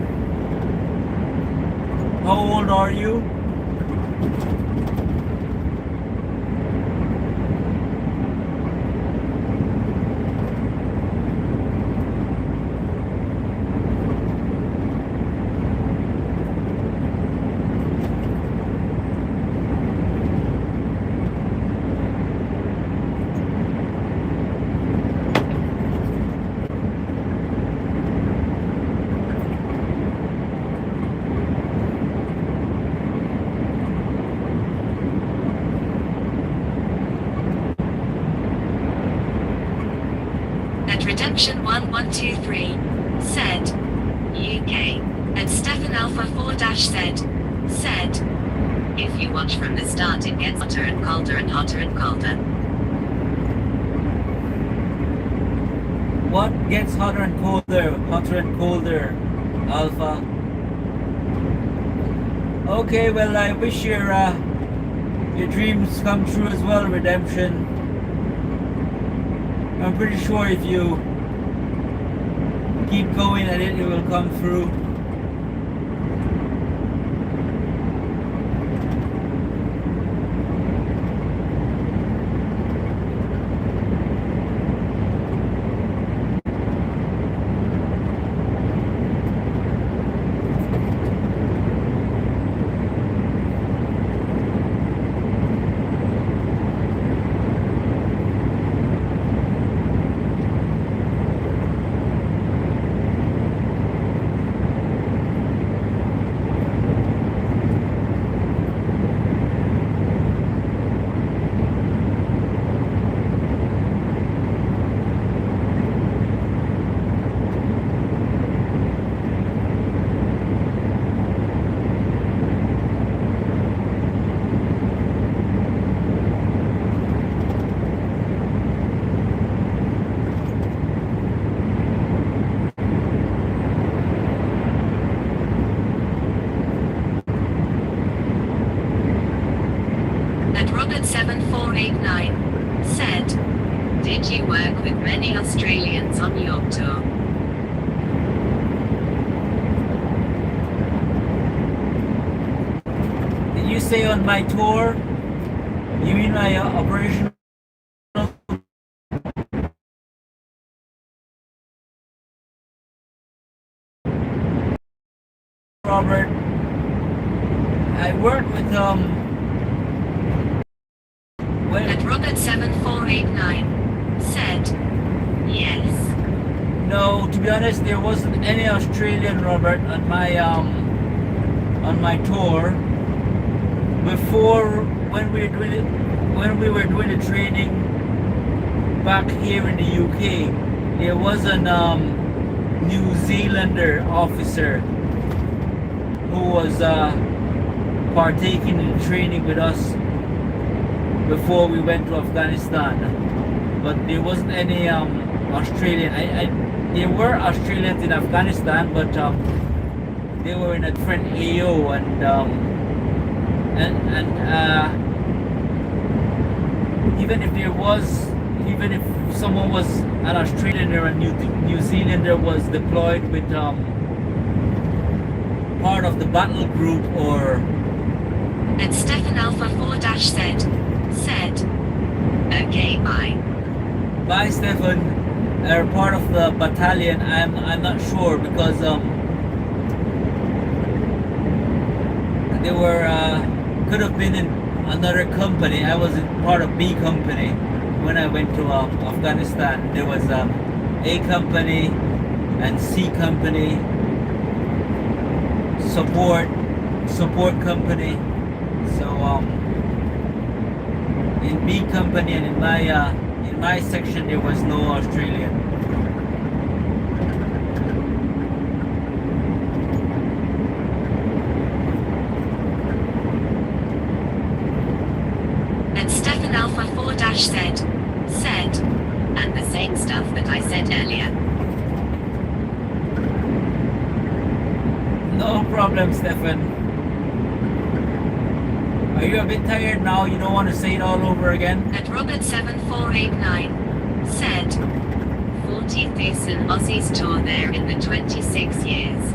How old are you? At Redemption 1123 said, UK. At Stefan Alpha 4-Z said, if you watch from the start it gets hotter and colder and hotter and colder. What gets hotter and colder, Alpha? Okay, well, I wish your dreams come true as well, Redemption. I'm pretty sure if you keep going at it, it will come through. At Robert7489 said, did you work with many Australians on your tour? Did you say on my tour? You mean my operation? Robert, I worked with At Robert7489 said, yes. No, to be honest, there wasn't any Australian, Robert, on my tour. Before, when we were doing the training back here in the UK, there was a New Zealander officer who was partaking in the training with us before we went to Afghanistan. But there wasn't any Australian. There were Australians in Afghanistan, but they were in a different AO, and even if someone was an Australian or a New Zealander was deployed with part of the battle group or At Stefan Alpha 4-Z said, okay, bye. Bye, Stefan. They're part of the battalion. I'm not sure because they were could have been in another company. I was in part of B company when I went to Afghanistan. There was A company and C company, support company. So in B company and in my section there was no Australian. And Stefan Alpha 4 Dash said, and the same stuff that I said earlier. No problem, Stefan. Are you a bit tired now? You don't want to say it all over again? And Robert 7489 said, 40,000 Aussies tour there in the 26 years.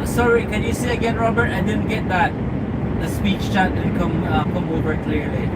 Sorry, can you say again, Robert? I didn't get that. The speech chat didn't come over clearly.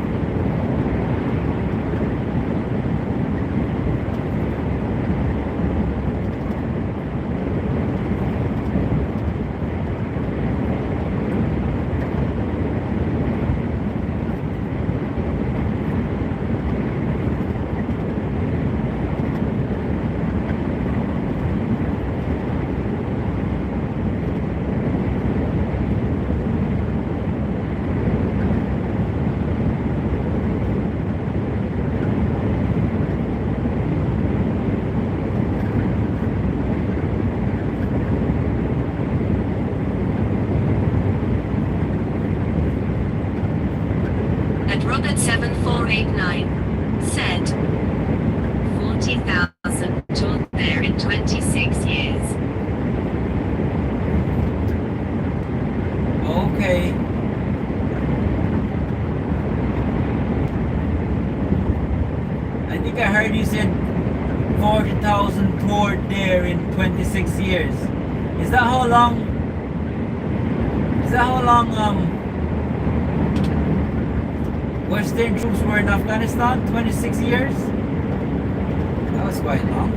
Robert 7489 said, 40,000 toured there in 26 years. Okay. I think I heard you said 40,000 toured there in 26 years. Is that how long? Western troops were in Afghanistan? 26 years? That was quite long.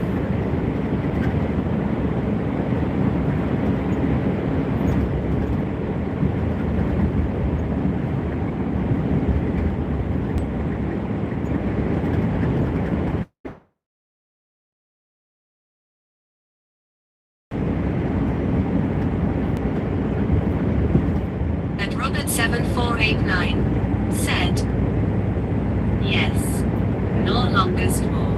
And Robert 7489 said, yes, no longest war.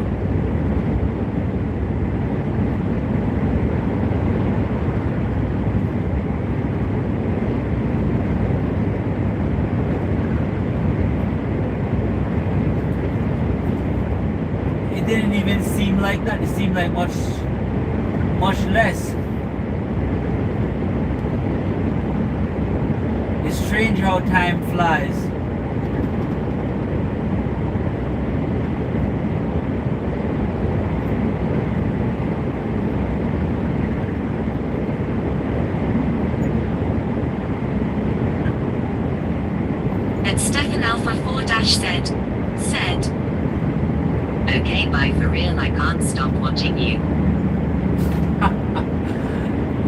It didn't even seem like that. It seemed like much less. It's strange how time flies. And Stefan Alpha 4 Dash said, okay, bye for real, I can't stop watching you.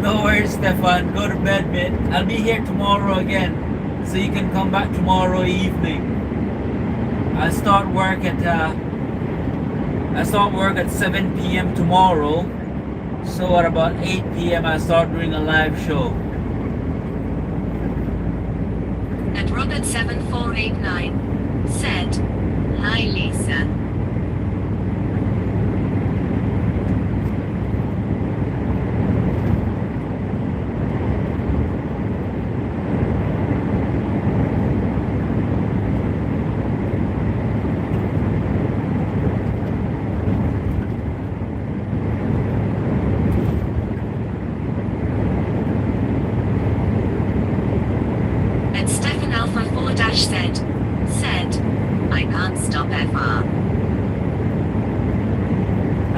No worries, Stefan. Go to bed, mate. I'll be here tomorrow again, so you can come back tomorrow evening. I start work at 7 p.m. tomorrow. So at about 8 p.m. I start doing a live show. And Robert 7489 said, hi Lisa. And Stefan Alpha 4 Dash said, I can't stop FR.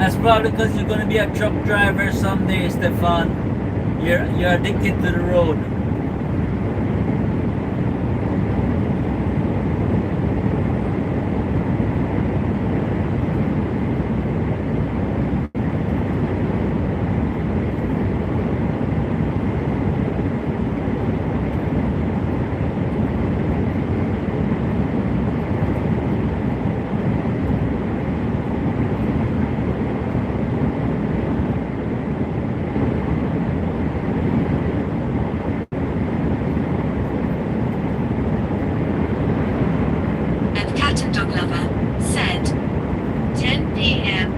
That's probably because you're going to be a truck driver someday, Stefan. You're addicted to the road. And Cat and Dog Lover said 10 p.m.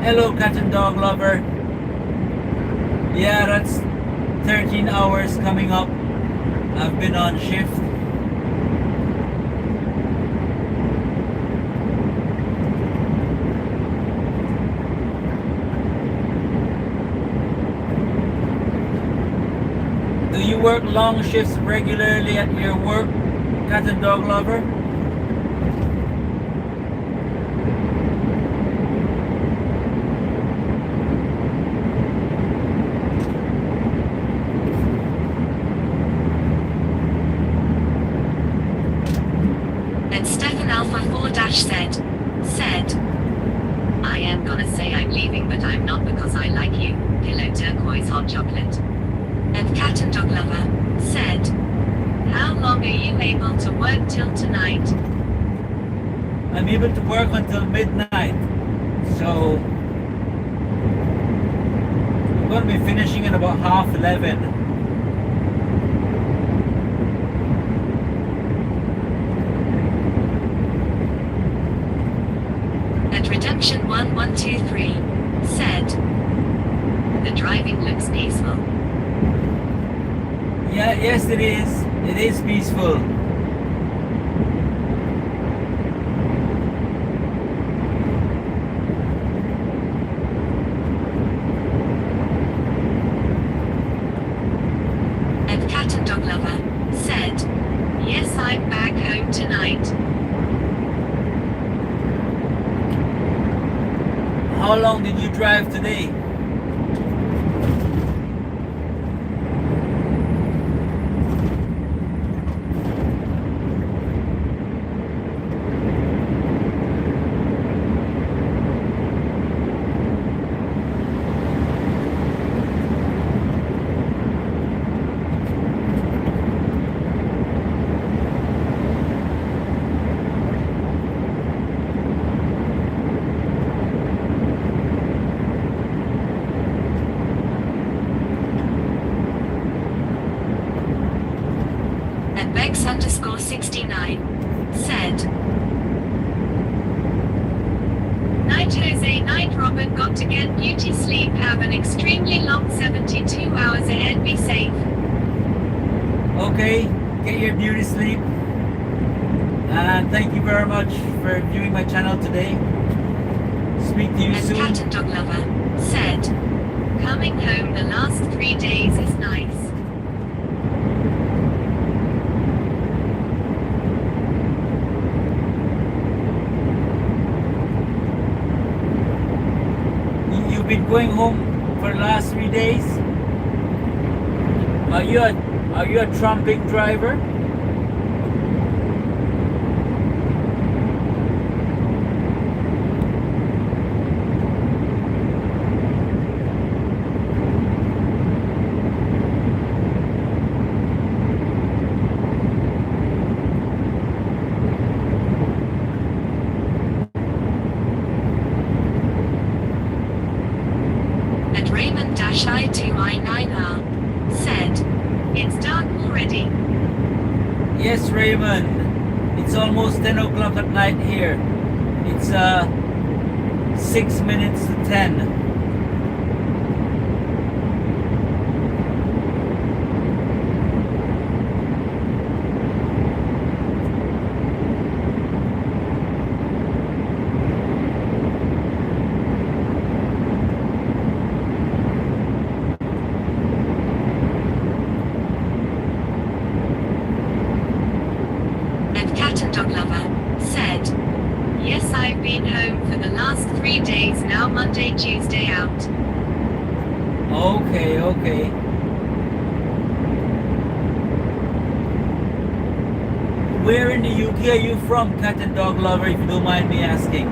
Hello, cat and dog lover. Yeah, that's 13 hours coming up. I've been on shift. Do you work long shifts regularly at your work, cat and dog lover? And Stefan Alpha 4-said, I am gonna say I'm leaving, but I'm not because I like you. Pillow turquoise hot chocolate. And Cat and Dog Lover said, how long are you able to work till tonight? I'm able to work until midnight. So I'm going to be finishing at about 11:30. And Redemption 1123 said, the driving looks peaceful. Yeah, yes it is. It is peaceful. And Cat and Dog Lover said, yes, I'm back home tonight. How long did you drive today? And Bex_69 said, night Jose, night Robert, got to get beauty sleep, have an extremely long 72 hours ahead, be safe. Okay, get your beauty sleep. And thank you very much for viewing my channel today. Speak to you And soon. Cat and Dog Lover said, coming home the last 3 days is nice. You've been going home for the last 3 days? Are you a trumping driver? And Raymond-I2I9R said, it's dark already. Yes, Raymond. It's almost 10 o'clock at night here. It's 6 minutes to 10. And Cat and Dog Lover said, yes, I I've been home for the last 3 days now, Monday, Tuesday out. Okay, okay. Where in the UK are you from, cat and dog lover, if you don't mind me asking?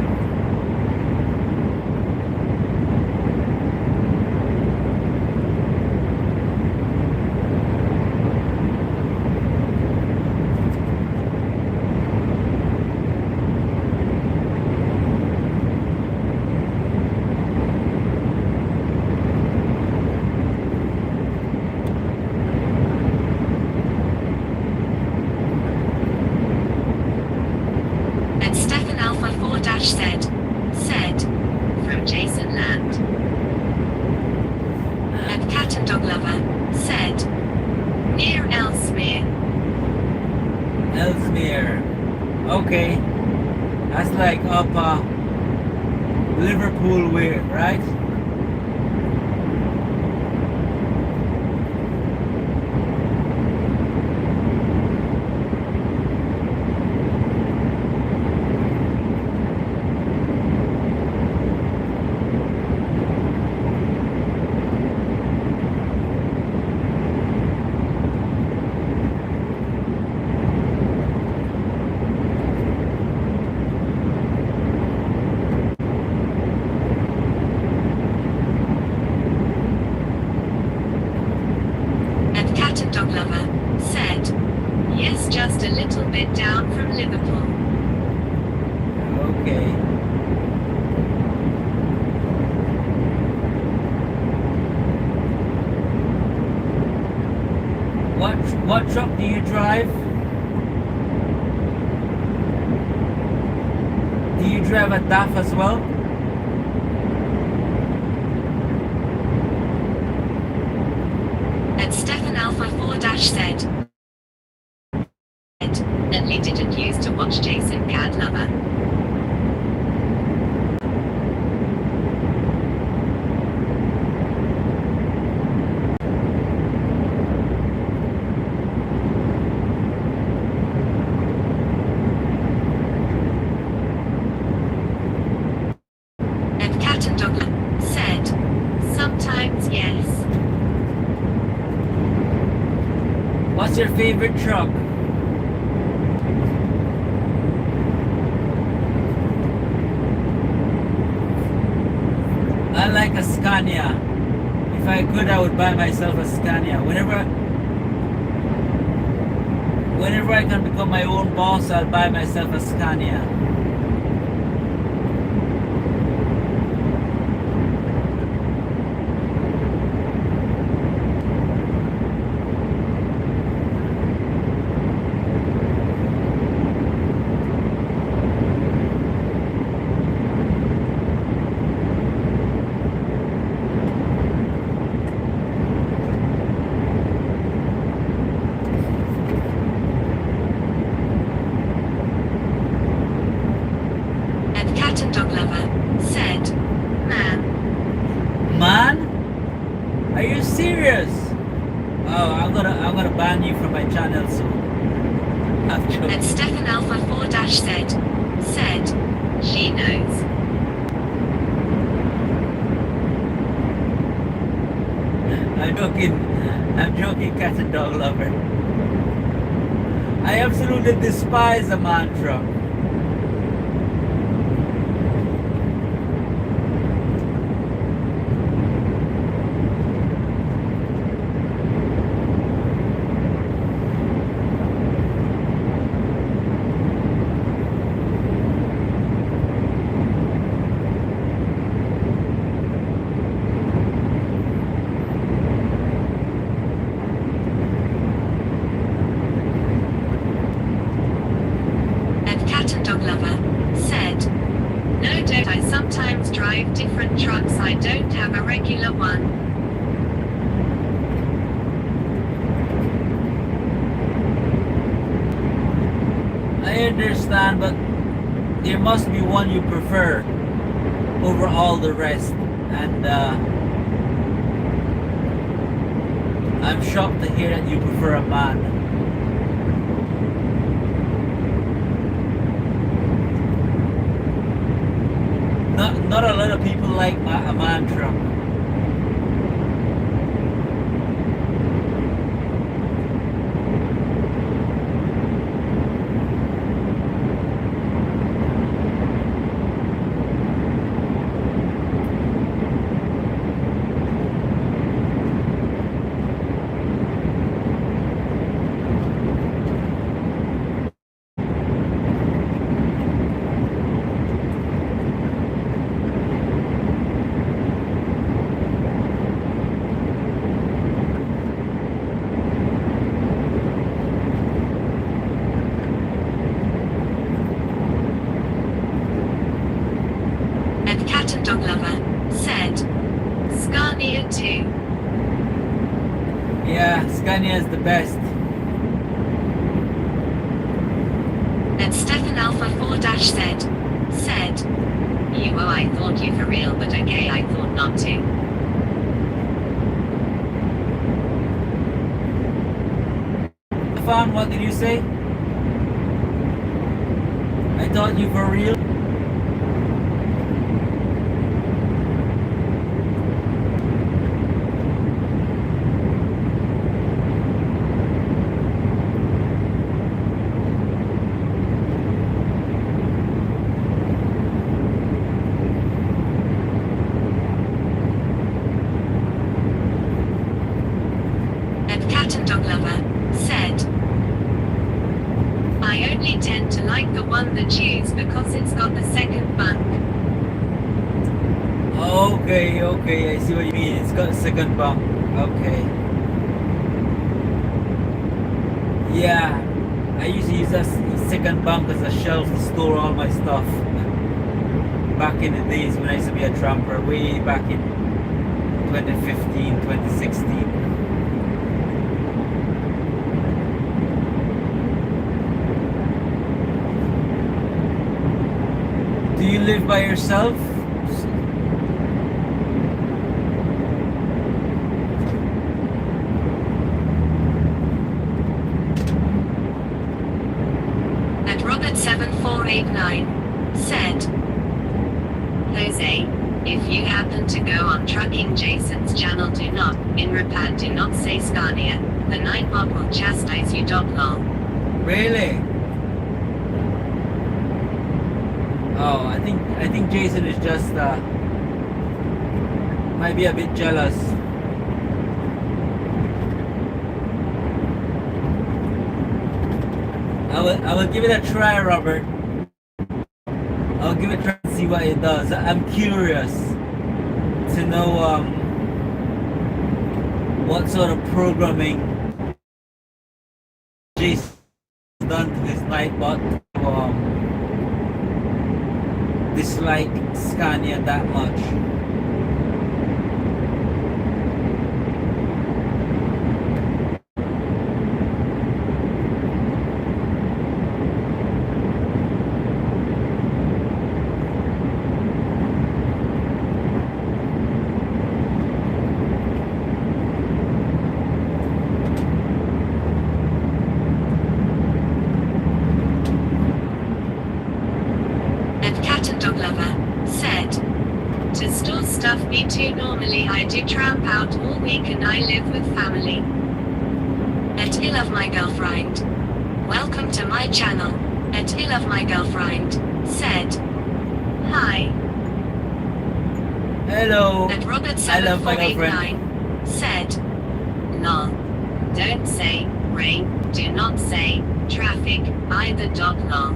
And Stefan Alpha 4 dash said, from Jason Land. And Cat and Dog Lover said, near Ellesmere. Ellesmere. Okay. That's like up Liverpool way, right? And Cat and Dog Lover said, yes, just a little bit down from Liverpool. Okay. What truck do you drive? Do you drive a DAF as well? And Stefan Alpha 4 dash said, definitely didn't used to watch Jason Cat Lover. And Cat and Dog Lover said, sometimes yes. What's your favorite truck? I like a Scania. If I could, I would buy myself a Scania. Whenever I can become my own boss, I'll buy myself a Scania. And Cat and Dog Lover said, man. Man? Are you serious? Oh, I'm gonna ban you from my channel soon. I'm joking. And Stefan Alpha 4 dash said, she knows. I'm joking, cat and dog lover. I absolutely despise a man truck. And Cat and Dog Lover said, no, don't. I sometimes drive different trucks. I don't have a regular one. I understand, but there must be one you prefer over all the rest. And I'm shocked to hear that you prefer a man. Not a lot of people like a man truck. And Cat and Dog Lover said, Scania 2. Yeah, Scania is the best. And Stefan Alpha 4 said, I thought you for real, but okay, I thought not to. Stefan, what did you say? I thought you for real. And Cat and Dog Lover said, I only tend to like the one that used because it's got the second bunk. Okay, I see what you mean. It's got a second bunk. Okay. Yeah, I used to use that second bunk as a shelf to store all my stuff. Back in the days when I used to be a tramper, way back in 2015, 2016. Do you live by yourself? And Robert7489 said, Jose, if you happen to go on Trucking Jason's channel, do not say Scania. The Nightbot will chastise you. Lol. Really? Oh, I think Jason is just might be a bit jealous. I will give it a try, Robert. I'll give it a try and see what it does. I'm curious to know what sort of programming Jason has done to this Nightbot to dislike Scania that much. Me too. Normally I do tramp out all week and I live with family. And I love my girlfriend. Welcome to my channel. And I love my girlfriend said, hi. Hello. And I love my girlfriend. Robert7489 said, lol. Don't say rain. Do not say traffic either. Lol.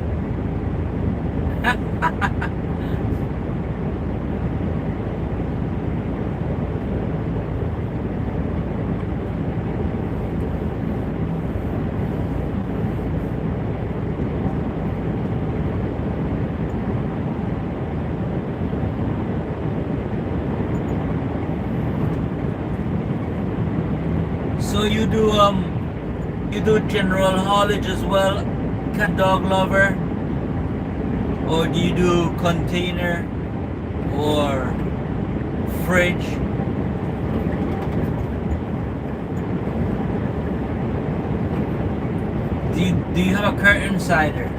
So you do general haulage as well, Cat Dog Lover? Or do you do container or fridge? Do you have a curtain sider?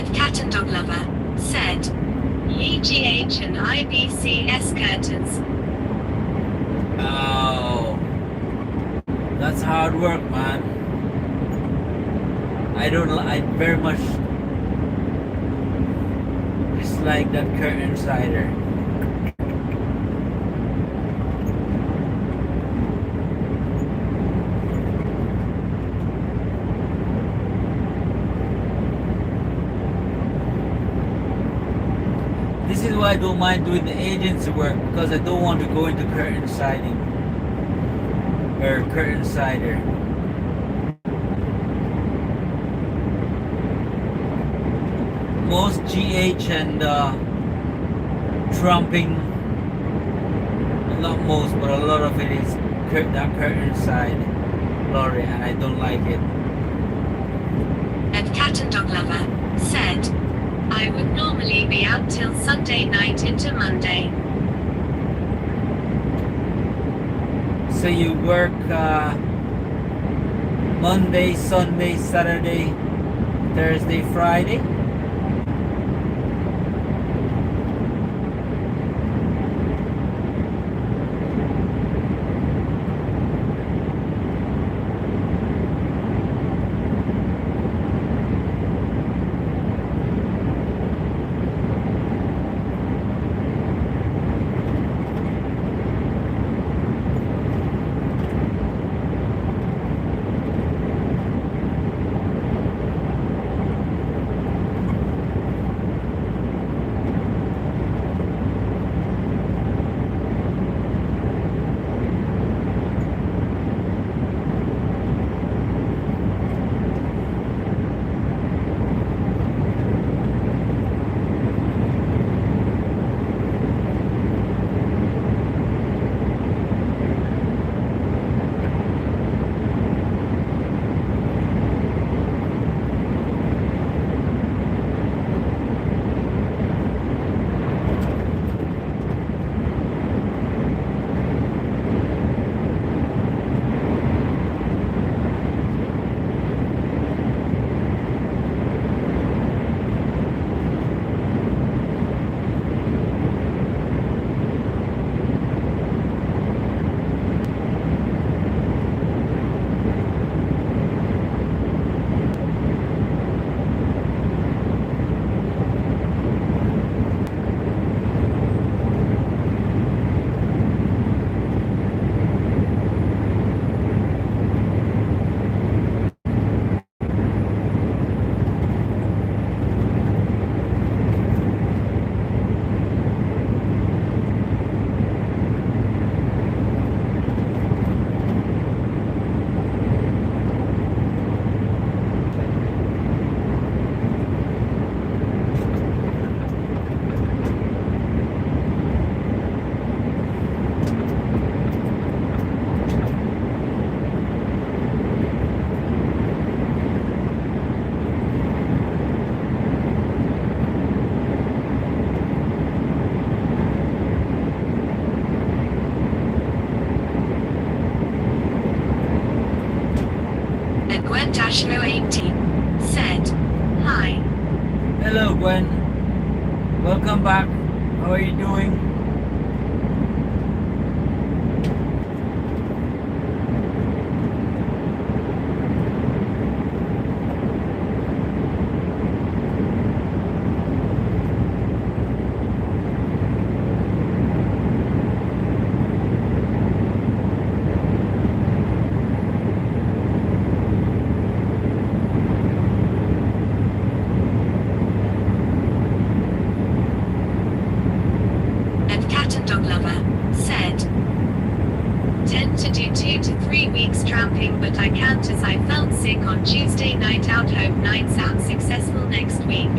And Cat and Dog Lover said, EGH and IBCS curtains. Oh, that's hard work, man. I very much dislike that curtain cider. This is why I don't mind doing the agency work, because I don't want to go into curtain siding or curtain cider. Most GH and trumping, not most, but a lot of it is that curtain side lorry, and I don't like it. And Cat and Dog Lover said, I would normally be out till Sunday night into Monday. So you work Monday, Sunday, Saturday, Thursday, Friday? Gwen-18 said, Hi. Hello, Gwen. Welcome back. How are you doing? And Cat and Dog Lover said, Tend to do 2 to 3 weeks tramping, but I can't as I felt sick on Tuesday night out. Hope nights out successful next week.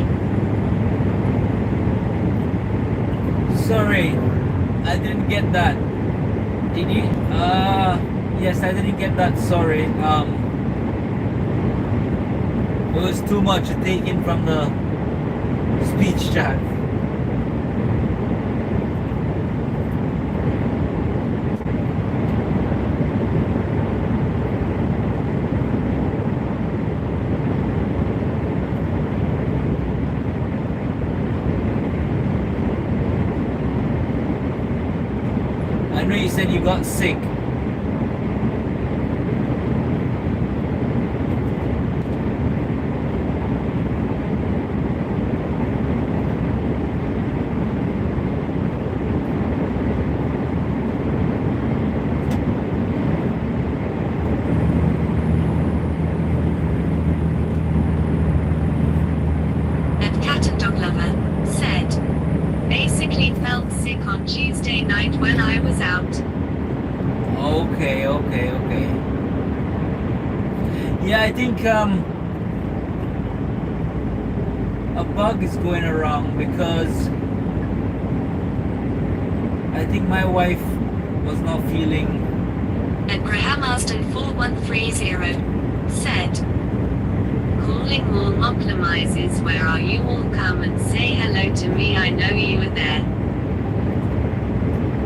Sorry, I didn't get that. Did you? Yes, I didn't get that. Sorry. It was too much to take in from the speech chat. I know you said you got sick. And Cat and Dog Lover said, basically felt sick on Tuesday night when I was out. Okay. Yeah, I think a bug is going around because I think my wife was not feeling. And Graham Aston 4130 said, calling all Mocklamises, where are you all? Come and say hello to me, I know you were there.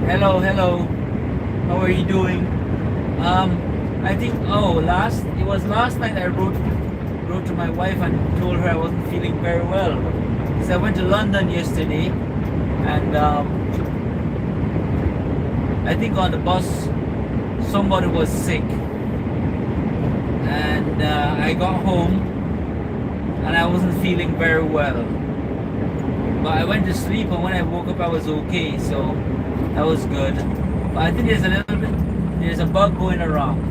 Hello. How are you doing? I think it was last night I wrote to my wife and told her I wasn't feeling very well. Because I went to London yesterday and I think on the bus somebody was sick. And I got home and I wasn't feeling very well. But I went to sleep and when I woke up I was okay, so that was good. But I think there's a bug going around.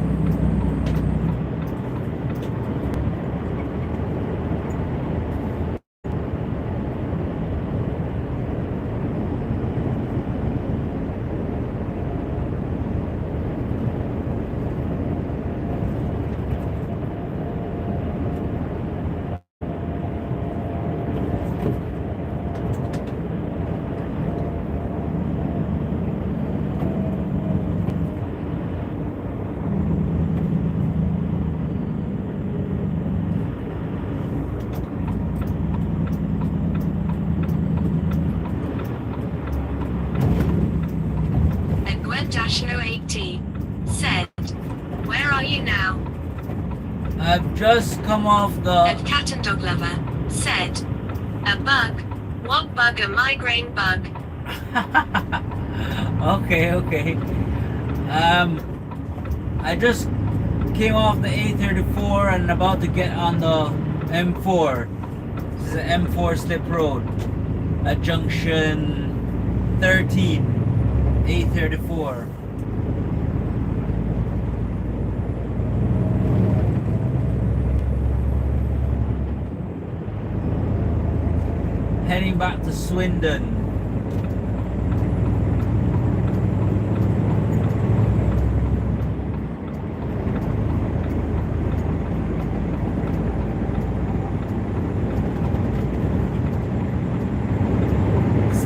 And Gwen Dasho 80 said, where are you now? I've just come off the. And Cat and Dog Lover said, a bug? What bug? A migraine bug? Okay. I just came off the A34 and about to get on the M4. This is the M4 slip road at junction 13, A34. Heading back to Swindon.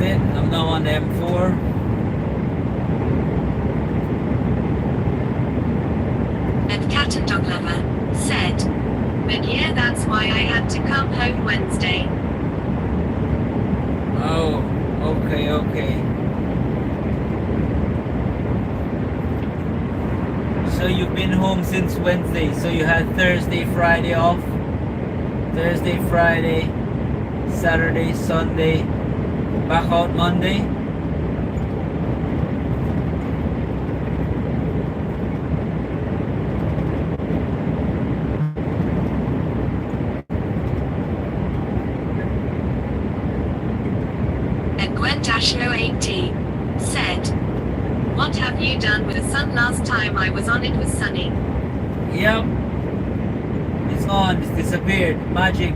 I'm now on the M4. And Cat and Dog Lover said, but yeah, that's why I had to come home Wednesday. Oh, okay. So you've been home since Wednesday, so you had Thursday, Friday off? Thursday, Friday, Saturday, Sunday, back out Monday? And Gwen Dasho 80 said, what have you done with the sun? Last time I was on it was sunny. Yep. It's gone, it's disappeared. Magic.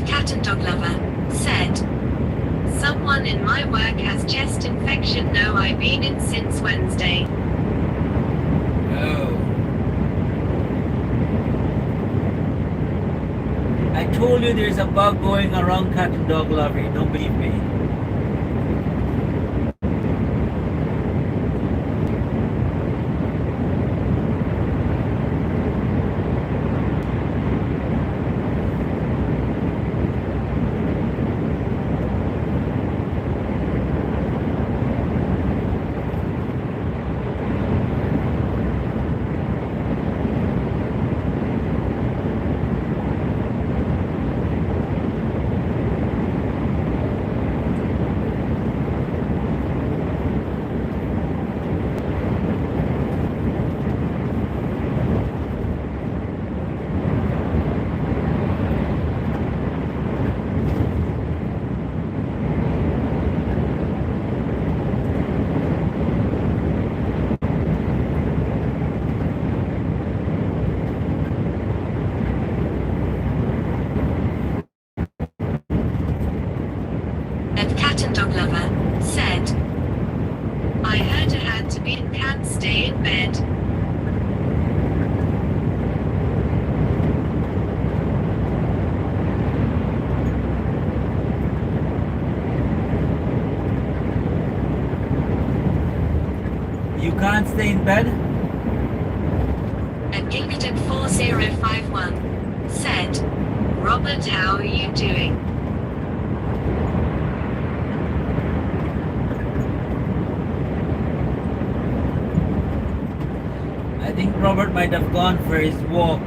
Cat and Dog Lover said, someone in my work has chest infection. No, I've been in since Wednesday. Oh. I told you there's a bug going around cat and dog lover. You don't believe me. And cat and dog lover said, I heard it had to be and can't stay in bed. You can't stay in bed? And Gilgerton 4051 said, Robert, how are you doing? I think Robert might have gone for his walk.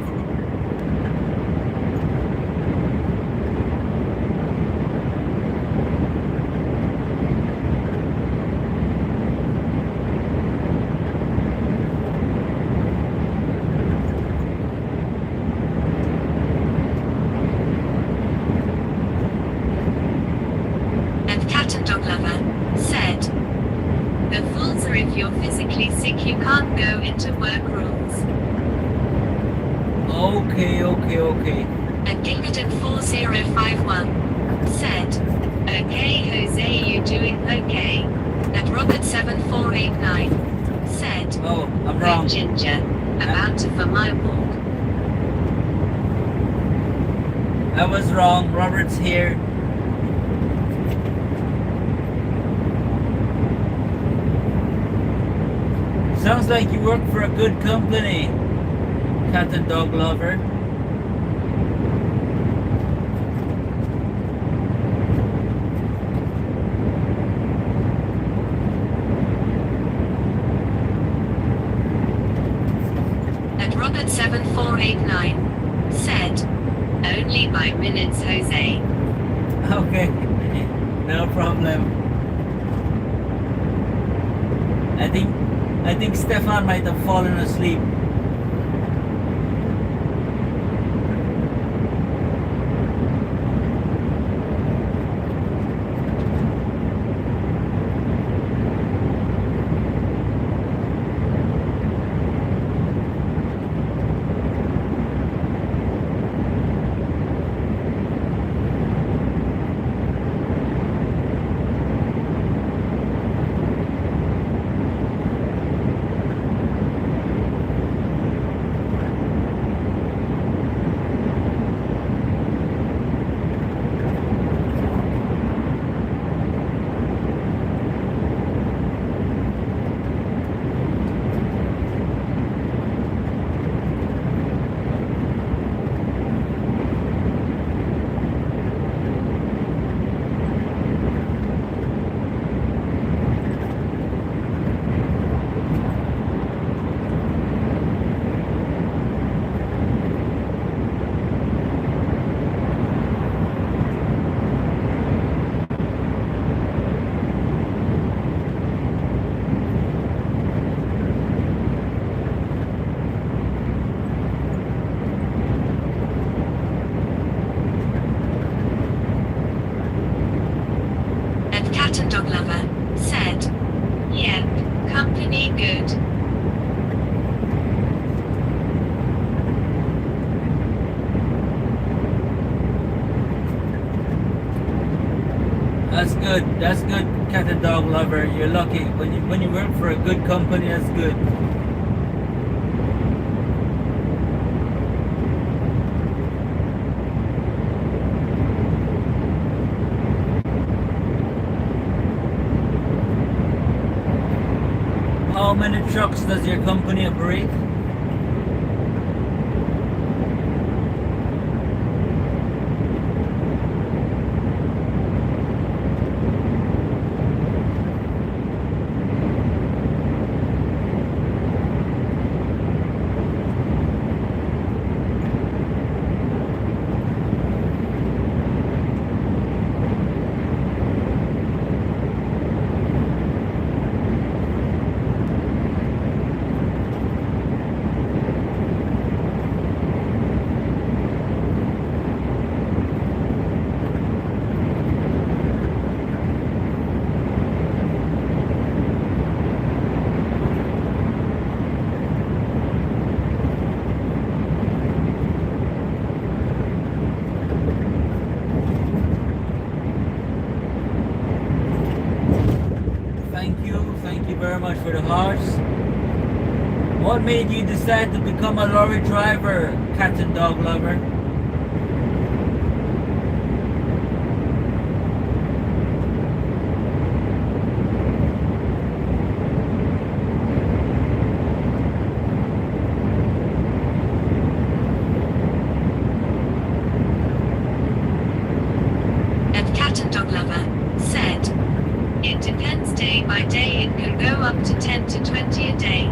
And cat and dog lover said, the fools are if you're physically sick you can't go into work rules. Okay. And Gilgerton 4051 said, okay Jose, you doing okay? And Robert 7489 said, Oh, I'm hey wrong. Ginger, about to for my walk. I was wrong. Robert's here. Sounds like you work for a good company, cat and dog lover. And Robert 7489 said, only by minutes Jose. Okay, no problem. I think Stefan might have fallen asleep. Cat and dog lover said, yep, company good. That's good, cat and dog lover. You're lucky. When you work for a good company, that's good. How many trucks does your company operate? Thank you very much for the hearts. What made you decide to become a lorry driver, cat and dog lover? And cat and dog lover said, it depends day by day, it can go up to 10 to 20 a day.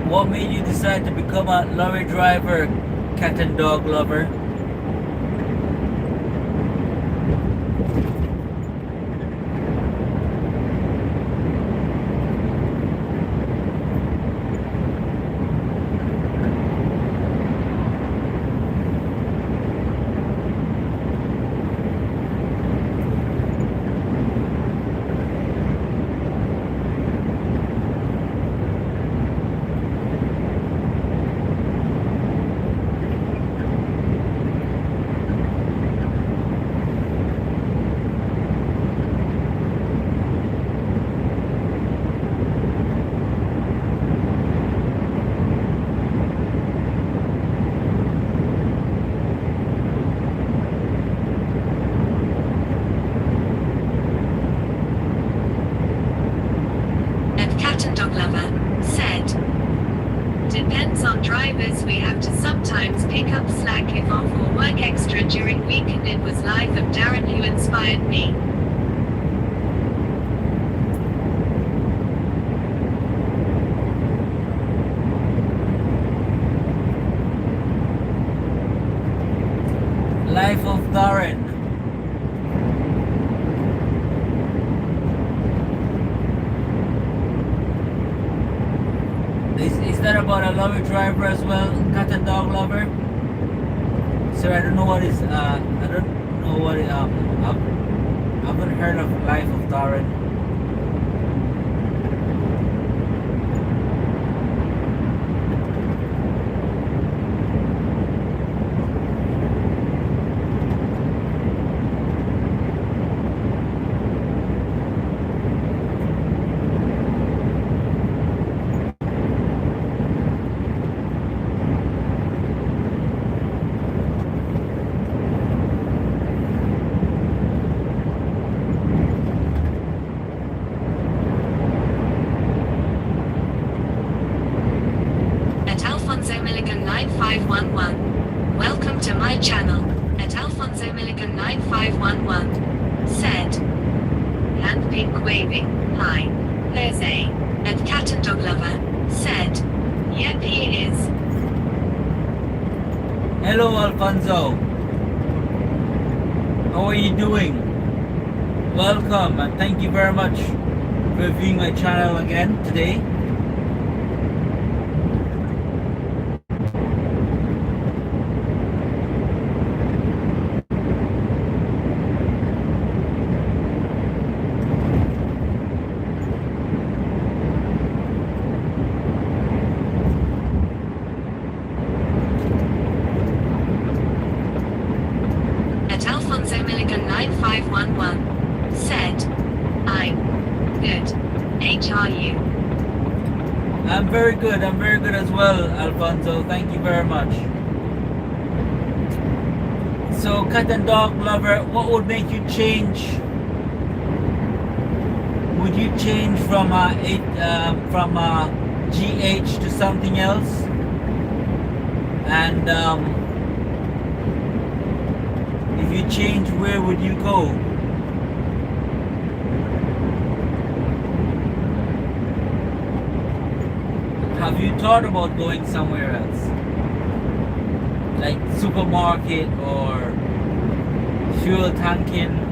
What made you decide to become a lorry driver, cat and dog lover? Depends on drivers, we have to sometimes pick up slack if off or work extra during week, and it was life of Darren who inspired me. Life of Darren. Is that about a lorry driver as well, cat and dog lover? Sir, I don't know what is. I don't know what. I haven't heard of Life of Darren. At Alfonso Milligan 9511. Welcome to my channel. At Alfonso Milligan 9511. Said. Hand pink waving. Hi. Jose. And cat and dog lover. Said. Yep, he is. Hello, Alfonso. How are you doing? Welcome and thank you very much for viewing my channel again today. At Alfonso Milligan 9511. Said. I'm good. How are you? I'm very good as well, Alfonso. Thank you very much. So, cat and dog lover, what would make you change? Would you change from GH to something else? And if you change, where would you go? Have you thought about going somewhere else? Like supermarket or fuel tanking?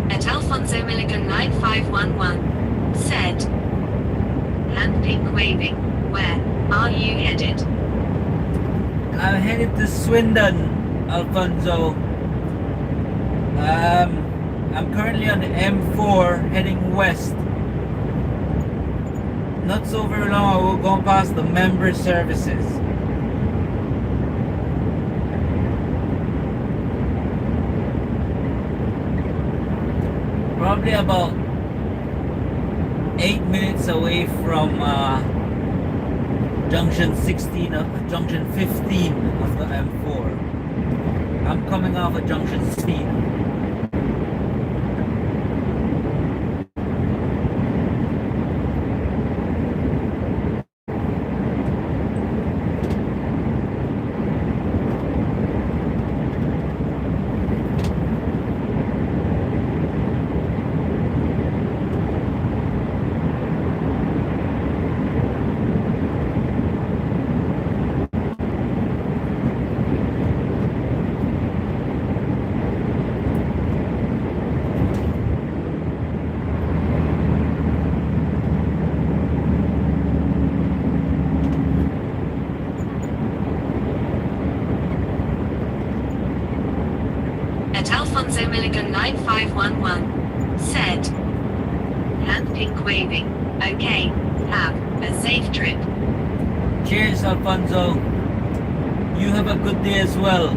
At Alfonso Milligan 9511. Said. Hand pink waving. Where are you headed? I'm headed to Swindon, Alfonso. I'm currently on the M4 heading west. Not so very long I will go past the member services. Probably about 8 minutes away from junction 16 of junction 15 of the M4. I'm coming off at junction 16. At Alfonso Milligan 9511. Said. Hand pink waving. Okay. Have a safe trip. Cheers, Alfonso. You have a good day as well.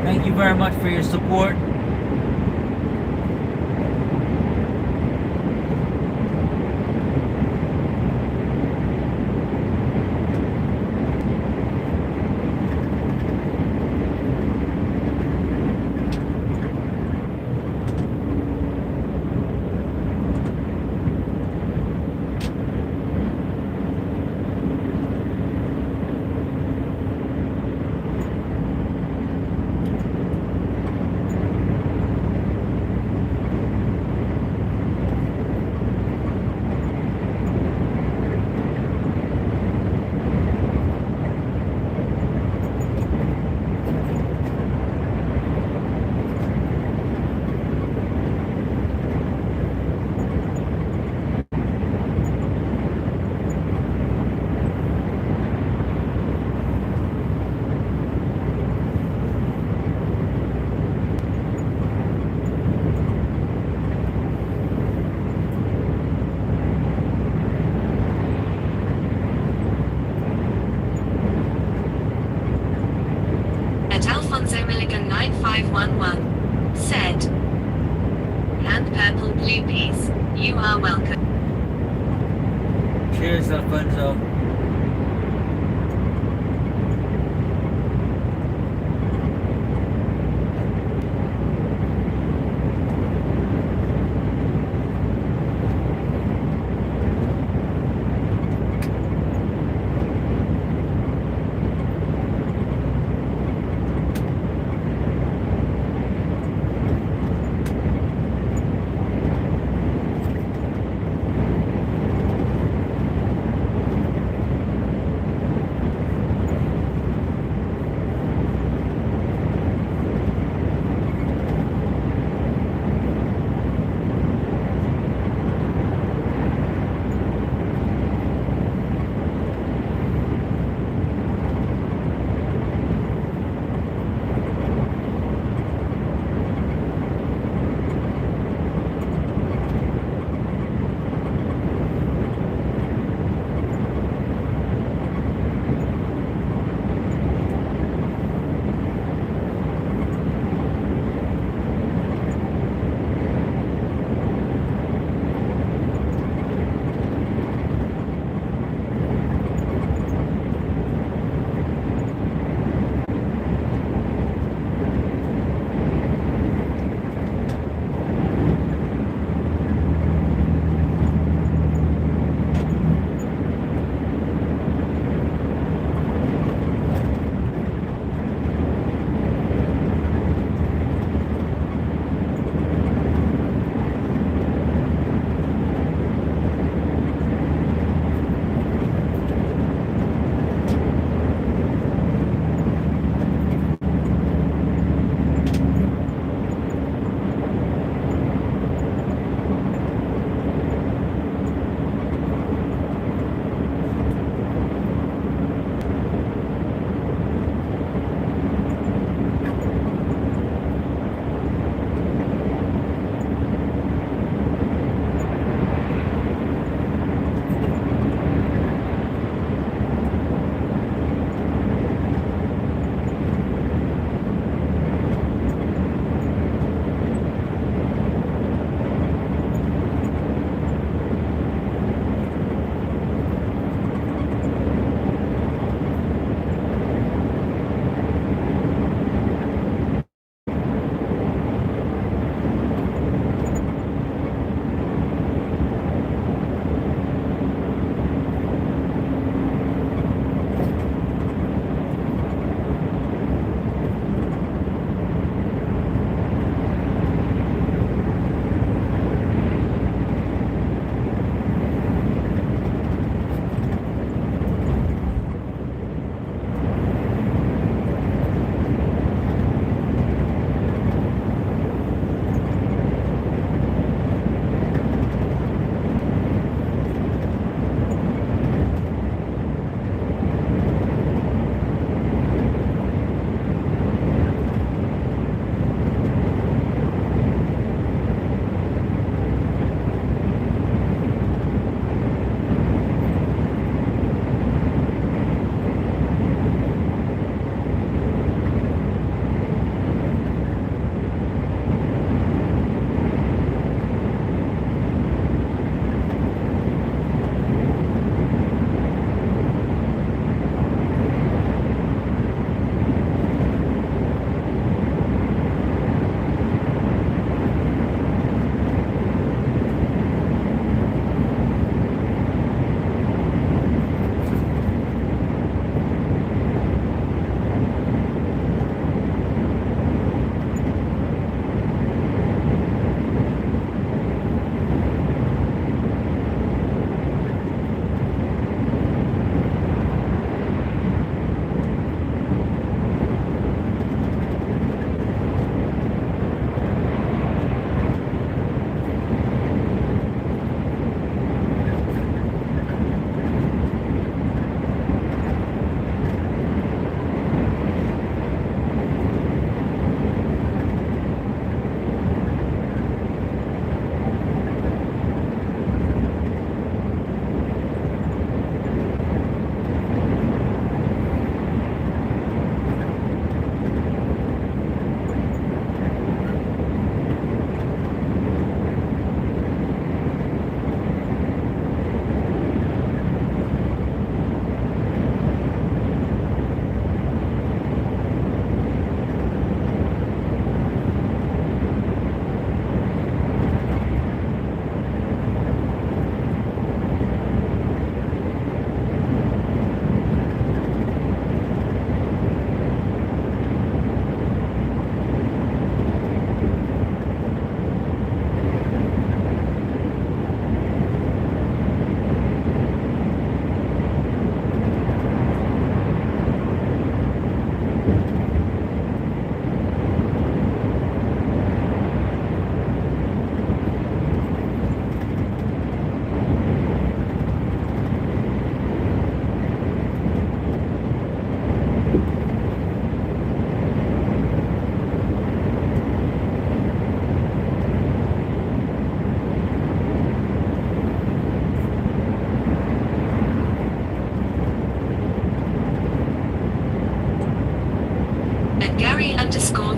Thank you very much for your support. 9511 said, and purple blue peas, you are welcome. Cheers, Alfonso.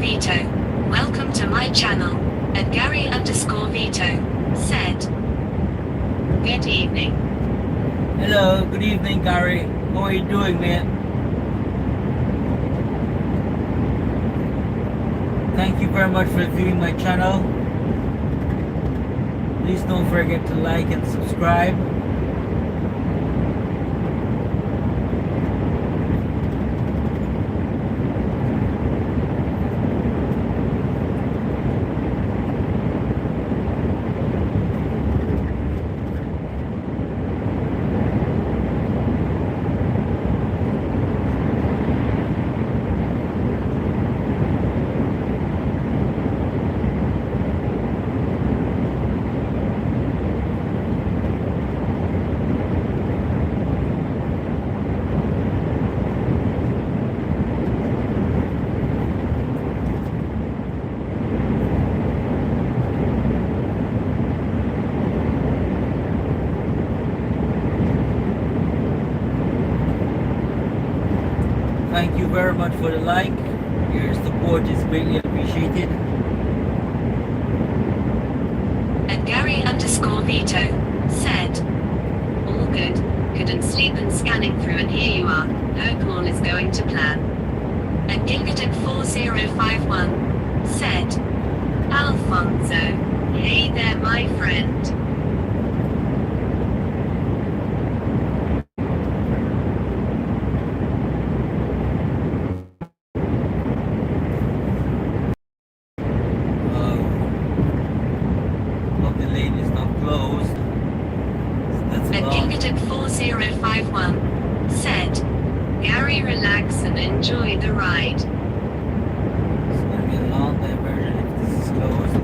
Vito. Welcome to my channel. And Gary underscore Vito said, good evening. Hello, good evening, Gary. How are you doing, man? Thank you very much for viewing my channel. Please don't forget to like and subscribe. Thank you very much for the like. Your support is greatly appreciated. And Gary underscore Vito said, all good. Couldn't sleep and scanning through and here you are. Hope all is going to plan. And Gilgaton4051 said, Alfonso, hey there my friend. Hope the lane is not closed. That's And long. Gilgaton4051 said, Gary relax and enjoy the ride. It's gonna be a long diversion if this is closed.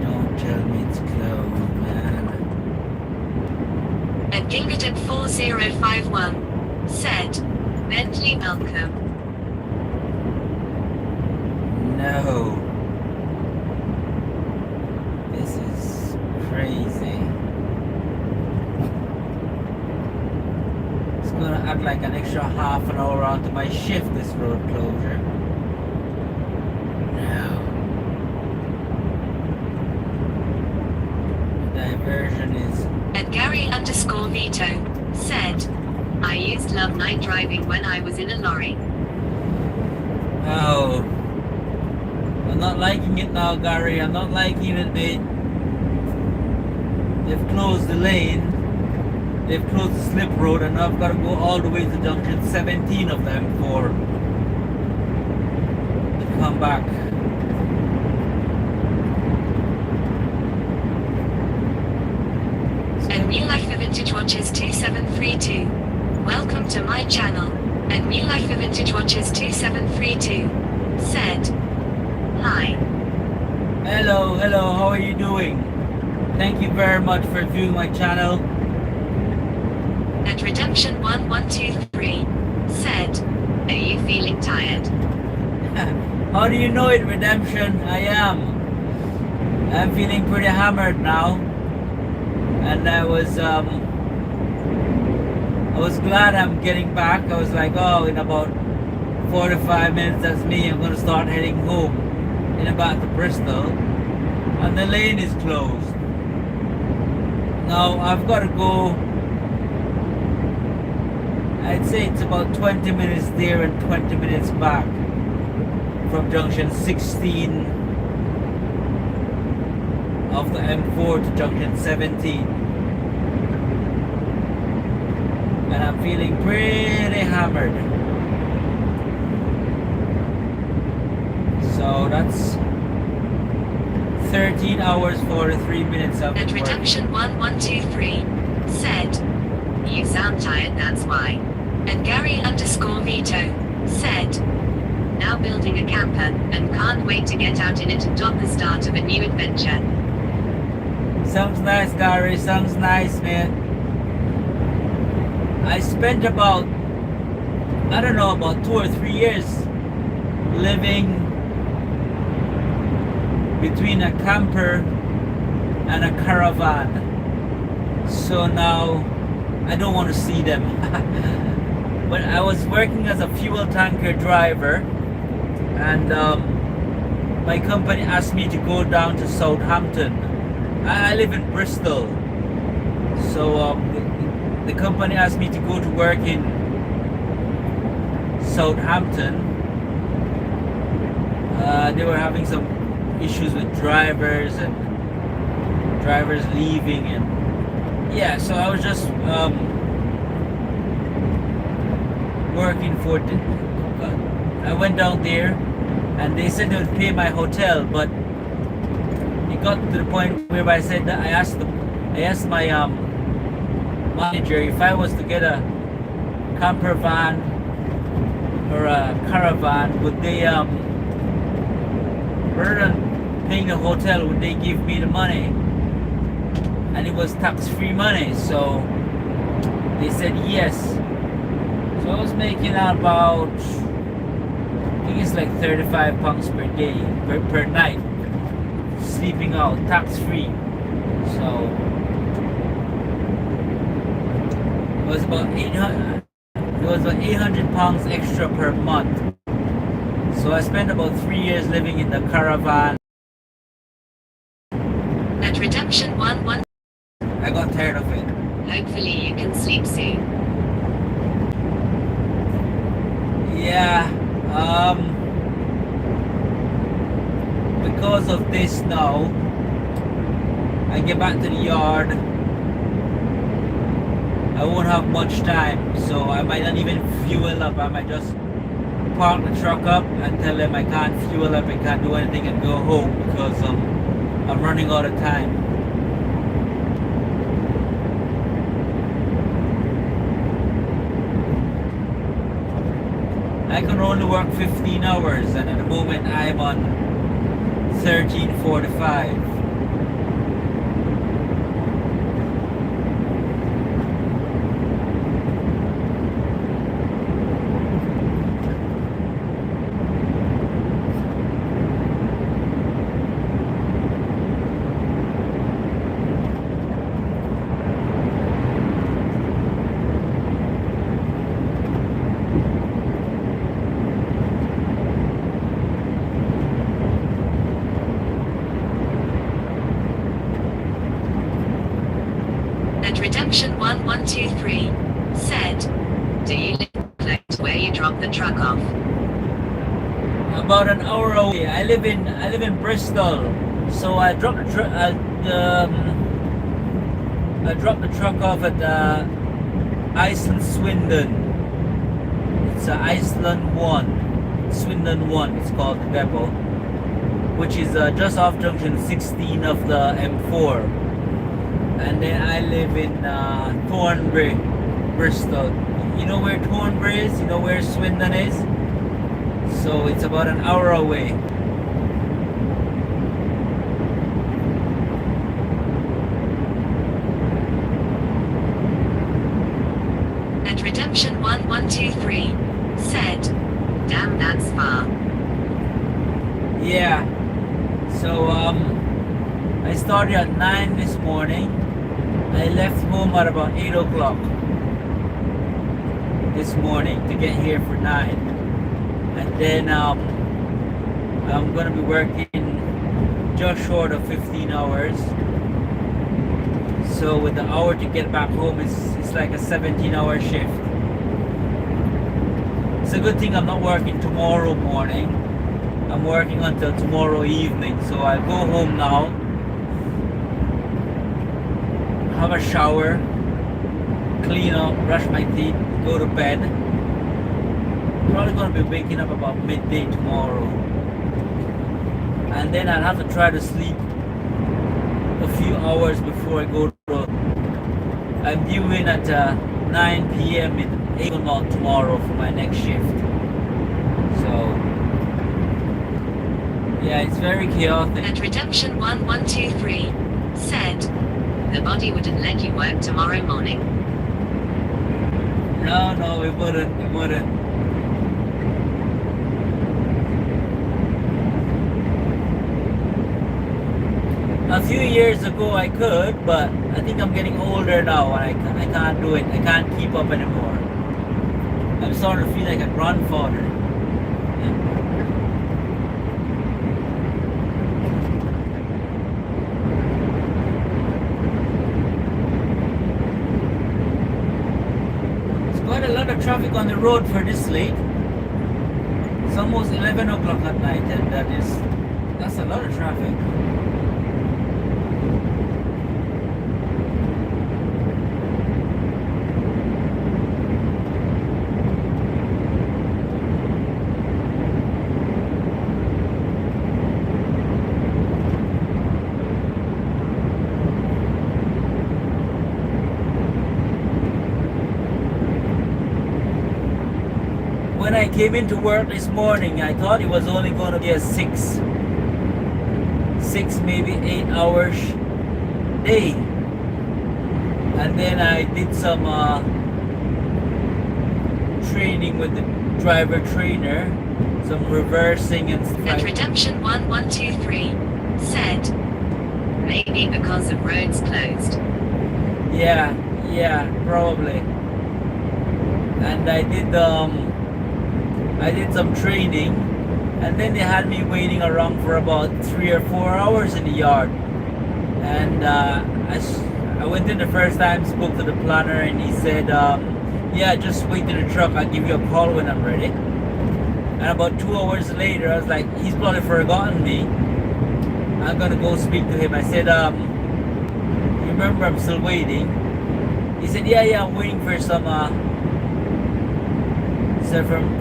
Don't tell me it's closed, man. And Gilgaton4051 said, Bentley Malcolm. No. This is crazy. It's gonna add like an extra half an hour onto my shift, this road closure. No. The diversion is... And Gary underscore Vito said, I used love night driving when I was in a lorry. Oh. I'm not liking it now, Gary. I'm not liking it. They've closed the lane. They've closed the slip road, and now I've got to go all the way to junction 17 of the M4 to come back. And New Life for Vintage Watches 2732. Welcome to my channel. And New Life for Vintage Watches 2732 said, hi. Hello, hello, how are you doing? Thank you very much for viewing my channel. And Redemption 1123 said, are you feeling tired? How do you know it, Redemption? I am. I'm feeling pretty hammered now. And I was glad I'm getting back. I was like, oh, in about 4 to 5 minutes, that's me. I'm gonna start heading home in about to Bristol. And the lane is closed. Now I've got to go. I'd say it's about 20 minutes there and 20 minutes back from junction 16 of the M4 to junction 17. And I'm feeling pretty hammered. So that's 13 hours 43 minutes of And work. Redemption 1123 said, you sound tired, that's why. And Gary underscore Vito said, now building a camper and can't wait to get out in it and dot the start of a new adventure. Sounds nice, Gary. Sounds nice, man. I spent about, I don't know, about 2 or 3 years living between a camper and a caravan. So now I don't want to see them. But I was working as a fuel tanker driver, and my company asked me to go down to Southampton. I live in Bristol, so the company asked me to go to work in Southampton. They were having some issues with drivers and drivers leaving, and yeah, so I was just working for I went down there, and they said they would pay my hotel, but it got to the point where I said that I asked my manager if I was to get a camper van or a caravan, would they rather than paying the hotel, would they give me the money? And it was tax-free money, so they said yes. So I was making about, I think it's like £35 per day, per night, sleeping out, tax-free. So it was about £800 extra per month. So I spent about 3 years living in the caravan. At Redemption 11. I got tired of it. Hopefully you can sleep soon. Yeah, because of this now, I get back to the yard, I won't have much time, so I might not even fuel up. I might just park the truck up and tell them I can't fuel up, I can't do anything, and go home because I'm running out of time. I can only work 15 hours, and at the moment I'm on 13:45. At Redemption 1123 said, do you live close to where you dropped the truck off? About an hour away. I live in Bristol, so I dropped the truck off at Iceland Swindon. It's Iceland 1, Swindon 1. It's called the depot, which is just off junction 16 of the M4. And then I live in Thornbury, Bristol. You know where Thornbury is? You know where Swindon is? So it's about an hour away. At Redemption 1123 said, damn, that's far. Yeah. So I started at 9 this morning. I left home at about 8 o'clock this morning to get here for 9. And then I'm gonna be working just short of 15 hours. So with the hour to get back home, it's like a 17-hour shift. It's a good thing I'm not working tomorrow morning. I'm working until tomorrow evening. So I'll go home now, have a shower, clean up, brush my teeth, go to bed. Probably gonna be waking up about midday tomorrow, and then I'll have to try to sleep a few hours before I go to. I'm due in at 9 p.m. in Avonmount tomorrow for my next shift. So yeah, it's very chaotic. At Redemption 1123 said, the body wouldn't let you work tomorrow morning. No, it wouldn't. A few years ago I could, but I think I'm getting older now and I can't do it. I can't keep up anymore. I'm starting to feel like a grandfather. There's quite a lot of traffic on the road for this late. It's almost 11 o'clock at night, and that's a lot of traffic. When I came into work this morning, I thought it was only going to be a six, maybe 8 hours day. And then I did some training with the driver trainer, some reversing and stuff. At Redemption 1123 said, maybe because the road's closed. Yeah, probably. And I did some training, and then they had me waiting around for about 3 or 4 hours in the yard. And I went in the first time, spoke to the planner, and he said, yeah, just wait in the truck, I'll give you a call when I'm ready. And about 2 hours later, I was like, he's probably forgotten me. I'm gonna go speak to him. I said, you remember I'm still waiting? He said, yeah, I'm waiting for some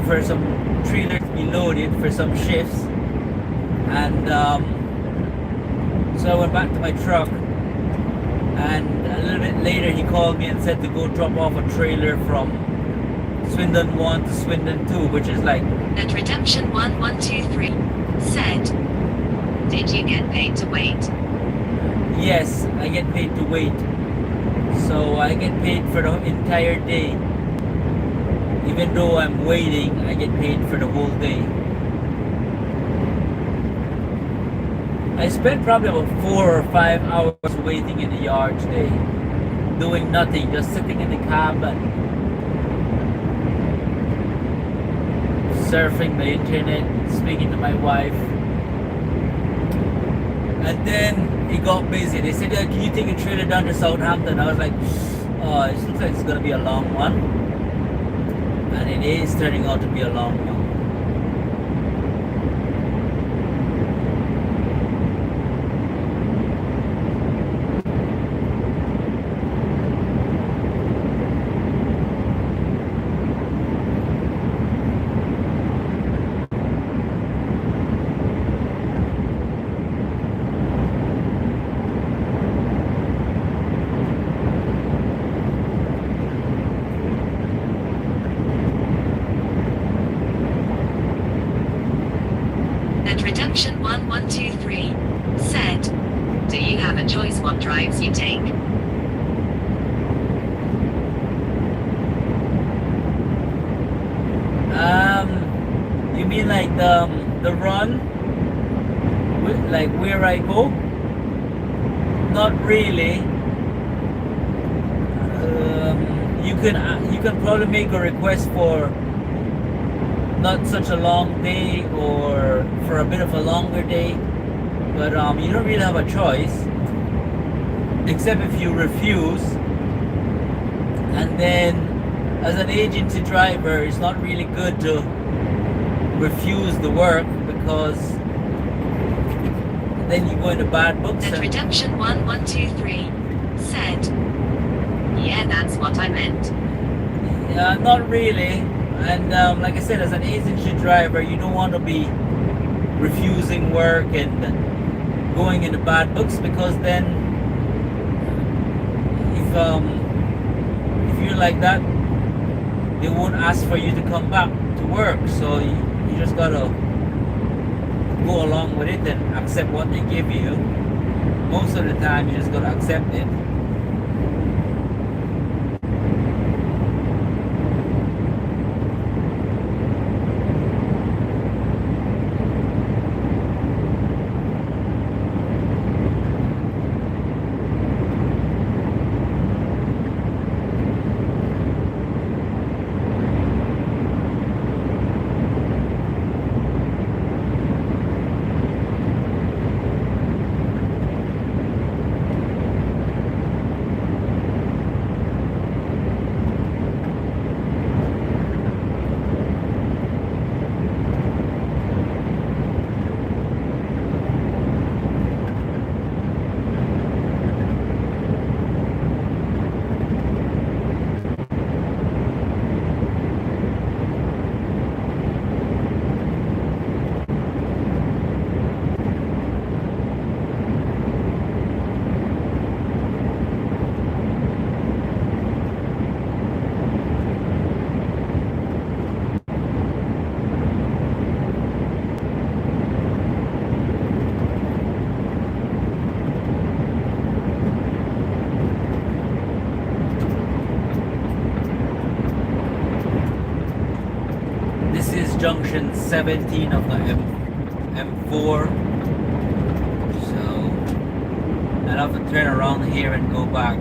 for some trailers to be loaded for some shifts. And so I went back to my truck, and a little bit later he called me and said to go drop off a trailer from Swindon 1 to Swindon 2, which is like... At Redemption 1123 said, did you get paid to wait? Yes, I get paid to wait. So I get paid for the entire day. Even though I'm waiting, I get paid for the whole day. I spent probably about 4 or 5 hours waiting in the yard today, doing nothing, just sitting in the cab and surfing the internet, speaking to my wife. And then it got busy. They said, can you take a trailer down to Southampton? I was like, oh, it looks like it's going to be a long one. And it is turning out to be a long one. At Redemption 1123 said, do you have a choice what drives you take? You mean like the run? Like where I go? Not really. You can probably make a request for not such a long day or for a bit of a longer day, but you don't really have a choice except if you refuse. And then as an agency driver, it's not really good to refuse the work, because then you go into bad books. At Redemption 1123 said, yeah, that's what I meant. Not really. And like I said, as an agency driver, you don't want to be refusing work and going into bad books, because then if you're like that, they won't ask for you to come back to work. So you just gotta go along with it and accept what they give you. Most of the time, you just gotta accept it. This is junction 17 of the M4. So I'll have to turn around here and go back.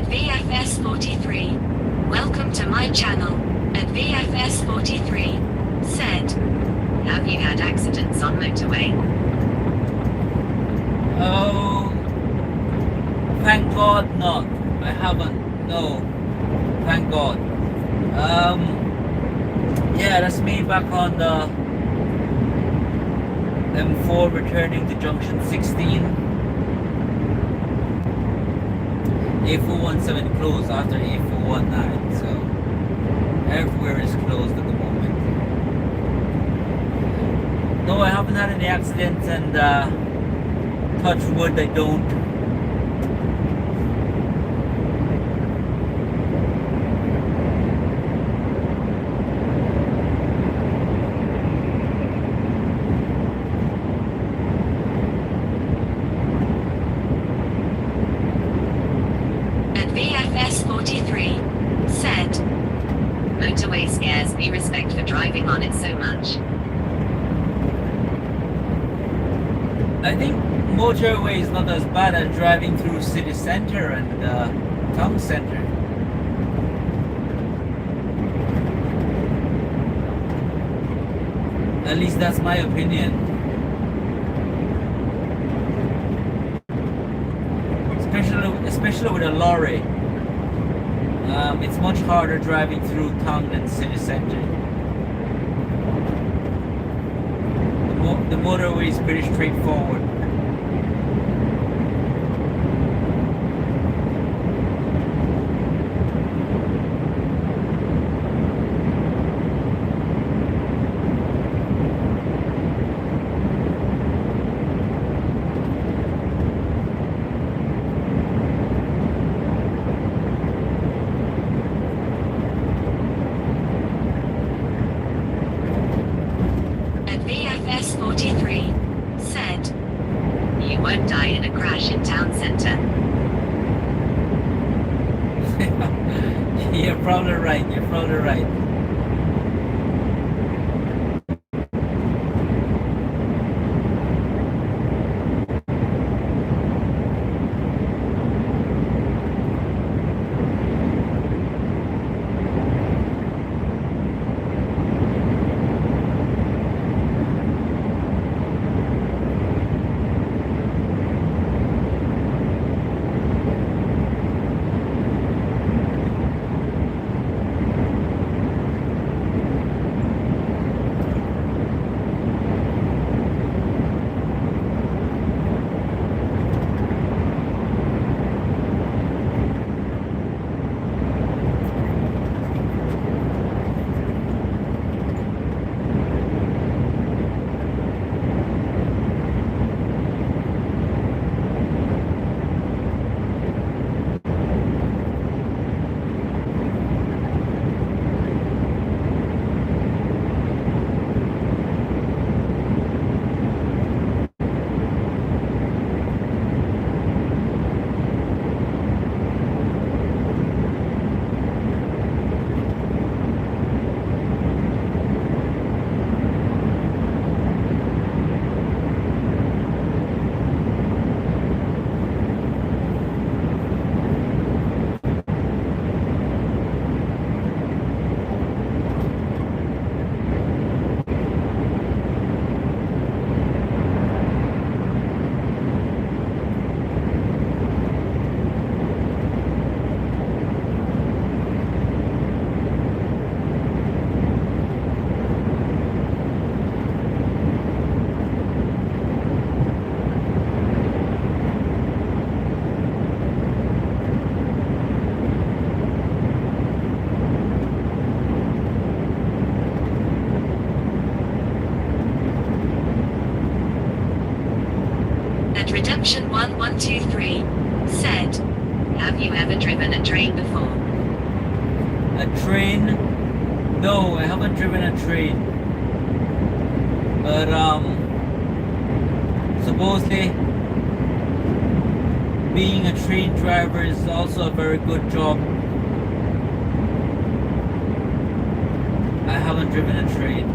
VFS 43. Welcome to my channel. At VFS 43 said, have you had accidents on motorway? Oh, thank God not. I haven't. No, thank God. Yeah, that's me back on the M4 returning to junction 16. A417 closed after A419, so everywhere is closed at the moment. No, I haven't had any accidents, and touch wood, I don't. VFS 43 said, motorway scares me. Respect for driving on it so much. I think motorway is not as bad as driving through city center and town center. At least that's my opinion. Especially with a lorry. It's much harder driving through town than city center. The motorway is pretty straightforward. VFS 43 said, you won't die in a crash in town center. You're probably right. You're probably right. Redemption 1123 said, have you ever driven a train before? A train? No, I haven't driven a train. But supposedly being a train driver is also a very good job. I haven't driven a train.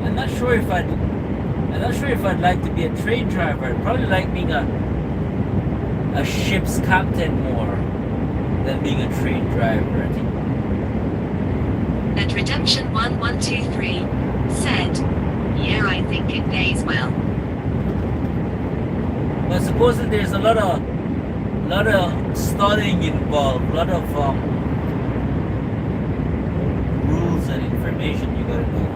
I'm not sure if I'd like to be a train driver. I'd probably like being a ship's captain more than being a train driver, I think. And Redemption 1123 said, yeah, I think it pays well. But supposedly there's a lot of studying involved, a lot of rules and information you gotta know.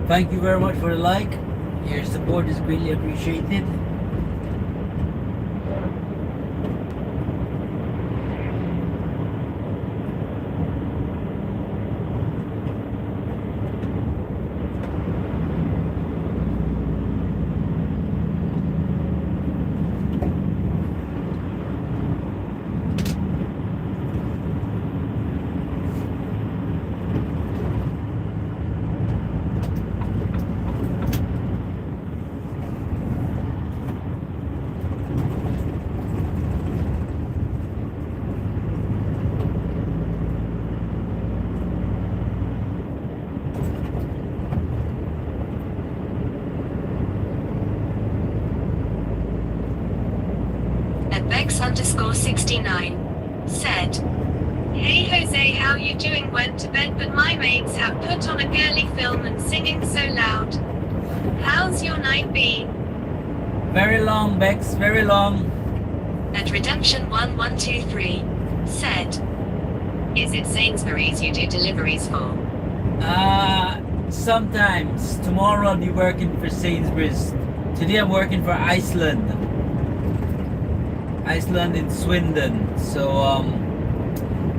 Thank you very much for the like. Your support is greatly appreciated. At Bex_69 said, "Hey Jose, how you doing? Went to bed but my mates have put on a girly film and singing so loud. How's your night been?" Very long, Bex, very long. At Redemption1123 said, "Is it Sainsbury's you do deliveries for?" Sometimes. Tomorrow I'll be working for Sainsbury's. Today I'm working for Iceland in Swindon. So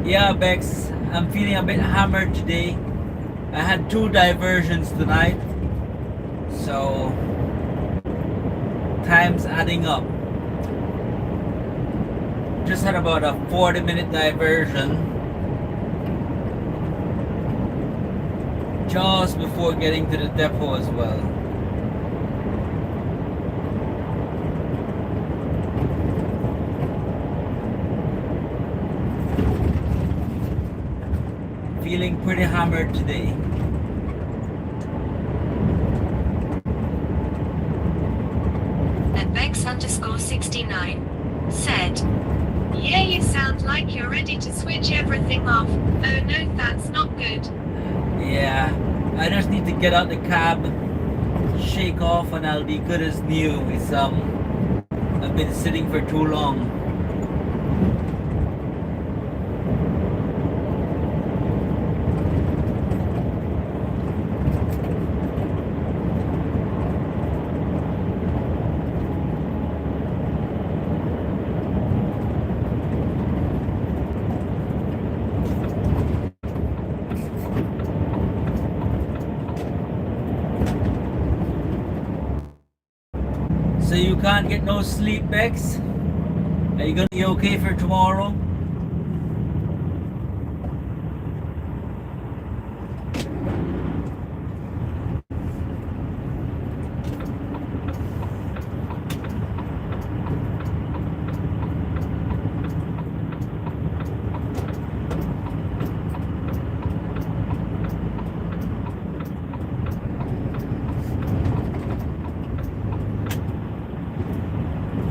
yeah, Bex, I'm feeling a bit hammered today. I had 2 diversions tonight, so time's adding up. Just had about a 40-minute diversion just before getting to the depot as well. Feeling pretty hammered today. At Bex_69 said, "Yeah, you sound like you're ready to switch everything off. Oh no, that's not good." Yeah, I just need to get out the cab, shake off, and I'll be good as new. It's I've been sitting for too long. So you can't get no sleep, Bex? Are you gonna be okay for tomorrow?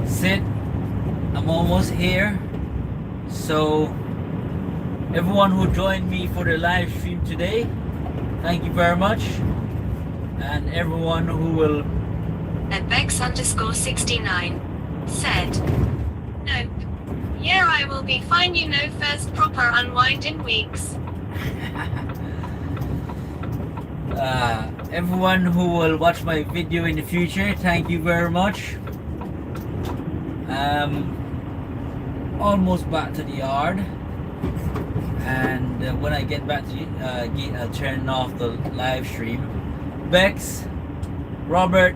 Sit. I'm almost here. So everyone who joined me for the live stream today, thank you very much. And everyone who will At Bex_69 said, "Nope. Yeah, I will be fine, you know, first proper unwind in weeks." everyone who will watch my video in the future, thank you very much. Almost back to the yard, and when I get back to the gate, I'll turn off the live stream. Bex, Robert,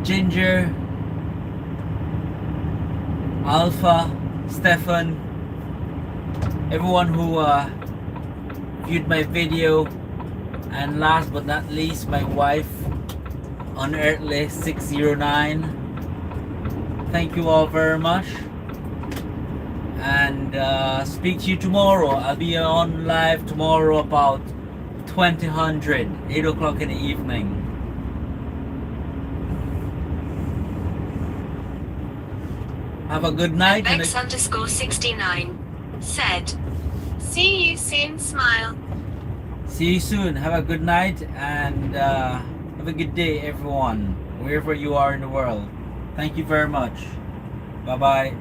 Ginger, Alpha, Stefan, everyone who viewed my video, and last but not least, my wife, Unearthly 609. Thank you all very much, and speak to you tomorrow. I'll be on live tomorrow about 2000, 8 o'clock in the evening. Have a good night. And Bex_69 said, "See you soon, smile." See you soon. Have a good night, and have a good day, everyone, wherever you are in the world. Thank you very much. Bye bye.